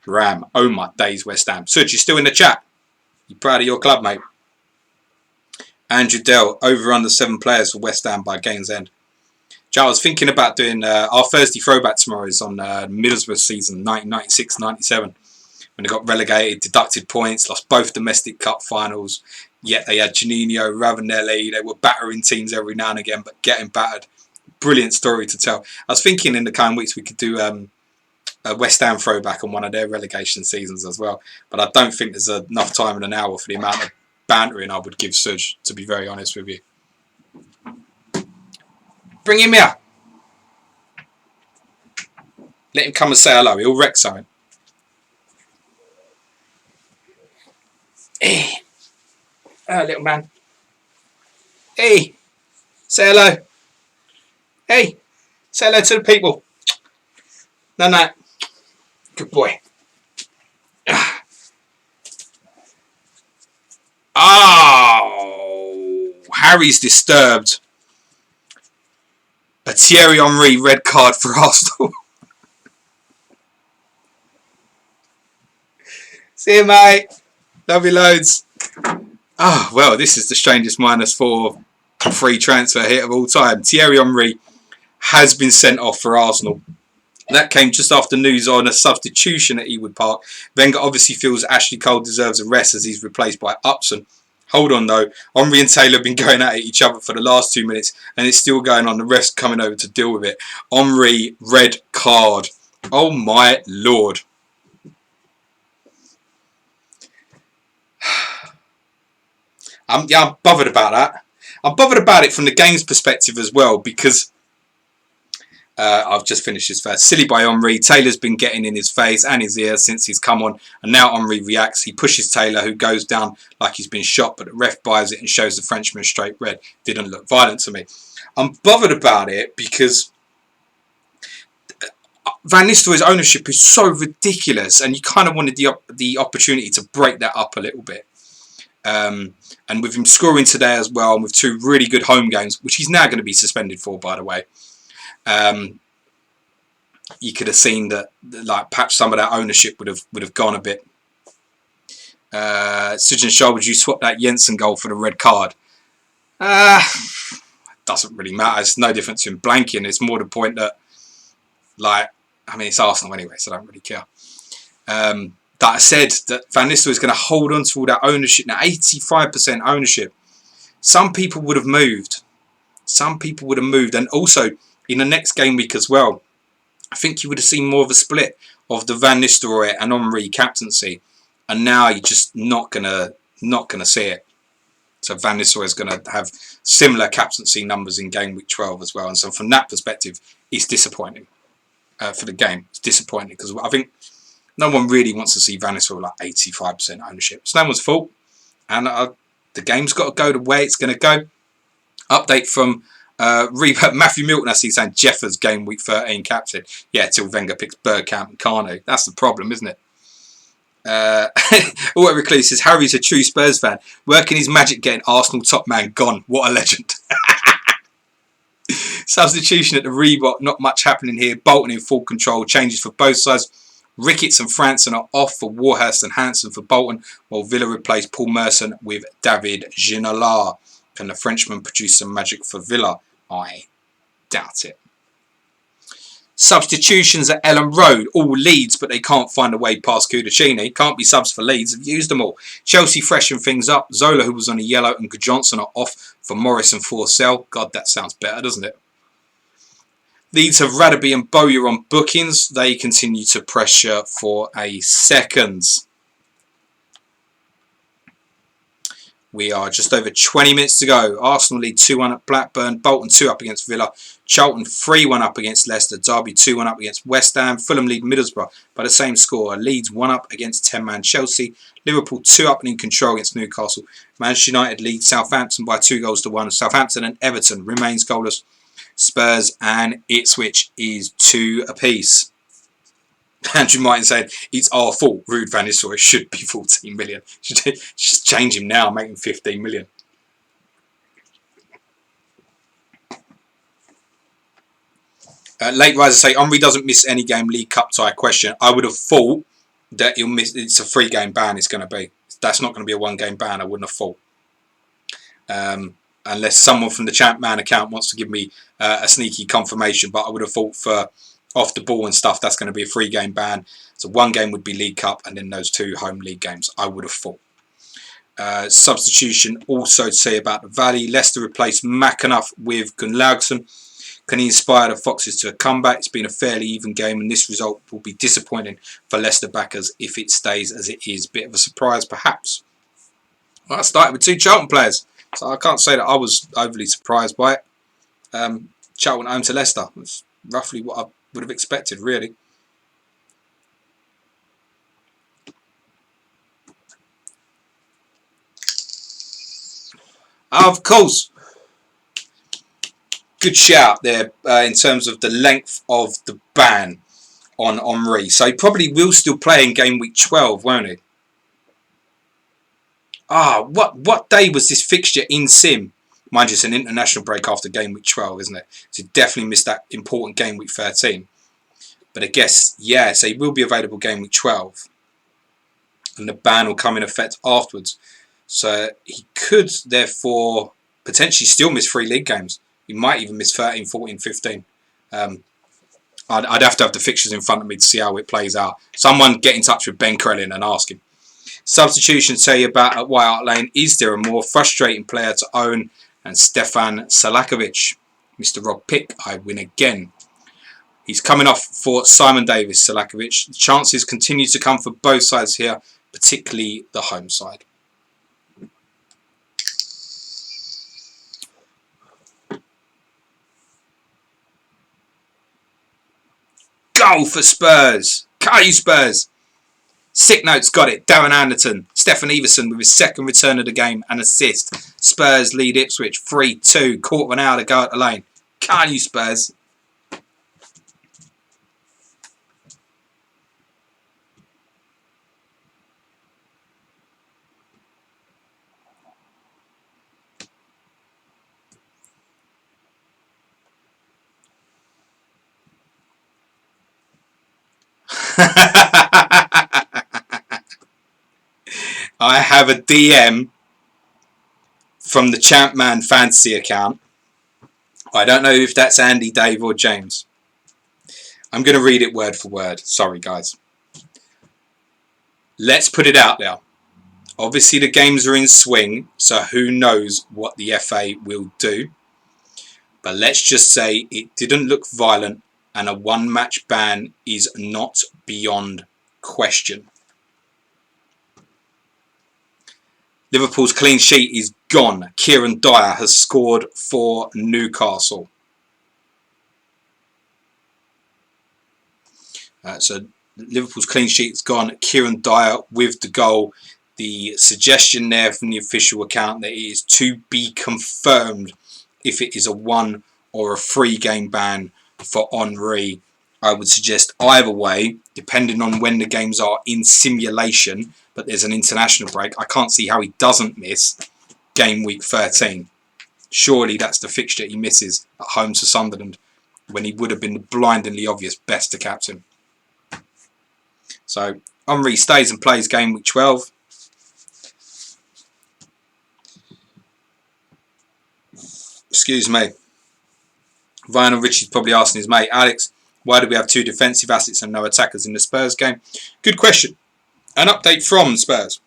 Ram, oh my days, West Ham. Suj, you still in the chat? You proud of your club, mate? Andrew Dell, over under 7 players for West Ham by game's end. Joe, I was thinking about doing our Thursday throwback tomorrow is on Middlesbrough season 1996-97 when they got relegated, deducted points, lost both domestic cup finals. Yet they had Janino, Ravanelli. They were battering teams every now and again, but getting battered. Brilliant story to tell. I was thinking in the coming weeks we could do a West Ham throwback on one of their relegation seasons as well. But I don't think there's enough time in an hour for the amount of bantering I would give Suj, to be very honest with you. Bring him here. Let him come and say hello. He'll wreck something. Hey. Little man. Hey. Say hello. Hey, say hello to the people. No. Good boy. Oh, Harry's disturbed. A Thierry Henry red card for Arsenal. See you, mate. Love you loads. Oh, well, this is the strangest -4 free transfer hit of all time. Thierry Henry has been sent off for Arsenal. That came just after news on a substitution at Ewood Park. Wenger obviously feels Ashley Cole deserves a rest as he's replaced by Upson. Hold on though, Henry and Taylor have been going at each other for the last 2 minutes and it's still going on. The ref's coming over to deal with it. Henry, red card. Oh my lord. I'm bothered about that. I'm bothered about it from the game's perspective as well because I've just finished his first. Silly by Henry. Taylor's been getting in his face and his ear since he's come on. And now Henry reacts. He pushes Taylor, who goes down like he's been shot. But the ref buys it and shows the Frenchman straight red. Didn't look violent to me. I'm bothered about it because Van Nistelrooy's ownership is so ridiculous. And you kind of wanted the opportunity to break that up a little bit. And with him scoring today as well, and with 2 really good home games, which he's now going to be suspended for, by the way. You could have seen that, like, perhaps some of that ownership would have gone a bit. Sujan Shah, would you swap that Jensen goal for the red card? Doesn't really matter. It's no difference in blanking. It's more the point that, like, I mean, it's Arsenal anyway, so I don't really care. That I said that Van Nistelrooy is going to hold on to all that ownership. Now, 85% ownership. Some people would have moved. Some people would have moved. And also, in the next game week as well, I think you would have seen more of a split of the Van Nistelrooy and Henry captaincy, and now you're just not gonna see it. So Van Nistelrooy is going to have similar captaincy numbers in game week 12 as well, and so from that perspective, it's disappointing for the game. It's disappointing because I think no one really wants to see Van Nistelrooy like 85% ownership. It's no one's fault, and the game's got to go the way it's going to go. Update from Matthew Milton, I see saying Jeffers game week 13 captain. Yeah, till Wenger picks Bergkamp and Carno. That's the problem, isn't it? Auto Recluse says Harry's a true Spurs fan, working his magic getting Arsenal top man gone. What a legend. Substitution at the Reebok, not much happening here. Bolton in full control, changes for both sides. Ricketts and Franson are off for Warhurst and Hansen for Bolton, while Villa replaced Paul Merson with David Ginola. Can the Frenchman produce some magic for Villa? I doubt it. Substitutions at Ellen Road, all Leeds, but they can't find a way past Kudachini. Can't be subs for Leeds, have used them all. Chelsea freshen things up. Zola, who was on a yellow, and Johnson are off for Morris and Forsell. God, that sounds better, doesn't it? Leeds have Radaby and Bowyer on bookings. They continue to pressure for a second. We are just over 20 minutes to go. Arsenal lead 2-1 at Blackburn. Bolton 2 up against Villa. Charlton 3-1 up against Leicester. Derby 2-1 up against West Ham. Fulham lead Middlesbrough by the same score. Leeds 1 up against 10-man Chelsea. Liverpool 2 up and in control against Newcastle. Manchester United leads Southampton by 2-1. Southampton and Everton remains goalless. Spurs and Ipswich is 2 apiece. Andrew Martin said, it's our fault. Ruud van Nistelrooy should be 14 million. Just change him now, make him 15 million. Late Riser say, Henry doesn't miss any game, League Cup tie question. I would have thought that he'll miss. It's a 3-game ban it's going to be. That's not going to be a 1-game ban, I wouldn't have thought. Unless someone from the Champ Man account wants to give me a sneaky confirmation, but I would have thought for off the ball and stuff, that's going to be a 3-game ban. So 1 game would be League Cup and then those 2 home league games, I would have thought. Substitution also to say about the Valley. Leicester replaced McAnuff with Gunnlaugsson. Can he inspire the Foxes to a comeback? It's been a fairly even game and this result will be disappointing for Leicester backers if it stays as it is. Bit of a surprise perhaps. Well, I started with 2 Charlton players, so I can't say that I was overly surprised by it. Charlton home to Leicester was roughly what I would have expected, really. Of course, good shout there in terms of the length of the ban on Henry. So he probably will still play in game week 12, won't he? What day was this fixture in Sim? Mind you, it's an international break after game week 12, isn't it? So he definitely missed that important game week 13. But I guess, yeah, so he will be available game week 12. And the ban will come in effect afterwards. So he could, therefore, potentially still miss 3 league games. He might even miss 13, 14, 15. I'd have to have the fixtures in front of me to see how it plays out. Someone get in touch with Ben Krellin and ask him. Substitution say about at White Hart Lane. Is there a more frustrating player to own than Stefan Salakovic? Mr. Rob Pick, I win again. He's coming off for Simon Davis, Salakovic. The chances continue to come for both sides here, particularly the home side. Goal for Spurs. Can you Spurs? Sick Notes got it. Darren Anderton. Stefan Everson with his 2nd return of the game and assist. Spurs lead Ipswich 3-2. Quarter of an hour to go at the lane. Can you Spurs? I have a DM from the Champman Fantasy account. I don't know if that's Andy, Dave or James. I'm going to read it word for word. Sorry guys. Let's put it out there. Obviously the games are in swing, so who knows what the FA will do. But let's just say it didn't look violent, and a one-match ban is not beyond question. Liverpool's clean sheet is gone. Kieran Dyer has scored for Newcastle. So Liverpool's clean sheet is gone. Kieran Dyer with the goal. The suggestion there from the official account that it is to be confirmed if it is a 1 or a 3 game ban for Henry. I would suggest either way, depending on when the games are in simulation, but there's an international break. I can't see how he doesn't miss game week 13. Surely that's the fixture he misses at home to Sunderland, when he would have been the blindingly obvious best to captain. So Henry stays and plays game week 12. Excuse me. Ryan Richie's probably asking his mate, Alex, why do we have 2 defensive assets and no attackers in the Spurs game? Good question. An update from Spurs.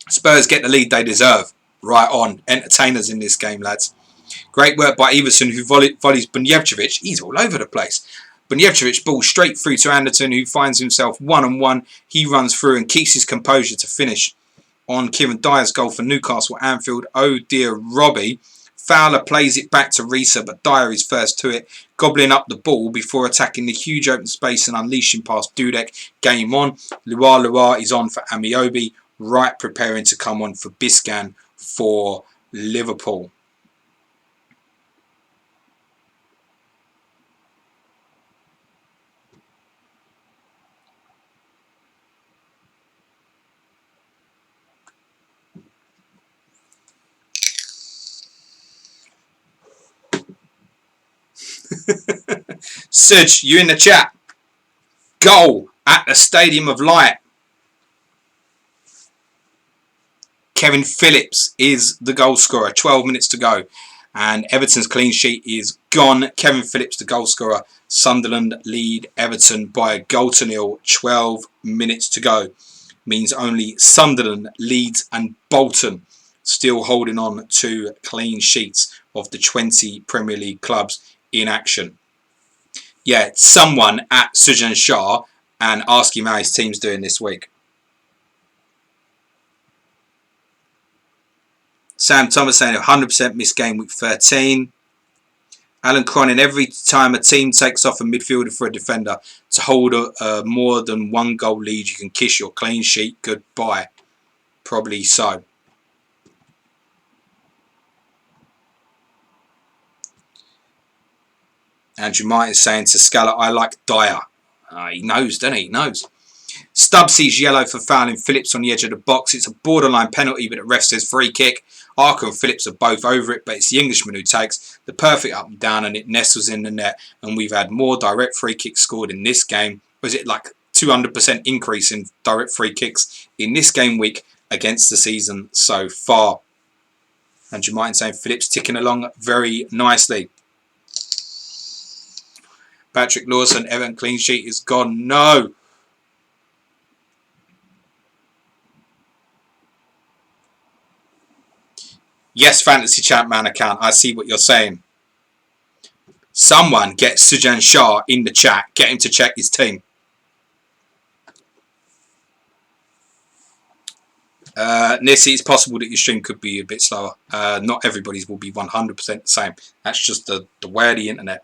Spurs get the lead they deserve. Right on. Entertainers in this game, lads. Great work by Everton, who volleys Bunjevcevic. He's all over the place. Bunjevcevic balls straight through to Anderton, who finds himself 1-on-1. He runs through and keeps his composure to finish on Kieran Dyer's goal for Newcastle Anfield. Oh dear, Robbie. Fowler plays it back to Risa, but Dyer is first to it, gobbling up the ball before attacking the huge open space and unleashing past Dudek. Game on. Lua is on for Amiobi. Wright preparing to come on for Biscan for Liverpool. Suj, you in the chat. Goal at the Stadium of Light. Kevin Phillips is the goal scorer. 12 minutes to go. And Everton's clean sheet is gone. Kevin Phillips, the goal scorer. Sunderland lead Everton by a goal to 0. 12 minutes to go. Means only Sunderland, Leeds and Bolton still holding on to clean sheets of the 20 Premier League clubs in action. Yeah, someone at Sujan Shah and ask him how his team's doing this week. Sam Thomas saying 100% missed game week 13. Alan Cronin, every time a team takes off a midfielder for a defender to hold a more than 1 goal lead, you can kiss your clean sheet goodbye. Probably so. Andrew Martin saying to Scala, I like Dyer. He knows, doesn't he? He knows. Stubbs sees yellow for fouling Phillips on the edge of the box. It's a borderline penalty, but the ref says free kick. Arker and Phillips are both over it, but it's the Englishman who takes the perfect up and down, and it nestles in the net. And we've had more direct free kicks scored in this game. Was it like 200% increase in direct free kicks in this game week against the season so far? Andrew Martin saying Phillips ticking along very nicely. Patrick Lawson, Everton clean sheet is gone. No. Yes, Fantasy Champ Man account. I see what you're saying. Someone get Sujan Shah in the chat. Get him to check his team. Nissi, it's possible that your stream could be a bit slower. Not everybody's will be 100% the same. That's just the way of the internet.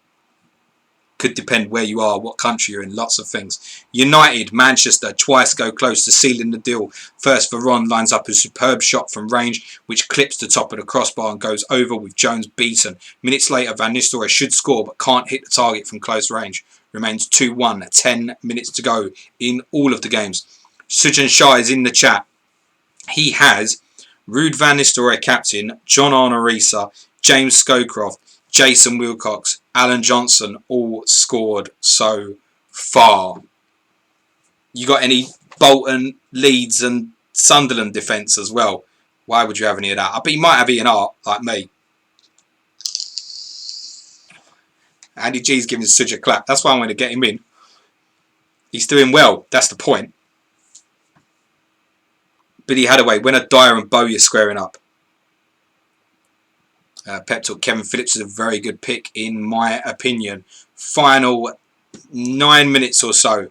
Could depend where you are, what country you're in, lots of things. United, Manchester, twice go close to sealing the deal. First, Veron lines up a superb shot from range, which clips the top of the crossbar and goes over with Jones beaten. Minutes later, Van Nistelrooy should score, but can't hit the target from close range. Remains 2-1, 10 minutes to go in all of the games. Sujan Shah is in the chat. He has Ruud Van Nistelrooy captain, John Arnorisa, James Scowcroft, Jason Wilcox, Alan Johnson all scored so far. You got any Bolton, Leeds and Sunderland defence as well? Why would you have any of that? I bet you might have Ian Hart, like me. Andy G's giving such a clap. That's why I'm going to get him in. He's doing well. That's the point. Billy Hadaway, when are Dyer and Bowyer squaring up? Pep Talk, Kevin Phillips is a very good pick in my opinion. Final 9 minutes or so.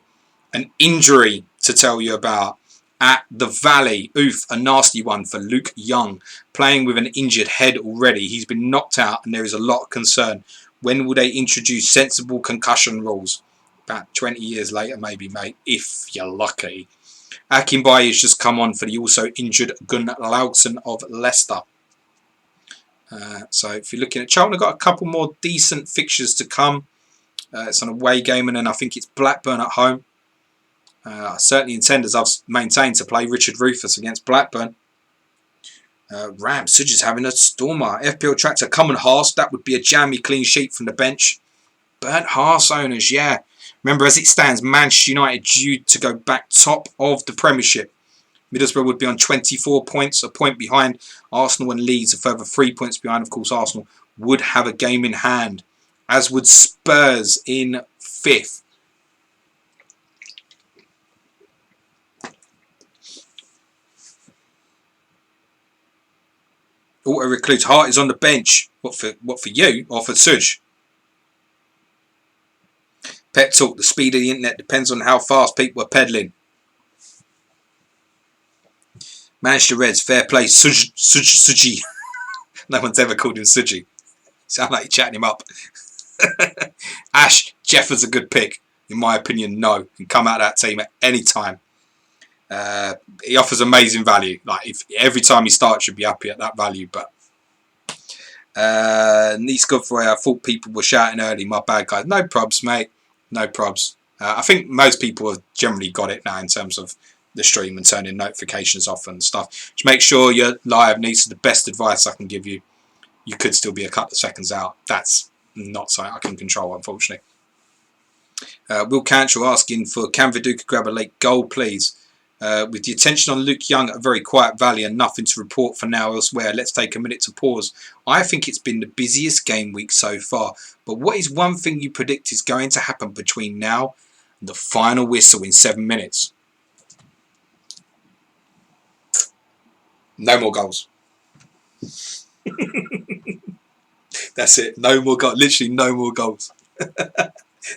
An injury to tell you about at the Valley. Oof, a nasty one for Luke Young. Playing with an injured head already. He's been knocked out and there is a lot of concern. When will they introduce sensible concussion rules? About 20 years later maybe, mate, if you're lucky. Akinbaye has just come on for the also injured Gunnar Laugson of Leicester. So if you're looking at Charlton, I've got a couple more decent fixtures to come. It's an away game and then I think it's Blackburn at home. I certainly intend, as I've maintained, to play Richard Rufus against Blackburn. Suj is having a stormer. FPL Tractor, come on Haas. That would be a jammy clean sheet from the bench. Burnt Haas owners, yeah. Remember, as it stands, Manchester United due to go back top of the Premiership. Middlesbrough would be on 24 points, a point behind. Arsenal and Leeds, a further 3 points behind. Of course, Arsenal would have a game in hand, as would Spurs in 5th. Auto recluse. Hart is on the bench. What for you or for Suj? Pep Talk. The speed of the internet depends on how fast people are peddling. Manchester Reds. Fair play. Suji. No one's ever called him Suji. Sound like you're chatting him up. Ash. Jeffers a good pick. In my opinion, no. Can come out of that team at any time. He offers amazing value. Like if every time he starts, should be happy at that value. But Nice Godfrey, I thought people were shouting early. My bad, guys. No probs, mate. No probs. I think most people have generally got it now in terms of the stream and turning notifications off and stuff. Just make sure you're live. Nice is the best advice I can give you. You could still be a couple of seconds out. That's not something I can control, unfortunately. Will Cantrell asking for can Viduka grab a late goal, please? With the attention on Luke Young at a very quiet Valley and nothing to report for now elsewhere, let's take a minute to pause. I think it's been the busiest game week so far, but what is one thing you predict is going to happen between now and the final whistle in 7 minutes? No more goals. That's it. No more goals. Literally no more goals.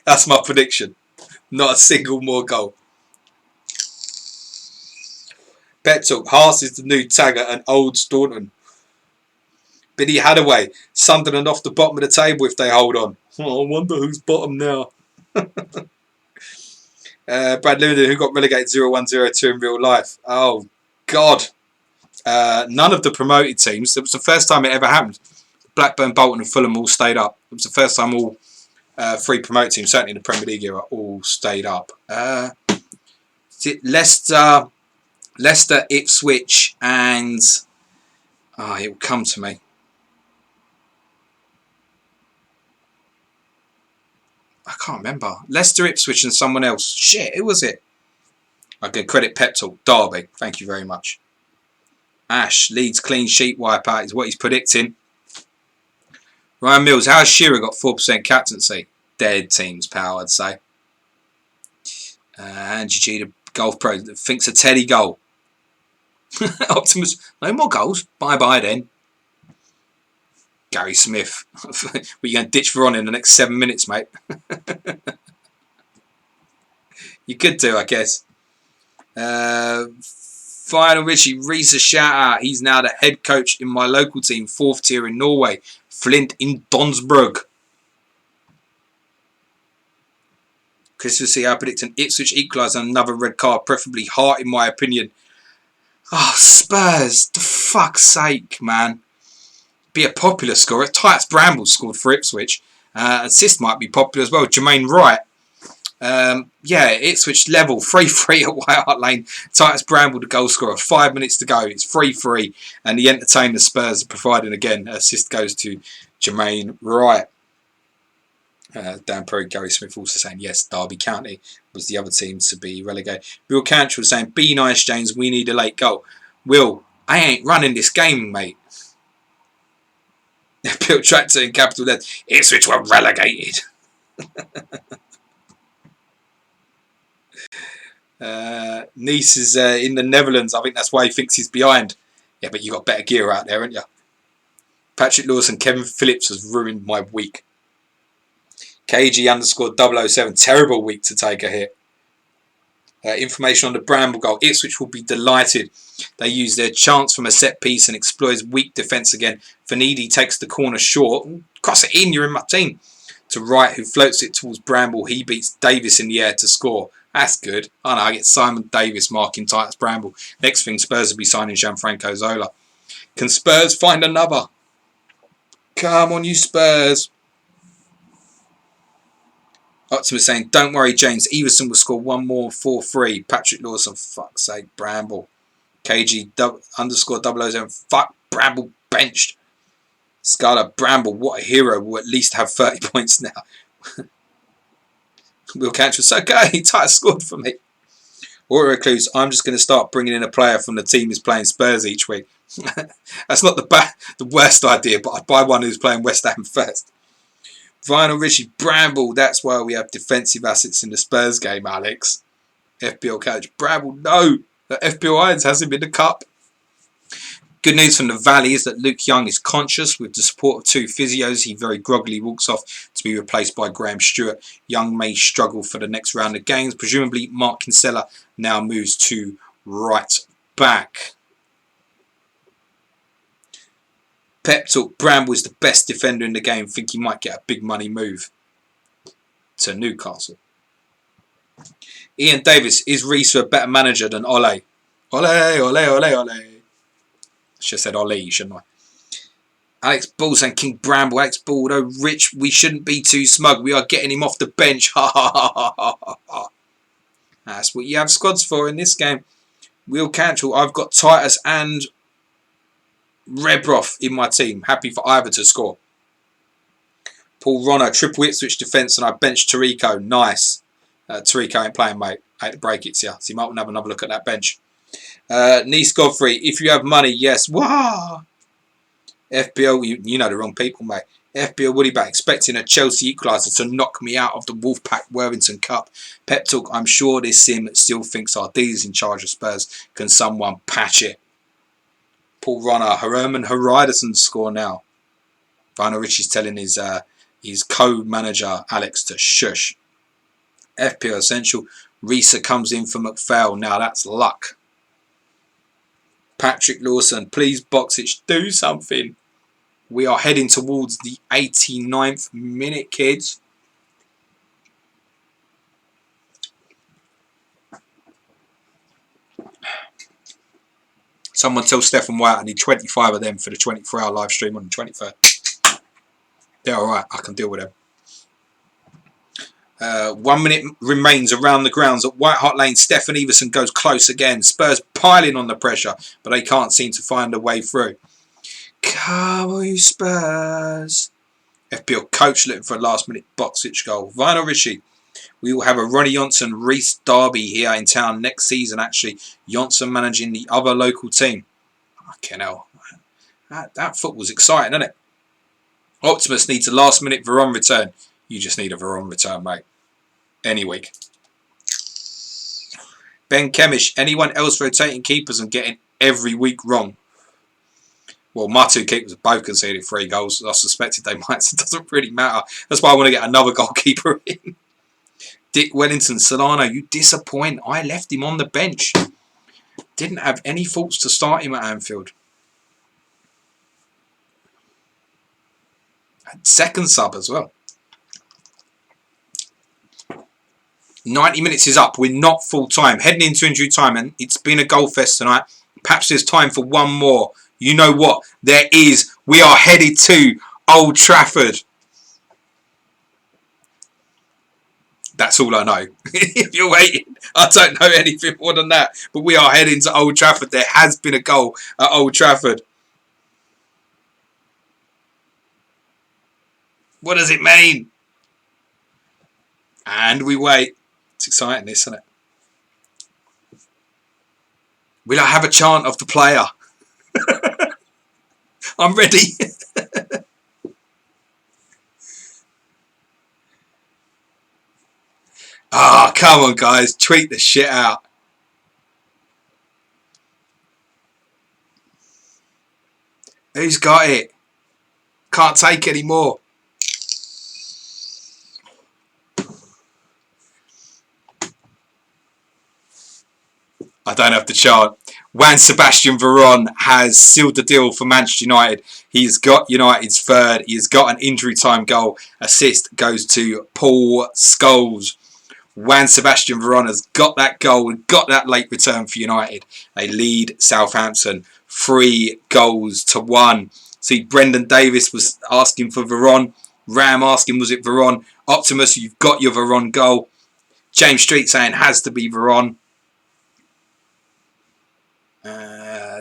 That's my prediction. Not a single more goal. Pet Talk. Haas is the new Tagger and old Staunton. Billy Hadaway. Sunderland off the bottom of the table if they hold on. Oh, I wonder who's bottom now. Brad Lewin, who got relegated 0-1-0-2 in real life. Oh, God. None of the promoted teams. It was the first time it ever happened. Blackburn, Bolton and Fulham all stayed up. It was the first time all 3 promoted teams, certainly in the Premier League era, all stayed up. Is it Leicester, Ipswich and... Oh, it will come to me. I can't remember. Leicester, Ipswich and someone else. Shit, who was it? I can credit Pep Talk. Derby. Thank you very much. Ash, Leeds clean sheet wipeout is what he's predicting. Ryan Mills, how has Shearer got 4% captaincy? Dead teams, pal, I'd say. Angie G, the golf pro, thinks a Teddy goal. Optimus, no more goals. Bye-bye then. Gary Smith, we're going to ditch Veron in the next 7 minutes, mate. You could do, I guess. Final Richie, Reese a shout out. He's now the head coach in my local team, 4th tier in Norway. Flint in Donsbrug. Christopher C. I predict an Ipswich equaliser and another red card, preferably Hart in my opinion. Oh, Spurs. For fuck's sake, man. Be a popular scorer. Titus Bramble scored for Ipswich. Assist might be popular as well. Jermaine Wright. Yeah, Ipswich level. 3-3 at White Hart Lane. Titus Bramble the goal scorer. 5 minutes to go. It's 3-3. And the entertainer Spurs are providing again. Assist goes to Jermaine Wright. Dan Perry, Gary Smith also saying yes, Derby County was the other team to be relegated. Will Cantrell saying, be nice, James, we need a late goal. Will, I ain't running this game, mate. Bill Tractor in capital letters. Ipswich were relegated. Nice is in the Netherlands. I think that's why he thinks he's behind. Yeah, but you got better gear out there, haven't you? Patrick Lawson, Kevin Phillips has ruined my week. KG_007, terrible week to take a hit. Information on the Bramble goal. Ipswich will be delighted. They use their chance from a set piece and exploits weak defence again. Vanidi takes the corner short. Cross it in, you're in my team. To Wright, who floats it towards Bramble. He beats Davis in the air to score. That's good. Oh no, I get Simon Davis marking Titus Bramble. Next thing, Spurs will be signing Gianfranco Zola. Can Spurs find another? Come on, you Spurs. Optimus saying, don't worry, James. Everson will score one more, 4-3. Patrick Lawson, fuck's sake, Bramble. KG_007, fuck, Bramble benched. Scarlett Bramble, what a hero, will at least have 30 points now. Will Cantrell, so okay, Titus scored for me. Auto Recluse, I'm just going to start bringing in a player from the team who's playing Spurs each week. That's not the worst idea, but I'd buy one who's playing West Ham first. Vinyl Richie Bramble, that's why we have defensive assets in the Spurs game, Alex. FBL coach Bramble, no, the FBL Irons has him in the cup. Good news from the Valley is that Luke Young is conscious. With the support of 2 physios, he very groggily walks off to be replaced by Graham Stewart. Young may struggle for the next round of games. Presumably, Mark Kinsella now moves to right back. Pep talk, Bramble is the best defender in the game. Think he might get a big money move to Newcastle. Ian Davis, is Reece a better manager than Ole? Ole, ole, ole, ole. Should have said Ole, shouldn't I? Alex Ball saying King Bramble. Alex Ball, though Rich, we shouldn't be too smug. We are getting him off the bench. Ha ha ha ha ha ha. That's what you have squads for in this game. Will Cantrell, I've got Titus and Rebroff in my team. Happy for either to score. Paul Ronner, triple Ipswich defence, and I benched Tarico. Nice. Tarico ain't playing, mate. I hate to break it to you. So you might want to have another look at that bench. Nice Godfrey, if you have money, yes. Wah! FBL, you know the wrong people, mate. FBL Woody back, expecting a Chelsea equaliser to knock me out of the Wolfpack Worthington Cup. Pep talk, I'm sure this sim still thinks our dealer's in charge of Spurs. Can someone patch it? Paul Ronner, Herman Hariderson score now. Vinyl Richie's telling his co-manager Alex to shush. FPL Essential, Risa comes in for McPhail. Now that's luck. Patrick Lawson, please Boxich, do something. We are heading towards the 89th minute, kids. Someone tell Stephen White I need 25 of them for the 24-hour live stream on the 23rd. They're alright, I can deal with them. 1 minute remains around the grounds at White Hart Lane. Stefan Everson goes close again. Spurs piling on the pressure, but they can't seem to find a way through. Come on, you Spurs. FPL coach looking for a last minute Boxich goal. Vinyl Richie. We will have a Ronnie Johnson Reece derby here in town next season, actually. Johnson managing the other local team. Fucking hell. That football's exciting, isn't it? Optimus needs a last minute Veron return. You just need a Veron return, mate. Any week. Ben Kemish. Anyone else rotating keepers and getting every week wrong? Well, my 2 keepers have both conceded 3 goals. I suspected they might, so it doesn't really matter. That's why I want to get another goalkeeper in. Dick Wellington, Solano, you disappoint. I left him on the bench. Didn't have any thoughts to start him at Anfield. And second sub as well. 90 minutes is up. We're not full time. Heading into injury time, and it's been a goal fest tonight. Perhaps there's time for one more. You know what? There is. We are headed to Old Trafford. That's all I know. If you're waiting, I don't know anything more than that. But we are heading to Old Trafford. There has been a goal at Old Trafford. What does it mean? And we wait. It's exciting, isn't it? Will I have a chant of the player? I'm ready. Ah, come on, guys. Tweet the shit out. Who's got it? Can't take any more. I don't have the chart. Juan Sebastian Veron has sealed the deal for Manchester United. He's got United's third. He's got an injury time goal. Assist goes to Paul Scholes. Juan Sebastian Veron has got that goal, got that late return for United. They lead Southampton 3-1. See, Brendan Davis was asking for Veron. Ram asking, was it Veron? Optimus, you've got your Veron goal. James Street saying, has to be Veron.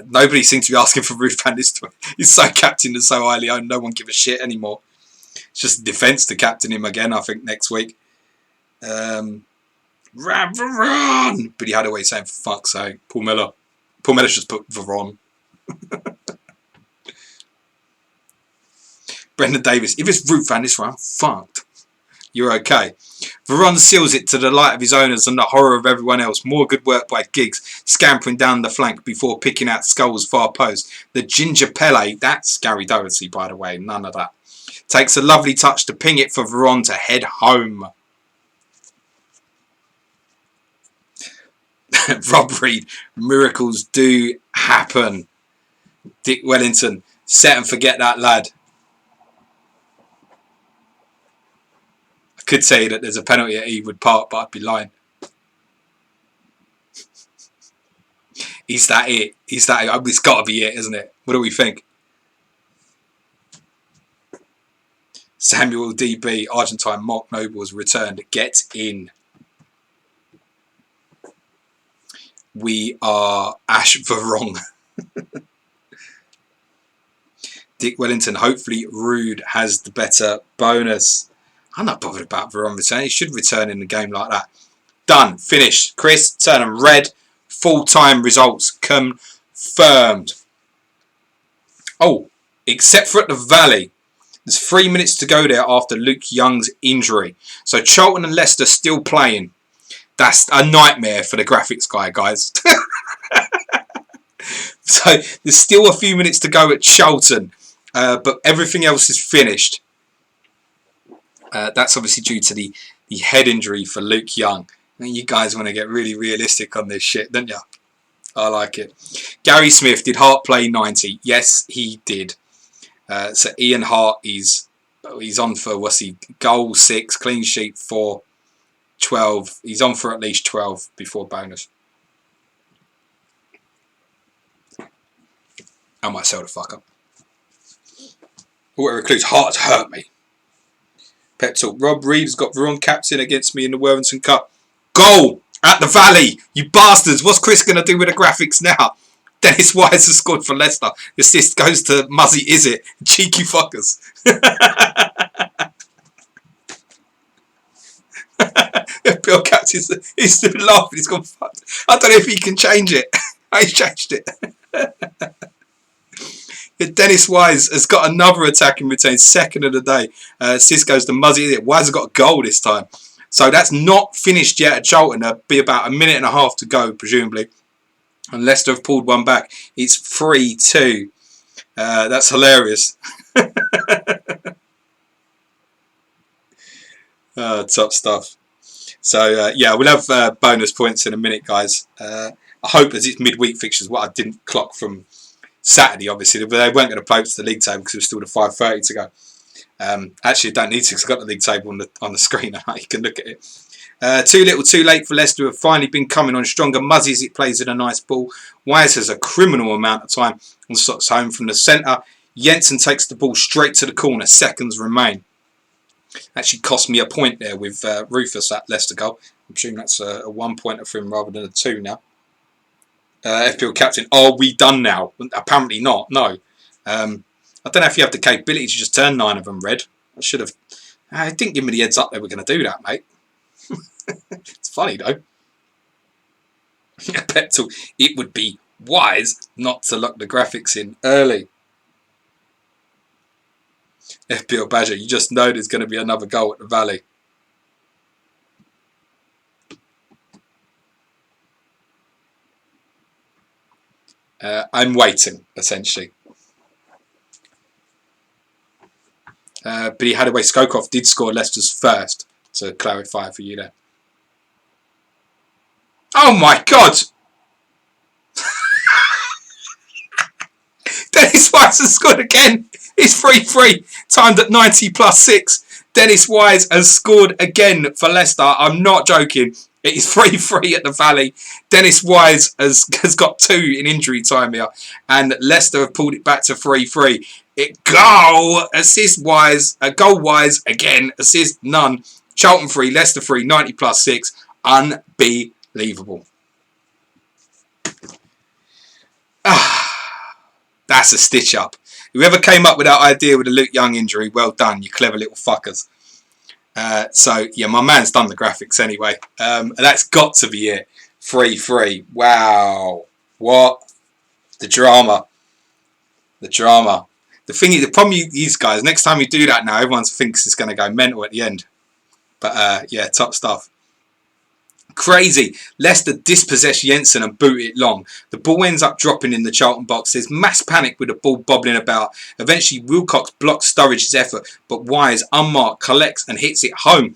Nobody seems to be asking for Ruth Van Nistelrooy. He's so captain and so highly owned, no one give a shit anymore. It's just defence to captain him again, I think, next week. Ram Veron! But he had a way of saying, for fuck's sake, Paul Miller. Paul Miller's just put Veron. Brendan Davis, if it's Ruth Van Nistelrooy, I'm fucked. You're okay. Veron seals it to the delight of his owners and the horror of everyone else. More good work by Giggs, scampering down the flank before picking out Scholes' far post. The Ginger Pele, that's Gary Doherty, by the way, none of that. Takes a lovely touch to ping it for Veron to head home. Rob Reed, miracles do happen. Dick Wellington, set and forget that lad. Could say that there's a penalty at Ewood Park, but I'd be lying. Is that it? Is that it? It's got to be it, isn't it? What do we think? Samuel DB, Argentine Mark Noble returned. Get in. We are Ash Veron. Dick Wellington, hopefully Rude has the better bonus. I'm not bothered about Veron returning. He should return in a game like that. Done. Finished. Chris, turn them red. Full-time results confirmed. Oh, except for at the Valley. There's 3 minutes to go there after Luke Young's injury. So Charlton and Leicester still playing. That's a nightmare for the graphics guy, guys. So there's still a few minutes to go at Charlton. But everything else is finished. That's obviously due to the head injury for Luke Young. I mean, you guys want to get really realistic on this shit, don't you? I like it. Gary Smith, did Hart play 90? Yes, he did. So Ian Hart he's on for, what's he, goal 6, clean sheet 4, 12. He's on for at least 12 before bonus. I might sell the fuck up. Whatever includes Hart's hurt me. Pep talk. Rob Reeves got Veron captain against me in the Worthington Cup. Goal at the Valley, you bastards. What's Chris going to do with the graphics now? Dennis Wise has scored for Leicester. The assist goes to Muzzy, is it? Cheeky fuckers. Bill captain, he's still laughing. He's gone fucked. I don't know if he can change it. I changed it. Dennis Wise has got another attacking return, second of the day. Sis goes to Muzzy. Wise has got a goal this time. So that's not finished yet at Charlton. There'll be about a minute and a half to go, presumably. And Leicester have pulled one back. It's 3-2. That's hilarious. Top stuff. So, yeah, we'll have bonus points in a minute, guys. I hope as it's midweek fixtures, what I didn't clock from Saturday, obviously, but they weren't going to play to the league table because it was still the 5:30 to go. Actually, I don't need to because I've got the league table on the screen. You can look at it. Too little, too late for Leicester have finally been coming on stronger. Muzzy as it plays in a nice ball. Wise has a criminal amount of time and slots home from the centre. Jensen takes the ball straight to the corner. Seconds remain. Actually cost me a point there with Rufus at Leicester goal. I'm assuming that's a 1 pointer for him rather than a 2 now. FPL captain, are we done now? Apparently not, no. I don't know if you have the capability to just turn 9 of them red. I should have. I didn't give me the heads up they were going to do that, mate. It's funny, though. It would be wise not to lock the graphics in early. FPL Badger, you just know there's going to be another goal at the Valley. I'm waiting, essentially. But he had a way. Skokov did score Leicester's first, to clarify for you there. Oh my God! Dennis Wise has scored again. It's 3-3, timed at 90 plus 6. Dennis Wise has scored again for Leicester. I'm not joking. It is 3-3 at the Valley. Dennis Wise has got 2 in injury time here. And Leicester have pulled it back to 3-3. Goal wise again. Assist none. Charlton 3, Leicester 3, 90 plus 6. Unbelievable. That's a stitch up. Whoever came up with that idea with the Luke Young injury, well done, you clever little fuckers. So, yeah, my man's done the graphics anyway. That's got to be it. 3-3. Wow. What? The drama. The drama. The problem with these guys, next time you do that now, everyone thinks it's going to go mental at the end. But, yeah, top stuff. Crazy. Leicester dispossess Jensen and boot it long. The ball ends up dropping in the Charlton box. There's mass panic with the ball bobbling about. Eventually, Wilcox blocks Sturridge's effort, but Wise, unmarked, collects and hits it home.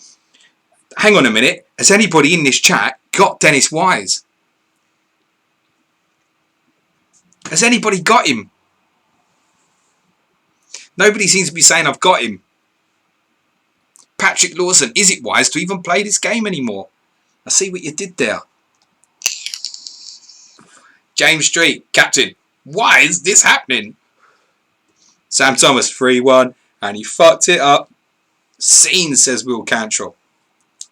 Hang on a minute. Has anybody in this chat got Dennis Wise? Has anybody got him? Nobody seems to be saying I've got him. Patrick Lawson, is it wise to even play this game anymore? I see what you did there. James Street, captain. Why is this happening? Sam Thomas, 3-1. And he fucked it up. Scene, says Will Cantrell.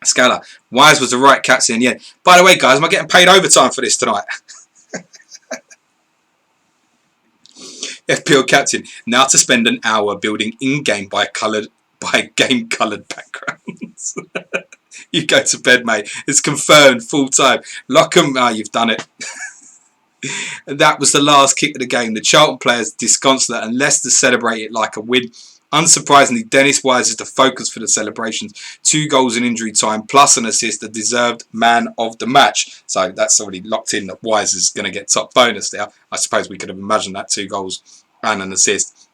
Scala, Wise was the right captain in the end. By the way, guys, am I getting paid overtime for this tonight? FPL captain, now to spend an hour building in-game by game-coloured backgrounds. You go to bed, mate. It's confirmed, full time. Lock 'em. Ah, you've done it. And that was the last kick of the game. The Charlton players disconsolate and Leicester celebrate it like a win. Unsurprisingly, Dennis Wise is the focus for the celebrations. 2 goals in injury time, plus an assist, the deserved man of the match. So that's already locked in that Wise is going to get top bonus there. I suppose we could have imagined that 2 goals and an assist.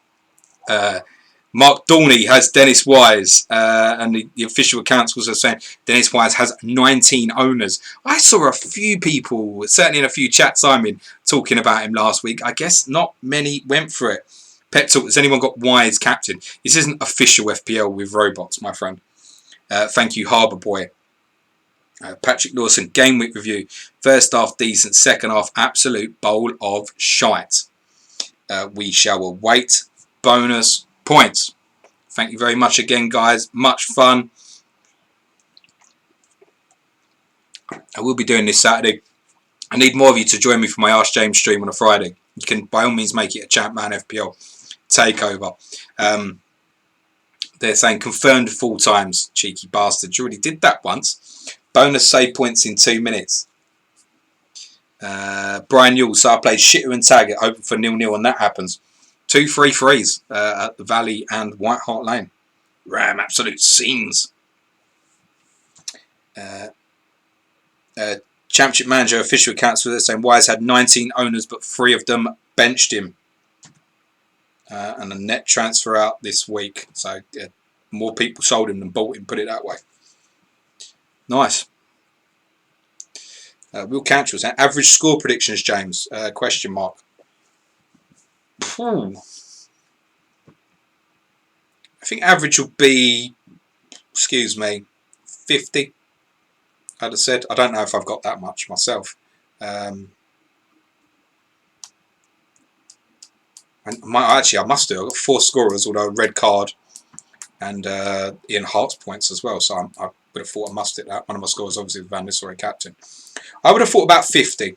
Mark Dorney has Dennis Wise, and the official accounts also saying Dennis Wise has 19 owners. I saw a few people, certainly in a few chats I'm in, talking about him last week. I guess not many went for it. Pep Talk, has anyone got Wise captain? This isn't official FPL with robots, my friend. Thank you, Harbour Boy. Patrick Lawson, game week review. First half decent, second half absolute bowl of shite. We shall await bonus points. Thank you very much again, guys. Much fun. I will be doing this Saturday. I need more of you to join me for my Ask James stream on a Friday. You can by all means make it a Champman FPL takeover. They're saying confirmed full times, cheeky bastards. You already did that once. Bonus save points in 2 minutes. Brian Yule, so I played Shitter and Taggart, hoping for 0-0 and that happens. 2 3-3s at the Valley and White Hart Lane. Ram absolute scenes. Championship manager official accounts for this saying Wise had 19 owners, but 3 of them benched him. And a net transfer out this week. So more people sold him than bought him, put it that way. Nice. Will Cantrell saying average score predictions, James? Question mark. I think average will be, 50. I'd have said. I don't know if I've got that much myself. I must do. I've got 4 scorers, although a red card and Ian Hart's points as well. So I would have thought I must hit that. One of my scorers, obviously, Van Nistelrooy captain. I would have thought about 50.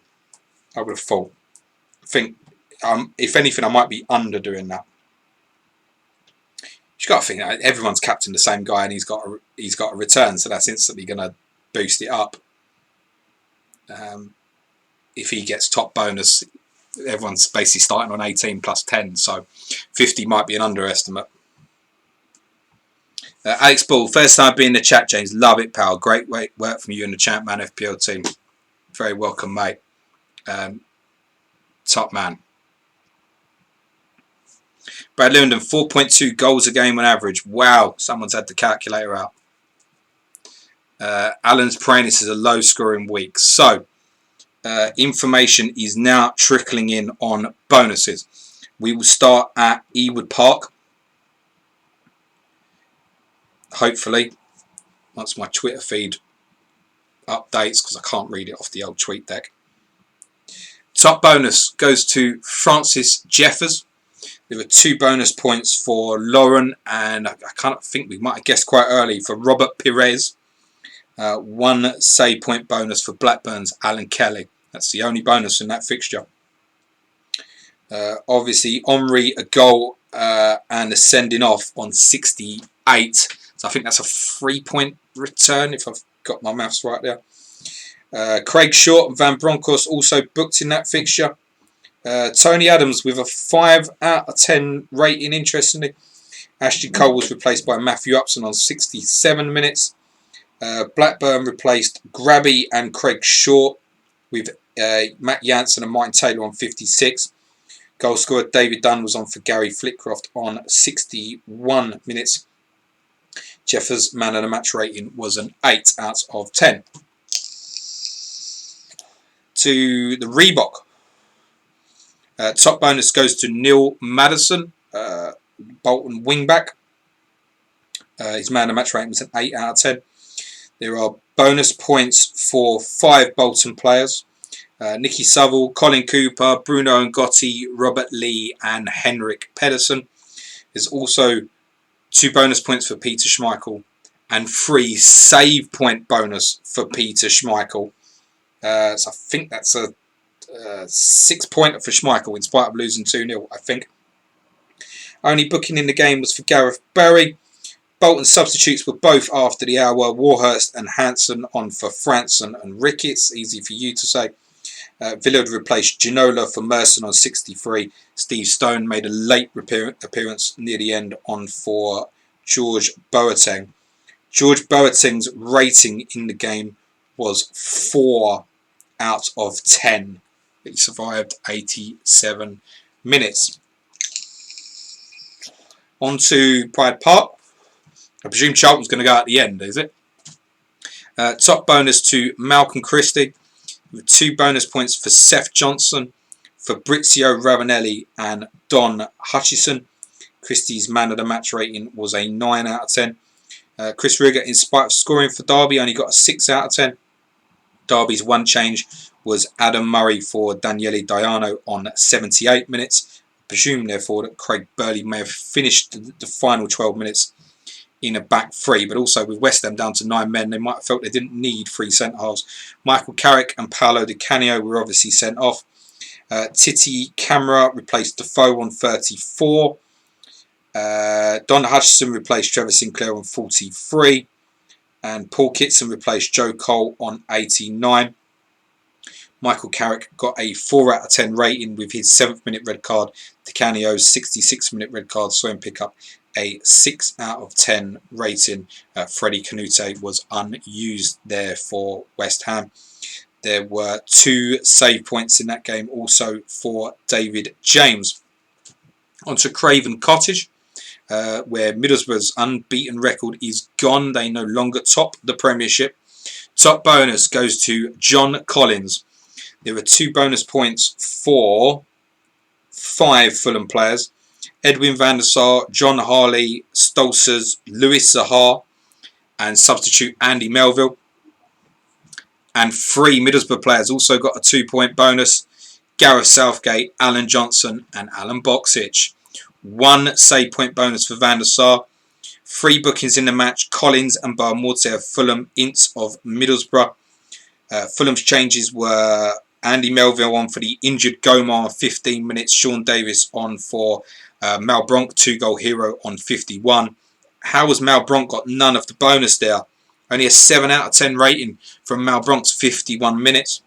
I would have thought. I think, if anything, I might be under doing that. You've got to think that everyone's captained the same guy and he's got a return, so that's instantly going to boost it up. If he gets top bonus, everyone's basically starting on 18 plus 10, so 50 might be an underestimate. Alex Ball, first time being in the chat, James. Love it, pal. Great work from you and the Champman FPL team. Very welcome, mate. Top man. Brad Lewandon, 4.2 goals a game on average. Wow, someone's had the calculator out. Alan's praying this is a low scoring week. So, information is now trickling in on bonuses. We will start at Ewood Park. Hopefully, once my Twitter feed updates, because I can't read it off the old tweet deck. Top bonus goes to Francis Jeffers. There were 2 bonus points for Lauren, and I kind of think we might have guessed quite early for Robert Pires. 1 save point bonus for Blackburn's Alan Kelly. That's the only bonus in that fixture. Obviously, Henri a goal and a sending off on 68. So I think that's a 3-point return if I've got my maths right there. Craig Short and Van Bronckhorst also booked in that fixture. Tony Adams with a 5 out of 10 rating, interestingly. Ashley Cole was replaced by Matthew Upson on 67 minutes. Blackburn replaced Grabby and Craig Short with Matt Jansen and Martin Taylor on 56. Goal scorer David Dunn was on for Gary Flitcroft on 61 minutes. Jeffers' man of the match rating was an 8 out of 10. To the Reebok. Top bonus goes to Neil Madison, Bolton wingback. His man of the match rating was an 8 out of 10. There are bonus points for 5 Bolton players. Nicky Saville, Colin Cooper, Bruno Ngotti, Robert Lee and Henrik Pedersen. There's also 2 bonus points for Peter Schmeichel and 3 save point bonus for Peter Schmeichel. So I think that's a 6-pointer for Schmeichel in spite of losing 2-0, I think. Only booking in the game was for Gareth Barry. Bolton substitutes were both after the hour. Warhurst and Hansen on for Franson and Ricketts. Easy for you to say. Villa replaced Ginola for Merson on 63. Steve Stone made a late appearance near the end on for George Boateng. George Boateng's rating in the game was 4 out of 10. He survived 87 minutes. On to Pride Park. I presume Charlton's going to go at the end, is it? Top bonus to Malcolm Christie, with 2 bonus points for Seth Johnson, Fabrizio Ravanelli and Don Hutchison. Christie's man of the match rating was a 9 out of 10. Chris Rigger, in spite of scoring for Derby, only got a 6 out of 10. Derby's one change was Adam Murray for Daniele Diano on 78 minutes. I presume, therefore, that Craig Burley may have finished the final 12 minutes in a back 3, but also with West Ham down to 9 men, they might have felt they didn't need 3 centre-halves. Michael Carrick and Paolo Di Canio were obviously sent off. Titi Camara replaced Defoe on 34. Don Hutchison replaced Trevor Sinclair on 43. And Paul Kitson replaced Joe Cole on 89. Michael Carrick got a 4 out of 10 rating with his 7th minute red card. Di Canio's 66th minute red card saw him pick up a 6 out of 10 rating. Freddie Canute was unused there for West Ham. There were 2 save points in that game also for David James. On to Craven Cottage, where Middlesbrough's unbeaten record is gone. They no longer top the Premiership. Top bonus goes to John Collins. There are 2 bonus points for 5 Fulham players. Edwin van der Sar, John Harley, Stolzers, Lewis Zaha, and substitute Andy Melville. And 3 Middlesbrough players also got a 2-point bonus. Gareth Southgate, Alan Johnson and Alan Boxic. 1 save point bonus for van der Sar. 3 bookings in the match, Collins and Barmorte of Fulham, Ince of Middlesbrough. Fulham's changes were Andy Melville on for the injured Gomar on 15 minutes, Sean Davis on for Malbronk, 2-goal hero on 51. How has Malbronk got none of the bonus there? Only a 7 out of 10 rating from Malbronk's 51 minutes.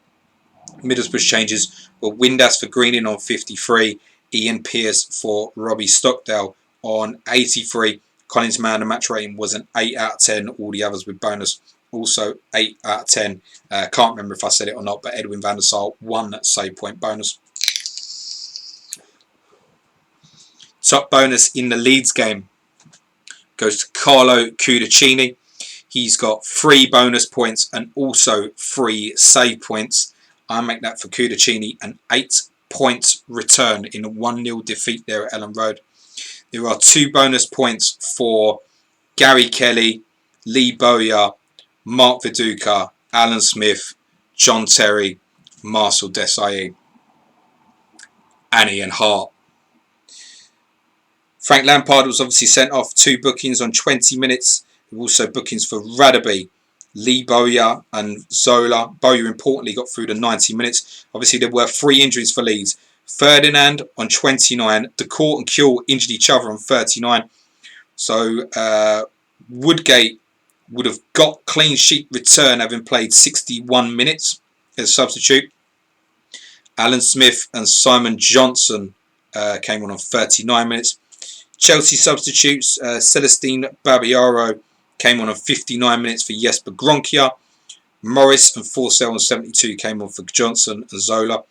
Middlesbrough's changes were Windass for Greening on 53, Ian Pearce for Robbie Stockdale on 83. Collins' man of match rating was an 8 out of 10. All the others with bonus also 8 out of 10. Can't remember if I said it or not, but Edwin van der Sar, 1 save point bonus. Top bonus in the Leeds game goes to Carlo Cudicini. He's got 3 bonus points and also 3 save points. I make that for Cudicini an 8 point return in a 1-0 defeat there at Ellen Road. There are 2 bonus points for Gary Kelly, Lee Bowyer, Mark Viduka, Alan Smith, John Terry, Marcel Desailly, and Ian Hart. Frank Lampard was obviously sent off. 2 bookings on 20 minutes. There were also bookings for Radaby, Lee Bowyer and Zola. Bowyer importantly got through the 90 minutes. Obviously there were 3 injuries for Leeds. Ferdinand on 29. DeCourt and Kuehl injured each other on 39. So Woodgate would have got clean sheet return having played 61 minutes as a substitute. Alan Smith and Simon Johnson came on 39 minutes. Chelsea substitutes, Celestine Babiaro came on 59 minutes for Jesper Gronkia. Morris and Forsell on 72 came on for Johnson and Zola.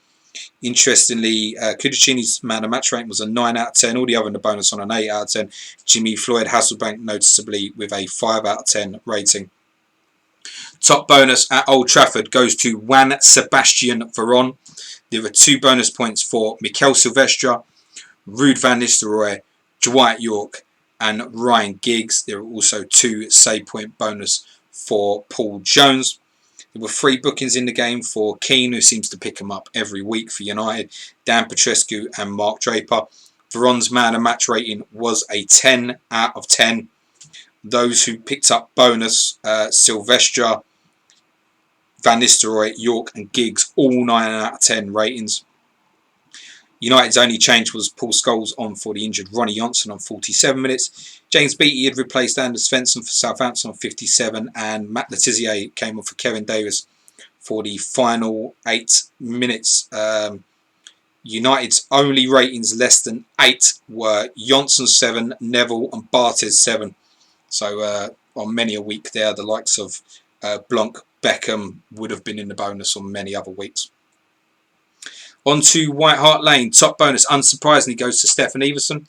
Interestingly, Cudicini's man of match rating was a 9 out of 10. All the other in the bonus on an 8 out of 10. Jimmy Floyd Hasselbank noticeably with a 5 out of 10 rating. Top bonus at Old Trafford goes to Juan Sebastian Veron. There are 2 bonus points for Mikel Silvestre, Ruud van Nistelrooy, Dwight York and Ryan Giggs. There are also 2 save point bonus for Paul Jones. There were 3 bookings in the game for Keane, who seems to pick them up every week for United, Dan Petrescu and Mark Draper. Veron's man of match rating was a 10 out of 10. Those who picked up bonus, Silvestre, Van Nistelrooy, York and Giggs, all 9 out of 10 ratings. United's only change was Paul Scholes on for the injured Ronnie Johnson on 47 minutes. James Beattie had replaced Anders Svensson for Southampton on 57, and Matt Letizia came on for Kevin Davis for the final 8 minutes. United's only ratings less than 8 were Johnson 7, Neville and Bartes 7. So on many a week there, the likes of Blanc, Beckham would have been in the bonus on many other weeks. On to White Hart Lane. Top bonus, unsurprisingly, goes to Stefan Everson.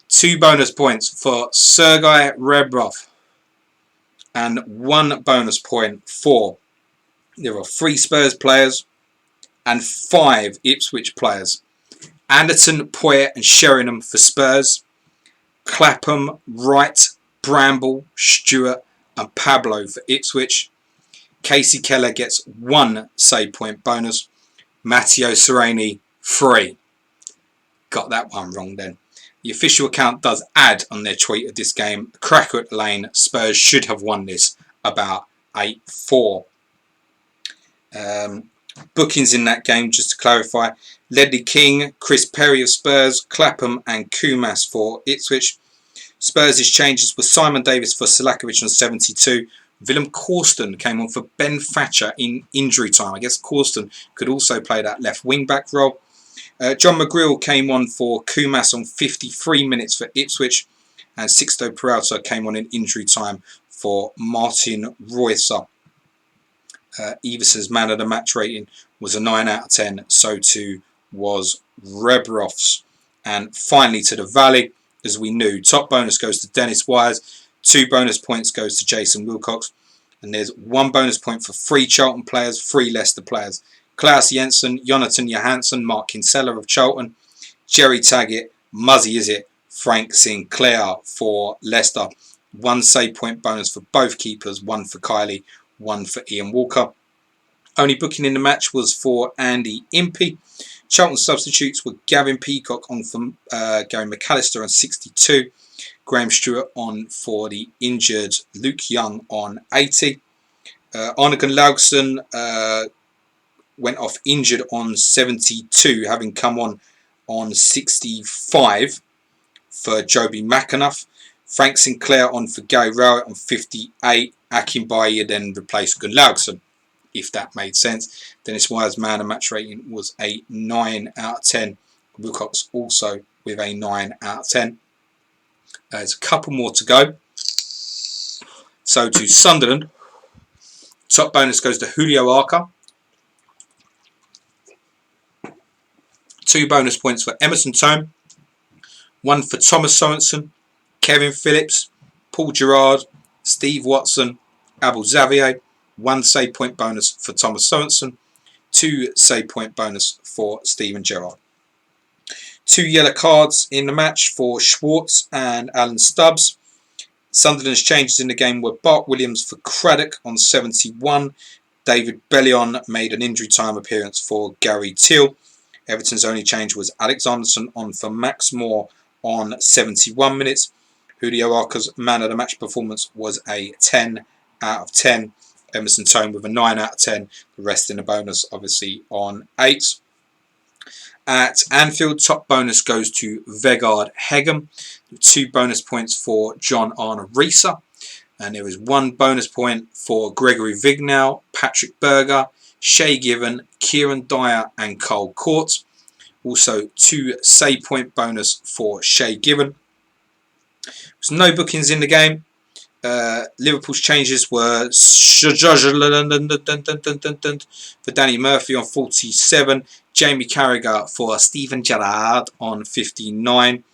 2 bonus points for Sergei Rebrov. And 1 bonus point for, there are 3 Spurs players and 5 Ipswich players. Anderton, Poyet and Sheringham for Spurs. Clapham, Wright, Bramble, Stewart and Pablo for Ipswich. Casey Keller gets 1 save point bonus. Matteo Sereni 3. Got that one wrong then. The official account does add on their tweet of this game, cracker at the lane, Spurs should have won this about 8-4. Bookings in that game, just to clarify, Ledley King, Chris Perry of Spurs, Clapham and Kumas for Ipswich. Spurs' changes were Simon Davis for Selakovic on 72. Willem Corsten came on for Ben Thatcher in injury time. I guess Corsten could also play that left wing back role. John McGreal came on for Kumas on 53 minutes for Ipswich, and Sixto Peralta came on in injury time for Martin Reusser. Everson's man of the match rating was a 9 out of 10, so too was Rebrov's. And finally to the Valley, as we knew, top bonus goes to Dennis Wires. 2 bonus points goes to Jason Wilcox, and there's 1 bonus point for 3 Charlton players, 3 Leicester players. Klaus Jensen, Jonathan Johansson, Mark Kinsella of Charlton, Jerry Taggart, Muzzy Izzet, Frank Sinclair for Leicester. 1 save point bonus for both keepers, 1 for Kylie, 1 for Ian Walker. Only booking in the match was for Andy Impey. Charlton substitutes were Gavin Peacock on for Gary McAllister on 62. Graham Stewart on for the injured Luke Young on 80. Arnegan Laugson went off injured on 72, having come on 65 for Joby McAnuff. Frank Sinclair on for Gary Rowett on 58. Akin Baye then replaced Gunlaugson, if that made sense. Dennis Wires' man and match rating was a 9 out of 10. Wilcox also with a 9 out of 10. There's a couple more to go. So to Sunderland, top bonus goes to Julio Arca. 2 bonus points for Emerson Tome, 1 for Thomas Sorensen, Kevin Phillips, Paul Gerrard, Steve Watson, Abel Xavier, 1 save point bonus for Thomas Sorensen, 2 save point bonus for Steven Gerrard. 2 yellow cards in the match for Schwartz and Alan Stubbs. Sunderland's changes in the game were Bart Williams for Craddock on 71. David Bellion made an injury time appearance for Gary Teal. Everton's only change was Alex Anderson on for Max Moore on 71 minutes. Julio Arca's man of the match performance was a 10 out of 10. Emerson Tome with a 9 out of 10. The rest in the bonus obviously on 8. At Anfield, top bonus goes to Vegard Hegem. 2 bonus points for John Arne Riise. And there is 1 bonus point for Gregory Vignal, Patrick Berger, Shay Given, Kieran Dyer and Carl Court. Also 2 save point bonus for Shay Given. There's no bookings in the game. Liverpool's changes were for Danny Murphy on 47, Jamie Carragher for Steven Gerrard on 59,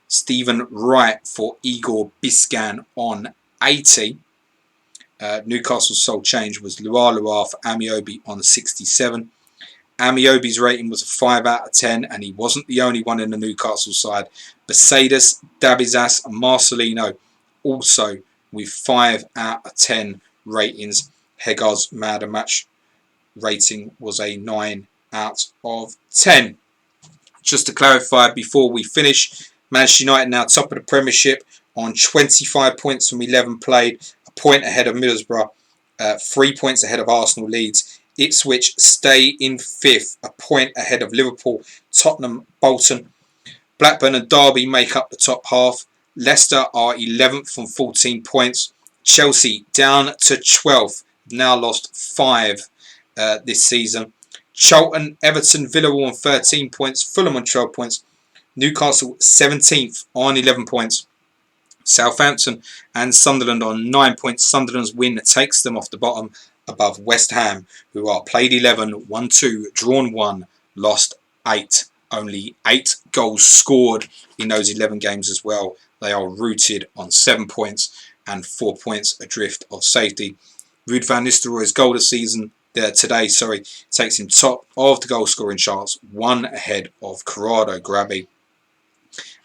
Stephen Wright for Igor Biscan on 80. Newcastle's sole change was Luar for Amiobi on 67. Amiobi's rating was a 5 out of 10 and he wasn't the only one in the Newcastle side. Besaidis, Dabizas and Marcelino also with 5 out of 10 ratings. Hegar's man of the match rating was a 9 out of 10. Just to clarify before we finish, Manchester United now top of the Premiership on 25 points from 11 played, a point ahead of Middlesbrough, 3 points ahead of Arsenal, Leeds. Ipswich stay in 5th, a point ahead of Liverpool, Tottenham, Bolton. Blackburn and Derby make up the top half. Leicester are 11th on 14 points. Chelsea down to 12th, now lost 5 this season. Charlton, Everton, Villa on 13 points. Fulham on 12 points. Newcastle 17th on 11 points. Southampton and Sunderland on 9 points. Sunderland's win takes them off the bottom above West Ham, who are played 11, won 2, drawn 1, lost 8. Only 8 goals scored in those 11 games as well. They are rooted on 7 points and 4 points adrift of safety. Ruud van Nistelrooy's goal this season, today, takes him top of the goal scoring charts, 1 ahead of Corrado Grabby.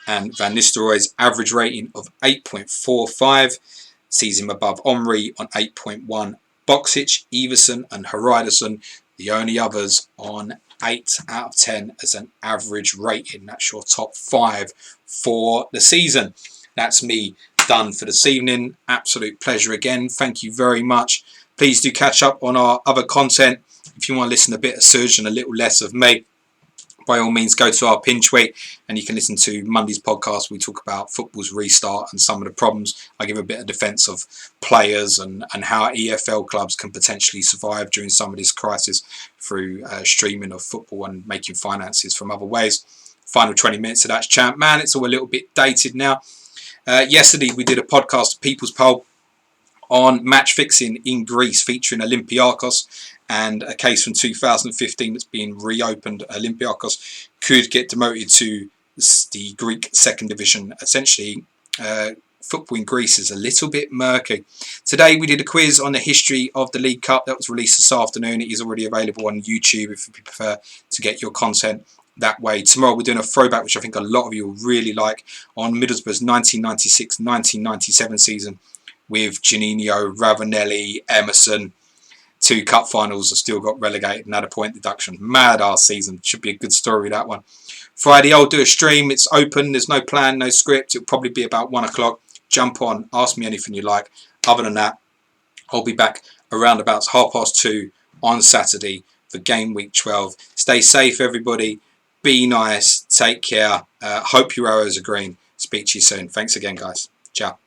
And Van Nistelrooy's average rating of 8.45 sees him above Omri on 8.1. Boksic, Everson and Haridason, the only others on 8 out of 10 as an average rating. That's your top 5 for the season. That's me done for this evening. Absolute pleasure again. Thank you very much. Please do catch up on our other content. If you want to listen to a bit of Suj and a little less of me, by all means go to our pin tweet and you can listen to Monday's podcast. We talk about football's restart and some of the problems. I give a bit of defence of players and how EFL clubs can potentially survive during some of this crisis through streaming of football and making finances from other ways. Final 20 minutes of that chat. Man, it's all a little bit dated now. Yesterday we did a podcast, People's Poll, on match fixing in Greece featuring Olympiakos and a case from 2015 that's being reopened. Olympiakos could get demoted to the Greek second division. Essentially, football in Greece is a little bit murky. Today we did a quiz on the history of the League Cup that was released this afternoon. It is already available on YouTube if you prefer to get your content that way. Tomorrow we're doing a throwback, which I think a lot of you will really like, on Middlesbrough's 1996-1997 season with Juninho, Ravanelli, Emerson. 2 cup finals have still got relegated and had a point deduction. Mad ass season. Should be a good story, that one. Friday I'll do a stream. It's open. There's no plan, no script. It'll probably be about 1 o'clock. Jump on. Ask me anything you like. Other than that, I'll be back around about 2:30 on Saturday for game week 12. Stay safe, everybody. Be nice. Take care. Hope your arrows are green. Speak to you soon. Thanks again, guys. Ciao.